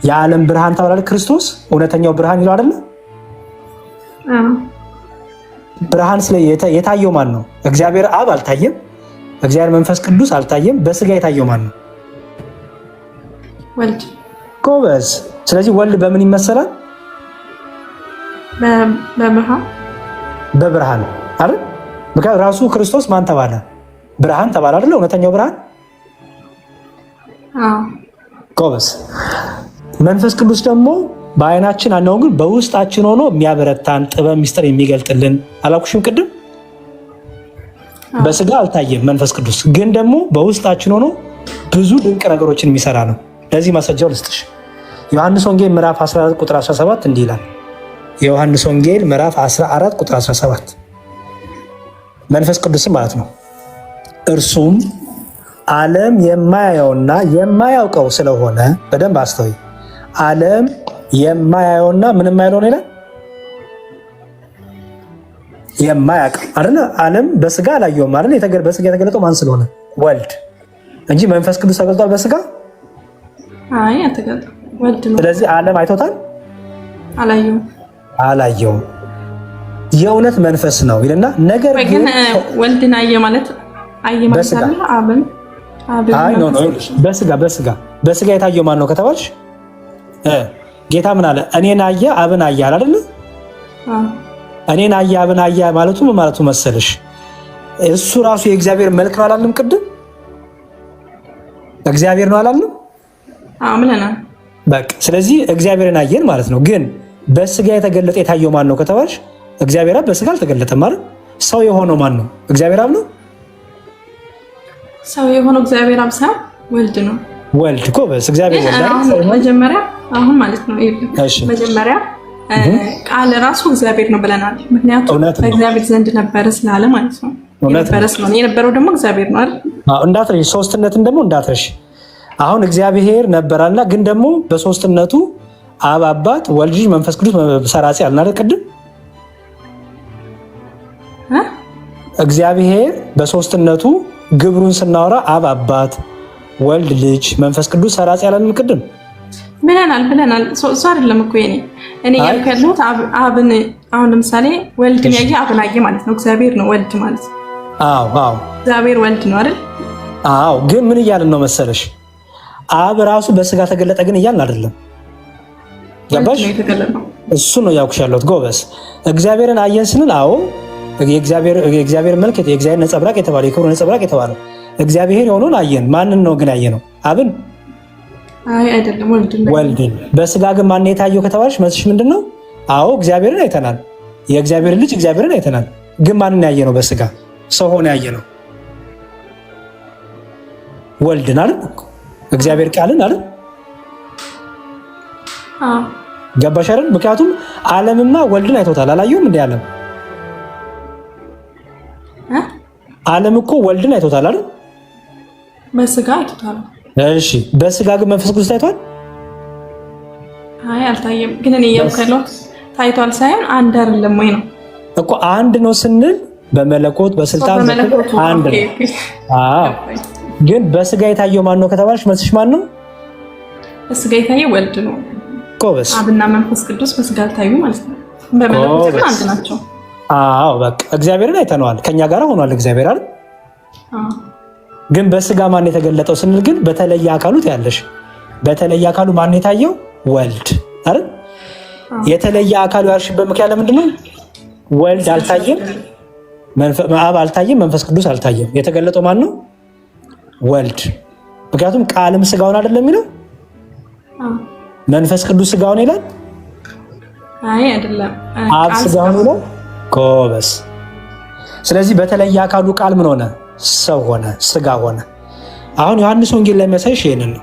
የዓለም ብርሃን ተባለ ክርስቶስ እውነተኛው ብርሃን ይለው አይደል? ብርሃን የታየው ማን ነው? እግዚአብሔር አብ አልታየም፣ እግዚአብሔር መንፈስ ቅዱስ አልታየም። በስጋ የታየው ማን ነው? ወልድ። ጎበዝ። ስለዚህ ወልድ በምን ይመሰላል? በብርሃን አይደል? ምክንያቱም ራሱ ክርስቶስ ማን ተባለ? ብርሃን ተባለ አይደል? እውነተኛው ብርሃን። ጎበዝ። መንፈስ ቅዱስ ደግሞ በአይናችን አናው ግን በውስጣችን ሆኖ የሚያበረታን ጥበብ ሚስጥር የሚገልጥልን አላልኩሽም ቅድም? በስጋ አልታየም መንፈስ ቅዱስ ግን ደግሞ በውስጣችን ሆኖ ብዙ ድንቅ ነገሮችን የሚሰራ ነው። ለዚህ ማስረጃው ልስጥሽ። ዮሐንስ ወንጌል ምዕራፍ 14 ቁጥር 17 እንዲህ ይላል። የዮሐንስ ወንጌል ምዕራፍ 14 ቁጥር 17 መንፈስ ቅዱስም ማለት ነው። እርሱም ዓለም የማያየውና የማያውቀው ስለሆነ በደንብ አስተውይ። ዓለም የማያየውና ምን የማይለው ነው ይላል? የማያውቀው አይደል? ዓለም በስጋ አላየውም አይደል? በስጋ የተገለጠው ማን ስለሆነ? ወልድ እንጂ መንፈስ ቅዱስ ተገልጧል በስጋ? አይ አልተገለጠም፣ ወልድ ነው። ስለዚህ ዓለም አይቶታል? አላየውም። የእውነት መንፈስ ነው ይልና ነገር ግን ወልድን አየ ማለት አይደል? አብን አይ ኖ በስጋ የታየው ማን ነው ከተባልሽ ጌታ ምን አለ? እኔን አየ አብን አየ አይደል? እኔን አየ አብን አየ ማለቱ ምን ማለቱ መሰለሽ? እሱ ራሱ የእግዚአብሔር መልክ ነው አላልንም? ቅድም እግዚአብሔር ነው አላልንም? አምለናል። በቃ ስለዚህ እግዚአብሔርን አየን ማለት ነው። ግን በስጋ የተገለጠ የታየው ማን ነው ከተባልሽ እግዚአብሔር አብ በስጋ አልተገለጠም ማለት። ሰው የሆነው ማን ነው? እግዚአብሔር አብ ነው። ሰው የሆነው እግዚአብሔር አብ ሳይሆን ወልድ ነው። ወልድ እኮ በስ እግዚአብሔር ወልድ መጀመሪያ አሁን ማለት ነው። መጀመሪያ ቃል ራሱ እግዚአብሔር ነው ብለናል። ምክንያቱም በእግዚአብሔር ዘንድ ነበረ ስላለ ማለት ነው። የነበረው ደግሞ እግዚአብሔር ነው አይደል? እንዳትረሽ፣ ሶስትነትን ደግሞ እንዳትረሽ። አሁን እግዚአብሔር ነበራልና ግን ደግሞ በሶስትነቱ አብ አባት፣ ወልድ ልጅ፣ መንፈስ ቅዱስ ሰራጺ አልና አይደል? ቅድም እግዚአብሔር በሶስትነቱ ግብሩን ስናወራ አብ አባት፣ ወልድ ልጅ፣ መንፈስ ቅዱስ ሰራጺ ያለን ቅድም ብለናል። እሱ አይደለም እኮ የኔ እኔ ያልከሉት አብን አሁን ለምሳሌ ወልድን ያየ አብን አየ ማለት ነው። እግዚአብሔር ነው ወልድ ማለት። አዎ አዎ እግዚአብሔር ወልድ ነው አይደል? አዎ። ግን ምን እያልን ነው መሰለሽ? አብ ራሱ በስጋ ተገለጠ ግን እያልን አይደለም። ገባሽ? እሱ ነው ያልኩሽ ያለሁት። ጎበስ እግዚአብሔርን አየን ስንል አዎ የእግዚአብሔር መልክ የእግዚአብሔር ነጸብራቅ የተባለ የክብሩ ነጸብራቅ የተባለ እግዚአብሔር የሆነውን አየን። ማንን ነው ግን ያየነው? አብን? አይ አይደለም፣ ወልድን። በስጋ ግን ማን የታየው ከተባለሽ መልስሽ ምንድነው? አዎ እግዚአብሔርን አይተናል። የእግዚአብሔር ልጅ እግዚአብሔርን አይተናል። ግን ማንን ያየነው? በስጋ ሰው ሆነ ያየነው ወልድን አይደል? እግዚአብሔር ቃልን አይደል? ገባሽ አይደል? ምክንያቱም ዓለምማ ወልድን አይቶታል። አላየውም እንዴ? ዓለም እኮ ወልድን አይቶታል አይደል? በስጋ አይቶታል። እሺ፣ በስጋ ግን መንፈስ ቅዱስ ታይቷል? አይ አልታየም። ግን እኔ ያውቀለው ታይቷል ሳይሆን አንድ አይደለም ወይ ነው እኮ። አንድ ነው ስንል በመለኮት በስልጣን አንድ ነው። አዎ። ግን በስጋ የታየው ማን ነው ከተባልሽ መልስሽ ማን ነው? በስጋ የታየው ወልድ ነው። ጎበዝ። አብና መንፈስ ቅዱስ በስጋ ታዩ ማለት ነው። በመለኮት አንድ ናቸው። አዎ በቃ እግዚአብሔርን አይተነዋል። ከኛ ጋር ሆኗል እግዚአብሔር አይደል? ግን በስጋ ማን የተገለጠው ስንል ግን በተለየ አካሉ ያለሽ በተለየ አካሉ ማን የታየው? ወልድ አይደል? የተለየ አካሉ ያልሽበት ምክንያት ለምንድን ነው? ወልድ አልታየም፣ አብ አልታየም፣ መንፈስ ቅዱስ አልታየም። የተገለጠው ማን ነው? ወልድ። ምክንያቱም ቃልም ስጋውን አይደለም የሚለው መንፈስ ቅዱስ ስጋውን ይላል። አይ አይደለም፣ አብ ስጋውን ይላል። ጎበስ። ስለዚህ በተለየ አካሉ ቃል ምን ሆነ? ሰው ሆነ፣ ስጋ ሆነ። አሁን ዮሐንስ ወንጌል ላይ የሚያሳይሽ ይሄንን ነው።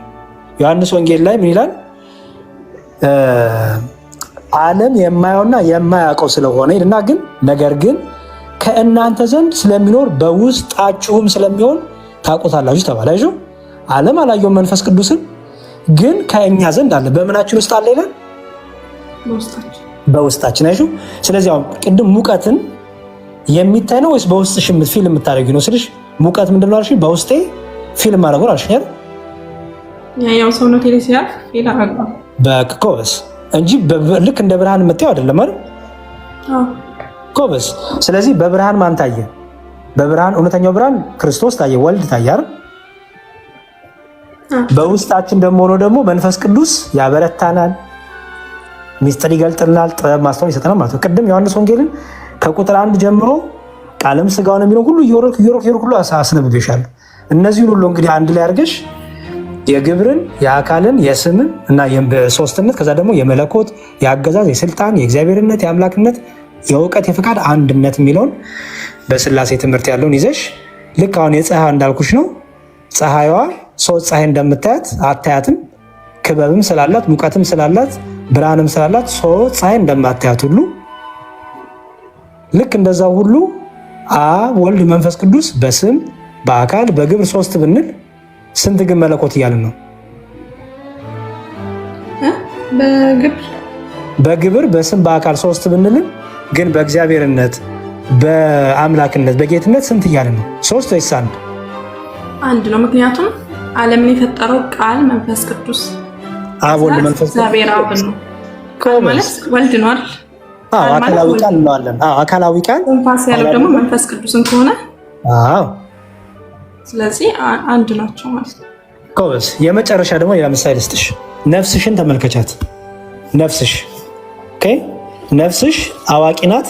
ዮሐንስ ወንጌል ላይ ምን ይላል? ዓለም የማየውና የማያውቀው ስለሆነ ይልና ግን ነገር ግን ከእናንተ ዘንድ ስለሚኖር በውስጣችሁም ስለሚሆን ታውቁታላችሁ ተባለ። አይዞ ዓለም አላየውም መንፈስ ቅዱስን፣ ግን ከእኛ ዘንድ አለ። በምናችን ውስጥ አለ ይላል? በውስጣችን። አይዞ። ስለዚህ አሁን ቅድም ሙቀትን የሚታይ ነው ወይስ በውስጥሽ ፊልም የምታደርጊው ነው ስልሽ፣ ሙቀት ምንድነው አልሽ? በውስጤ ፊልም አደረገው አልሽ አይደል? ያው ሰውነቴ ላይ ሲያርፍ ፊልም አደረገው በኮበስ እንጂ ልክ እንደ ብርሃን የምታየው አይደለም አይደል? ኮበስ። ስለዚህ በብርሃን ማን ታየ? በብርሃን እውነተኛው ብርሃን ክርስቶስ ታየ፣ ወልድ ታየ አይደል? በውስጣችን ደግሞ ሆኖ ደግሞ መንፈስ ቅዱስ ያበረታናል፣ ሚስጥር ይገልጥልናል፣ ጥበብ ማስተዋል ይሰጠናል ማለት ነው። ቅድም ዮሐንስ ወንጌልን ከቁጥር 1 ጀምሮ ቃልም ስጋው ነው የሚለው ሁሉ እየወረድኩ ሁሉ አስነብቤሻለሁ። እነዚህን ሁሉ እንግዲህ አንድ ላይ አድርገሽ የግብርን፣ የአካልን፣ የስምን እና የሶስትነት ከዛ ደግሞ የመለኮት፣ የአገዛዝ፣ የስልጣን፣ የእግዚአብሔርነት፣ የአምላክነት፣ የእውቀት፣ የፍቃድ አንድነት የሚለውን በስላሴ ትምህርት ያለውን ይዘሽ ልክ አሁን የፀሐይ እንዳልኩሽ ነው። ፀሐይዋ ሶስት ፀሐይ እንደምታያት አታያትም። ክበብም ስላላት ሙቀትም ስላላት ብርሃንም ስላላት ሶስት ፀሐይ እንደማታያት ሁሉ ልክ እንደዛው ሁሉ አብ ወልድ መንፈስ ቅዱስ በስም በአካል በግብር ሶስት ብንል ስንት ግን መለኮት እያልን ነው? በግብር በስም በአካል ሶስት ብንልም ግን በእግዚአብሔርነት በአምላክነት በጌትነት ስንት እያልን ነው? ሶስት ወይስ አንድ? አንድ ነው። ምክንያቱም ዓለምን የፈጠረው ቃል መንፈስ ቅዱስ አብ ወልድ መንፈስ እግዚአብሔር አብ ነው። ቃል ማለት ወልድ ነው አይደል? አካላዊ ቃል እንለዋለን። አካላዊ ቃል መንፈስ ያለው ደግሞ መንፈስ ቅዱስን ከሆነ ስለዚህ አንድ ናቸው ማለት ነው። ኮበስ። የመጨረሻ ደግሞ ሌላ ምሳሌ ልስጥሽ። ነፍስሽን ተመልከቻት። ነፍስሽ ኦኬ፣ ነፍስሽ አዋቂ ናት፣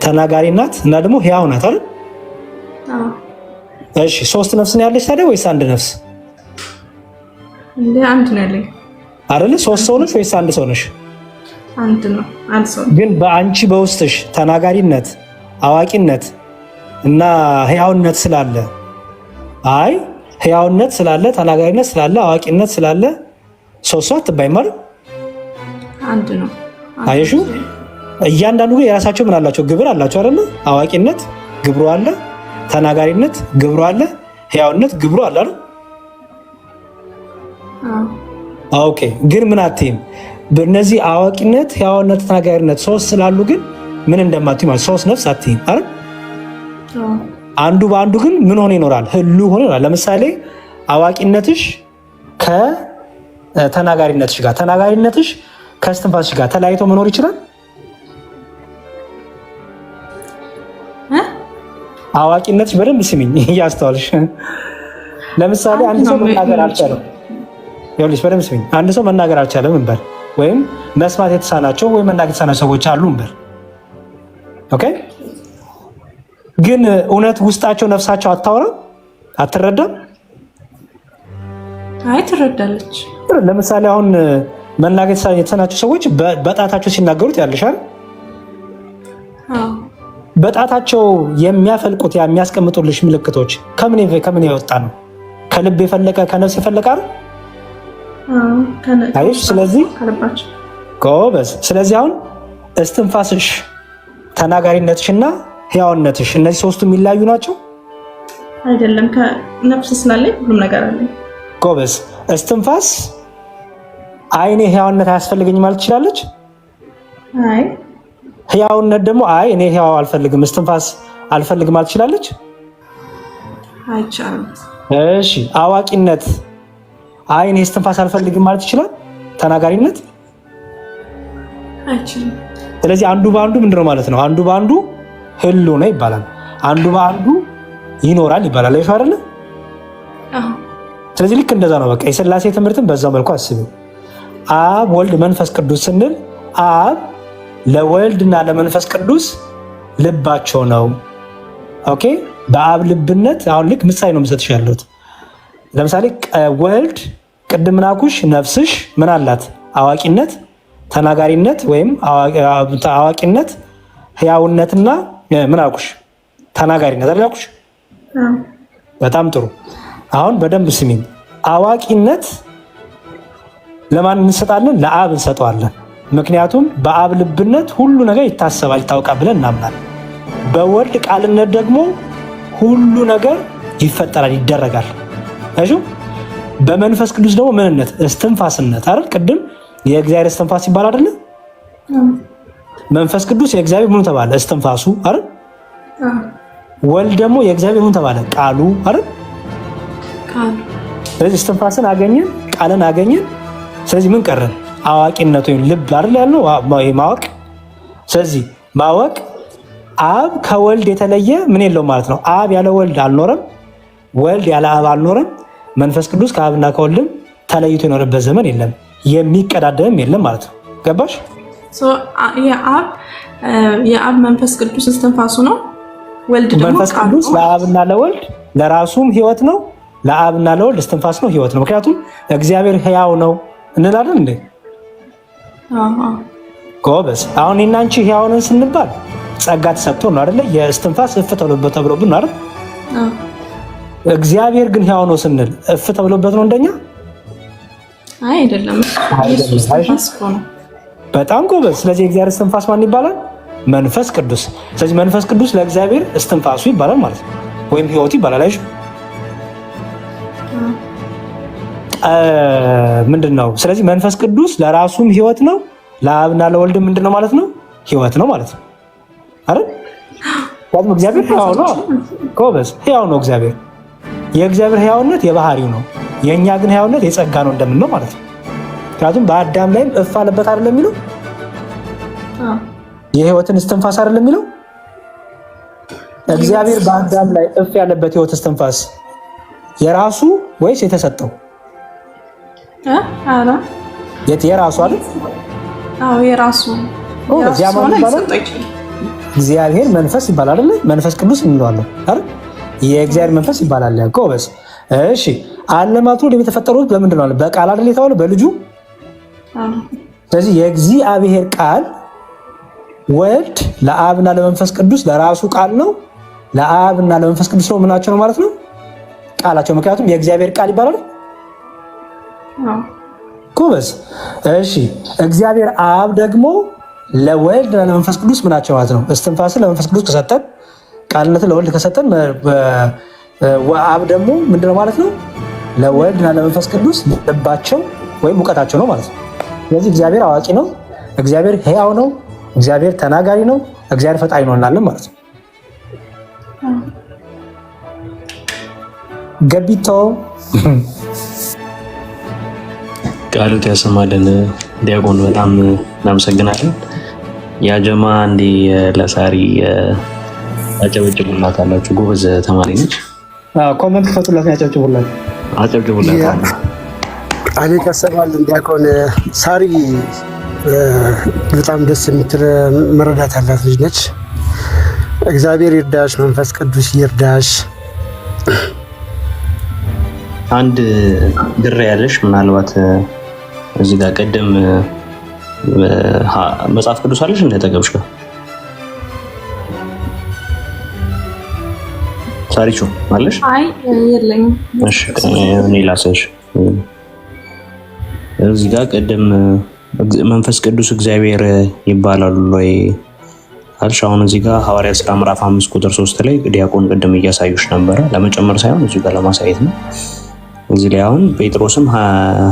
ተናጋሪ ናት እና ደግሞ ሕያው ናት አይደል? እሺ፣ ሶስት ነፍስ ነው ያለሽ ታዲያ ወይስ አንድ ነፍስ? እንደ አንድ ነው ያለኝ አይደል? ሶስት ሰው ነሽ ወይስ አንድ ሰው ነሽ? አንድ ነው። አንድ ሰው ግን በአንቺ በውስጥሽ ተናጋሪነት፣ አዋቂነት እና ሕያውነት ስላለ አይ ሕያውነት ስላለ ተናጋሪነት ስላለ አዋቂነት ስላለ ሶስት ሰው አትባይም አይደል? አንድ ነው። አየሹ? እያንዳንዱ ግን የራሳቸው ምን አላቸው? ግብር አላቸው አይደል? አዋቂነት ግብሩ አለ፣ ተናጋሪነት ግብሩ አለ፣ ሕያውነት ግብሩ አለ አይደል? ኦኬ። ግን ምን አትይም? በእነዚህ አዋቂነት፣ ሕያውነት፣ ተናጋሪነት ሶስት ስላሉ ግን ምን እንደማትይም ማለት ሶስት ነፍስ አትይም አይደል? አንዱ በአንዱ ግን ምን ሆኖ ይኖራል? ህሉ ሆኖ ይኖራል። ለምሳሌ አዋቂነትሽ ከተናጋሪነትሽ ጋር፣ ተናጋሪነትሽ ከእስትንፋስሽ ጋር ተለያይቶ መኖር ይችላል? አዋቂነትሽ በደንብ ስሚኝ እያስተዋልሽ። ለምሳሌ አንድ ሰው መናገር አልቻለም። ይኸውልሽ በደንብ ስሚኝ። አንድ ሰው መናገር አልቻለም እንበል፣ ወይም መስማት የተሳናቸው ወይም መናገር የተሳናቸው ሰዎች አሉ እንበል። ኦኬ። ግን እውነት ውስጣቸው ነፍሳቸው አታወራም? አትረዳም? አይ ትረዳለች። ለምሳሌ አሁን መናገር የተሳናቸው ሰዎች በጣታቸው ሲናገሩት ያልሻል። በጣታቸው የሚያፈልቁት የሚያስቀምጡልሽ ምልክቶች ከምን የወጣ ነው? ከልብ የፈለቀ ከነፍስ የፈለቀ አይደል? አይሽ። ስለዚህ ጎበዝ። ስለዚህ አሁን እስትንፋስሽ፣ ተናጋሪነትሽና ህያውነትሽ እነዚህ ሶስቱ የሚለያዩ ናቸው አይደለም? ከነፍስ ስላለኝ ሁሉም ነገር አለኝ። ጎበዝ። እስትንፋስ አይኔ ህያውነት አያስፈልገኝ ማለት ትችላለች? አይ ህያውነት ደግሞ አይ እኔ ህያው አልፈልግም እስትንፋስ አልፈልግም ማለት ትችላለች? አይቻልም። እሺ አዋቂነት አይ እኔ እስትንፋስ አልፈልግም ማለት ይችላል? ተናጋሪነት አይችልም። ስለዚህ አንዱ በአንዱ ምንድነው ማለት ነው? አንዱ በአንዱ ህልውና ይባላል፣ አንዱ በአንዱ ይኖራል ይባላል። አይሽ አይደለ? ስለዚህ ልክ እንደዛ ነው። በቃ የሥላሴ ትምህርትን በዛው መልኩ አስቢው። አብ ወልድ መንፈስ ቅዱስ ስንል አብ ለወልድና ለመንፈስ ቅዱስ ልባቸው ነው። ኦኬ። በአብ ልብነት አሁን ልክ ምሳሌ ነው የምሰጥሽ ያለሁት። ለምሳሌ ወልድ ቅድም ምናኩሽ ነፍስሽ ምን አላት? አዋቂነት፣ ተናጋሪነት ወይም አዋቂነት፣ ህያውነትና ምን አልኩሽ? ተናጋሪነት አልኩሽ። በጣም ጥሩ። አሁን በደንብ ስሚኝ። አዋቂነት ለማን እንሰጣለን? ለአብ እንሰጠዋለን። ምክንያቱም በአብ ልብነት ሁሉ ነገር ይታሰባል ይታወቃል ብለን እናምናለን። በወልድ ቃልነት ደግሞ ሁሉ ነገር ይፈጠራል ይደረጋል። እሺ። በመንፈስ ቅዱስ ደግሞ ምንነት? እስትንፋስነት አይደል? ቅድም የእግዚአብሔር እስትንፋስ ይባል አይደለ? መንፈስ ቅዱስ የእግዚአብሔር ምኑ ተባለ? እስትንፋሱ አይደል? ወልድ ደግሞ የእግዚአብሔር ምኑ ተባለ? ቃሉ አይደል? ስለዚህ እስትንፋስን አገኘን፣ ቃልን አገኘን። ስለዚህ ምን ቀረን? አዋቂነት ወይም ልብ አይደል ያለው ማወቅ። ስለዚህ ማወቅ አብ ከወልድ የተለየ ምን የለውም ማለት ነው። አብ ያለ ወልድ አልኖረም፣ ወልድ ያለ አብ አልኖረም። መንፈስ ቅዱስ ከአብና ከወልድም ተለይቶ የኖረበት ዘመን የለም፣ የሚቀዳደምም የለም ማለት ነው። ገባሽ? የአብ መንፈስ ቅዱስ እስትንፋሱ ነው። ወልድ ደግሞ መንፈስ ቅዱስ ለአብና ለወልድ ለራሱም ህይወት ነው፣ ለአብና ለወልድ እስትንፋስ ነው፣ ህይወት ነው። ምክንያቱም እግዚአብሔር ህያው ነው እንላለን እንዴ? ጎበዝ። አሁን እኔና አንቺ ህያው ነን ስንባል ጸጋ ተሰጥቶ ነው አይደለ? የእስትንፋስ እፍ ተብሎብን አይደል? እግዚአብሔር ግን ህያው ነው ስንል እፍ ተብሎበት ነው እንደኛ? አይ አይደለም። በጣም ጎበዝ። ስለዚህ የእግዚአብሔር እስትንፋስ ማን ይባላል? መንፈስ ቅዱስ። ስለዚህ መንፈስ ቅዱስ ለእግዚአብሔር እስትንፋሱ ይባላል ማለት ነው፣ ወይም ህይወቱ ይባላል። አይሽ ምንድን ነው? ስለዚህ መንፈስ ቅዱስ ለራሱም ህይወት ነው፣ ለአብና ለወልድ ምንድን ነው ማለት ነው? ህይወት ነው ማለት ነው አይደል? ታዲያ እግዚአብሔር ህያው ነው። ጎበዝ። ህያው ነው እግዚአብሔር። የእግዚአብሔር ህያውነት የባህሪው ነው፣ የእኛ ግን ህያውነት የጸጋ ነው እንደምን ነው ማለት ነው። ምክንያቱም በአዳም ላይም እፍ አለበት አይደለም የሚለው? የህይወትን እስትንፋስ አይደለም የሚለው? እግዚአብሔር በአዳም ላይ እፍ ያለበት ህይወት እስትንፋስ የራሱ ወይስ የተሰጠው? የራሱ አይደል? አዎ የራሱ። እግዚአብሔር መንፈስ ይባላል አይደል? መንፈስ ቅዱስ እንለዋለን አይደል? የእግዚአብሔር መንፈስ ይባላል። ጎበዝ። እሺ ዓለማቱ የተፈጠሩት በምንድን ነው? በቃል አይደል የተባለው? በልጁ። ስለዚህ የእግዚአብሔር ቃል ወልድ ለአብና ለመንፈስ ቅዱስ ለራሱ ቃል ነው፣ ለአብና ለመንፈስ ቅዱስ ነው ምናቸው ነው ማለት ነው? ቃላቸው። ምክንያቱም የእግዚአብሔር ቃል ይባላል። ጎበዝ። እሺ እግዚአብሔር አብ ደግሞ ለወልድ ለመንፈስ ቅዱስ ምናቸው ማለት ነው? እስትንፋስን ለመንፈስ ቅዱስ ከሰጠን፣ ቃልነትን ለወልድ ከሰጠን፣ አብ ደግሞ ምንድነው ማለት ነው? ለወልድና ለመንፈስ ቅዱስ ልባቸው ወይም ሙቀታቸው ነው ማለት ነው። ስለዚህ እግዚአብሔር አዋቂ ነው፣ እግዚአብሔር ሕያው ነው፣ እግዚአብሔር ተናጋሪ ነው፣ እግዚአብሔር ፈጣሪ ነው እናለን ማለት ነው። ገቢቶ ቃሉት ያሰማልን ዲያቆን፣ በጣም እናመሰግናለን። ያጀማ እንዲ ለሳሪ አጨብጭቡላት አላችሁ። ጎበዝ ተማሪ ነች። ኮመንት ፈቱላት፣ ያጨብጭቡላት፣ አጨብጭቡላት። አቤት ያሰማልን ዲያቆን። ሳሪ በጣም ደስ የምትል መረዳት ያላት ልጅ ነች። እግዚአብሔር ይርዳሽ፣ መንፈስ ቅዱስ ይርዳሽ። አንድ ግራ ያለሽ ምናልባት እዚህ ጋር ቀደም መጽሐፍ ቅዱስ አለሽ እንደተገብሽ ጋር ሳሪቹ አለሽ? አይ የለኝም። እሺ እኔ ላሰሽ እዚህ ጋር ቀደም መንፈስ ቅዱስ እግዚአብሔር ይባላሉ ወይ አልሽ? አሁን እዚህ ጋር ሐዋርያት ሥራ ምዕራፍ 5 ቁጥር 3 ላይ ዲያቆን ቀደም እያሳዩሽ ነበረ። ለመጨመር ሳይሆን እዚህ ጋር ለማሳየት ነው። እዚህ ላይ አሁን ጴጥሮስም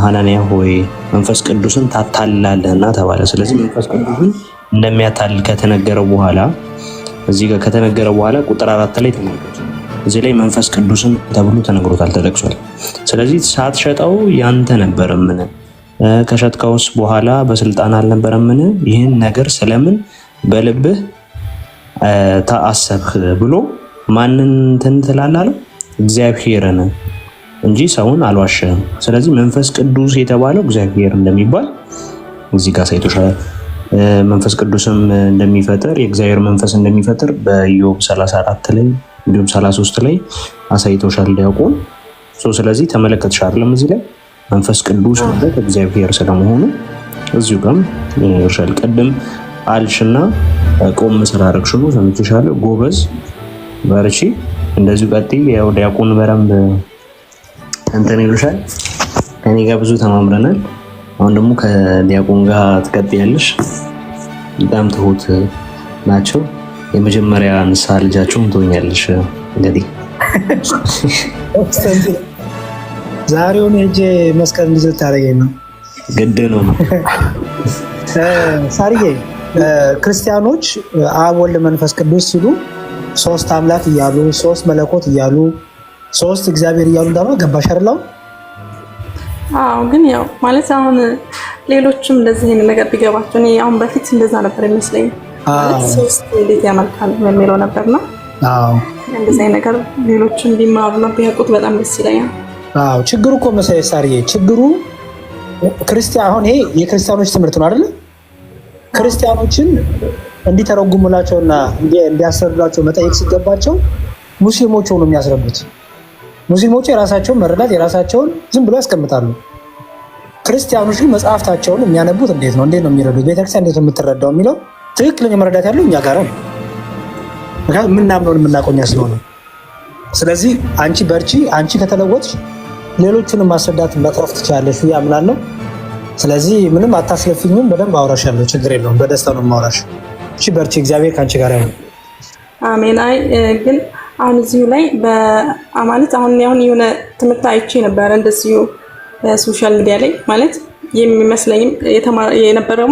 ሐናንያ ሆይ መንፈስ ቅዱስን ታታልላለህና ተባለ። ስለዚህ መንፈስ ቅዱስን እንደሚያታልል ከተነገረው በኋላ እዚህ ጋር ከተነገረ በኋላ ቁጥር 4 ላይ ተመልከቱ። እዚህ ላይ መንፈስ ቅዱስን ተብሎ ተነግሮታል፣ ተጠቅሷል። ስለዚህ ሳትሸጠው ያንተ ነበረምን? ከሸጥከውስ በኋላ በስልጣን አልነበረምን? ይህን ነገር ስለምን በልብህ አሰብህ ብሎ ማንን እንትን ትላለህ? እግዚአብሔርን እንጂ ሰውን አልዋሸህም። ስለዚህ መንፈስ ቅዱስ የተባለው እግዚአብሔር እንደሚባል እዚህ ጋር ሳይቶሻል። መንፈስ ቅዱስም እንደሚፈጥር የእግዚአብሔር መንፈስ እንደሚፈጥር በኢዮብ 34 ላይ እንዲሁም 33 ላይ አሳይቶሻል ዲያቆን። ስለዚህ ተመለከትሽ አይደለም? እዚህ ላይ መንፈስ ቅዱስ ማለት እግዚአብሔር ስለመሆኑ እዚሁ ጋርም ይርሻል። ቀደም አልሽና ቆም ስላደረግሽ ነው ሰምቼሻለሁ። ጎበዝ በርቺ፣ እንደዚሁ ቀጥይ። ያው ዲያቆን በረምብ እንትን ይሉሻል። ከኔ ጋር ብዙ ተማምረናል። አሁን ደግሞ ከዲያቆን ጋር ትቀጥያለሽ። በጣም ትሁት ናቸው። የመጀመሪያ ንስሐ ልጃቸውን ትሆኛለሽ። እንግዲህ ዛሬውን ሄጄ መስቀል እንዲዘት ታደርገኝ ነው ግድ ነው። ሳሪዬ ክርስቲያኖች አብ ወልድ መንፈስ ቅዱስ ሲሉ ሶስት አምላክ እያሉ ሶስት መለኮት እያሉ ሶስት እግዚአብሔር እያሉ እንዳሉ ገባሽ አይደል? አዎ። ግን ያው ማለት አሁን ሌሎችም እንደዚህ አይነት ነገር ቢገባቸው እኔ አሁን በፊት እንደዛ ነበር ይመስለኝ። ማለት ሶስት እንዴት ያመልካሉ የሚለው ነበርና አዎ፣ እንደዚህ አይነት ነገር ሌሎችም ቢማሩና ቢያውቁት በጣም ደስ ይለኛል። አዎ። ችግሩ እኮ መሰለኝ ሳሪዬ፣ ችግሩ ክርስቲያን አሁን ይሄ የክርስቲያኖች ትምህርት ነው አይደል? ክርስቲያኖችን እንዲተረጉሙላቸውና እንዲያስረዷቸው መጠየቅ ሲገባቸው ሙስሊሞች ሆነው የሚያስረዱት። ሙስሊሞች የራሳቸውን መረዳት የራሳቸውን ዝም ብሎ ያስቀምጣሉ። ክርስቲያኖች ግን መጽሐፍታቸውን የሚያነቡት እንዴት ነው የሚረዱት፣ ቤተክርስቲያን እንዴት ነው የምትረዳው የሚለው ትክክለኛ መረዳት ያለው እኛ ጋር ነው። ምክንያቱም የምናምነውን የምናቆኛ ስለሆነ። ስለዚህ አንቺ በርቺ። አንቺ ከተለወጥሽ ሌሎቹንም ማስረዳት መትረፍ ትችላለሽ ብዬ አምናለሁ። ስለዚህ ምንም አታስለፊኝም። በደንብ አውራሻለሁ፣ ችግር የለውም። በደስታ ነው የማውራሽ። እሺ በርቺ፣ እግዚአብሔር ከአንቺ ጋር ይሁን። አሜን። አይ ግን አሁን እዚሁ ላይ በአማነት አሁን የሆነ ትምህርት አይቼ ነበረ እንደዚሁ በሶሻል ሚዲያ ላይ ማለት የሚመስለኝም የነበረው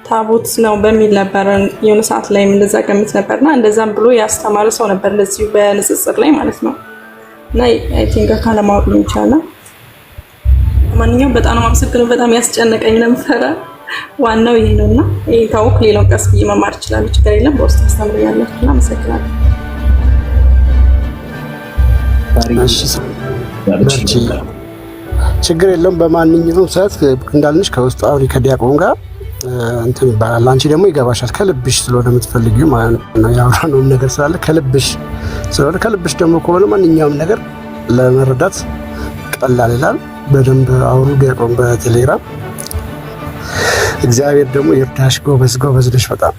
ታቦት ነው በሚል ነበረ። የሆነ ሰዓት ላይ እንደዛ ገምት ነበርና እንደዛም ብሎ ያስተማረ ሰው ነበር እንደዚሁ በንጽጽር ላይ ማለት ነው። እና አይ ቲንክ ካለማወቅ ነው ይቻላል። ማንኛውም በጣም አመሰግናለሁ። በጣም ያስጨነቀኝ ነበረ። ዋናው ይሄ ነውና ይሄ ታውቅ ሌላው ቀስ ብዬ መማር ይችላል። ችግር የለም። በውስጥ አስተምሪያለሁ እና አመሰግናለሁ። ችግር የለም። በማንኛውም ሰዓት እንዳልንሽ ከውስጥ አውሪ ከዲያቆን ጋር እንትን ይባላል። አንቺ ደግሞ ይገባሻል ከልብሽ ስለሆነ የምትፈልጊው ማለት ነው። ያወራነውም ነገር ስላለ ከልብሽ ስለሆነ ከልብሽ ደግሞ ከሆነ ማንኛውም ነገር ለመረዳት ቀላል ይላል። በደንብ አውሩ ዲያቆን በቴሌግራም። እግዚአብሔር ደግሞ ይርዳሽ። ጎበዝ ነሽ በጣም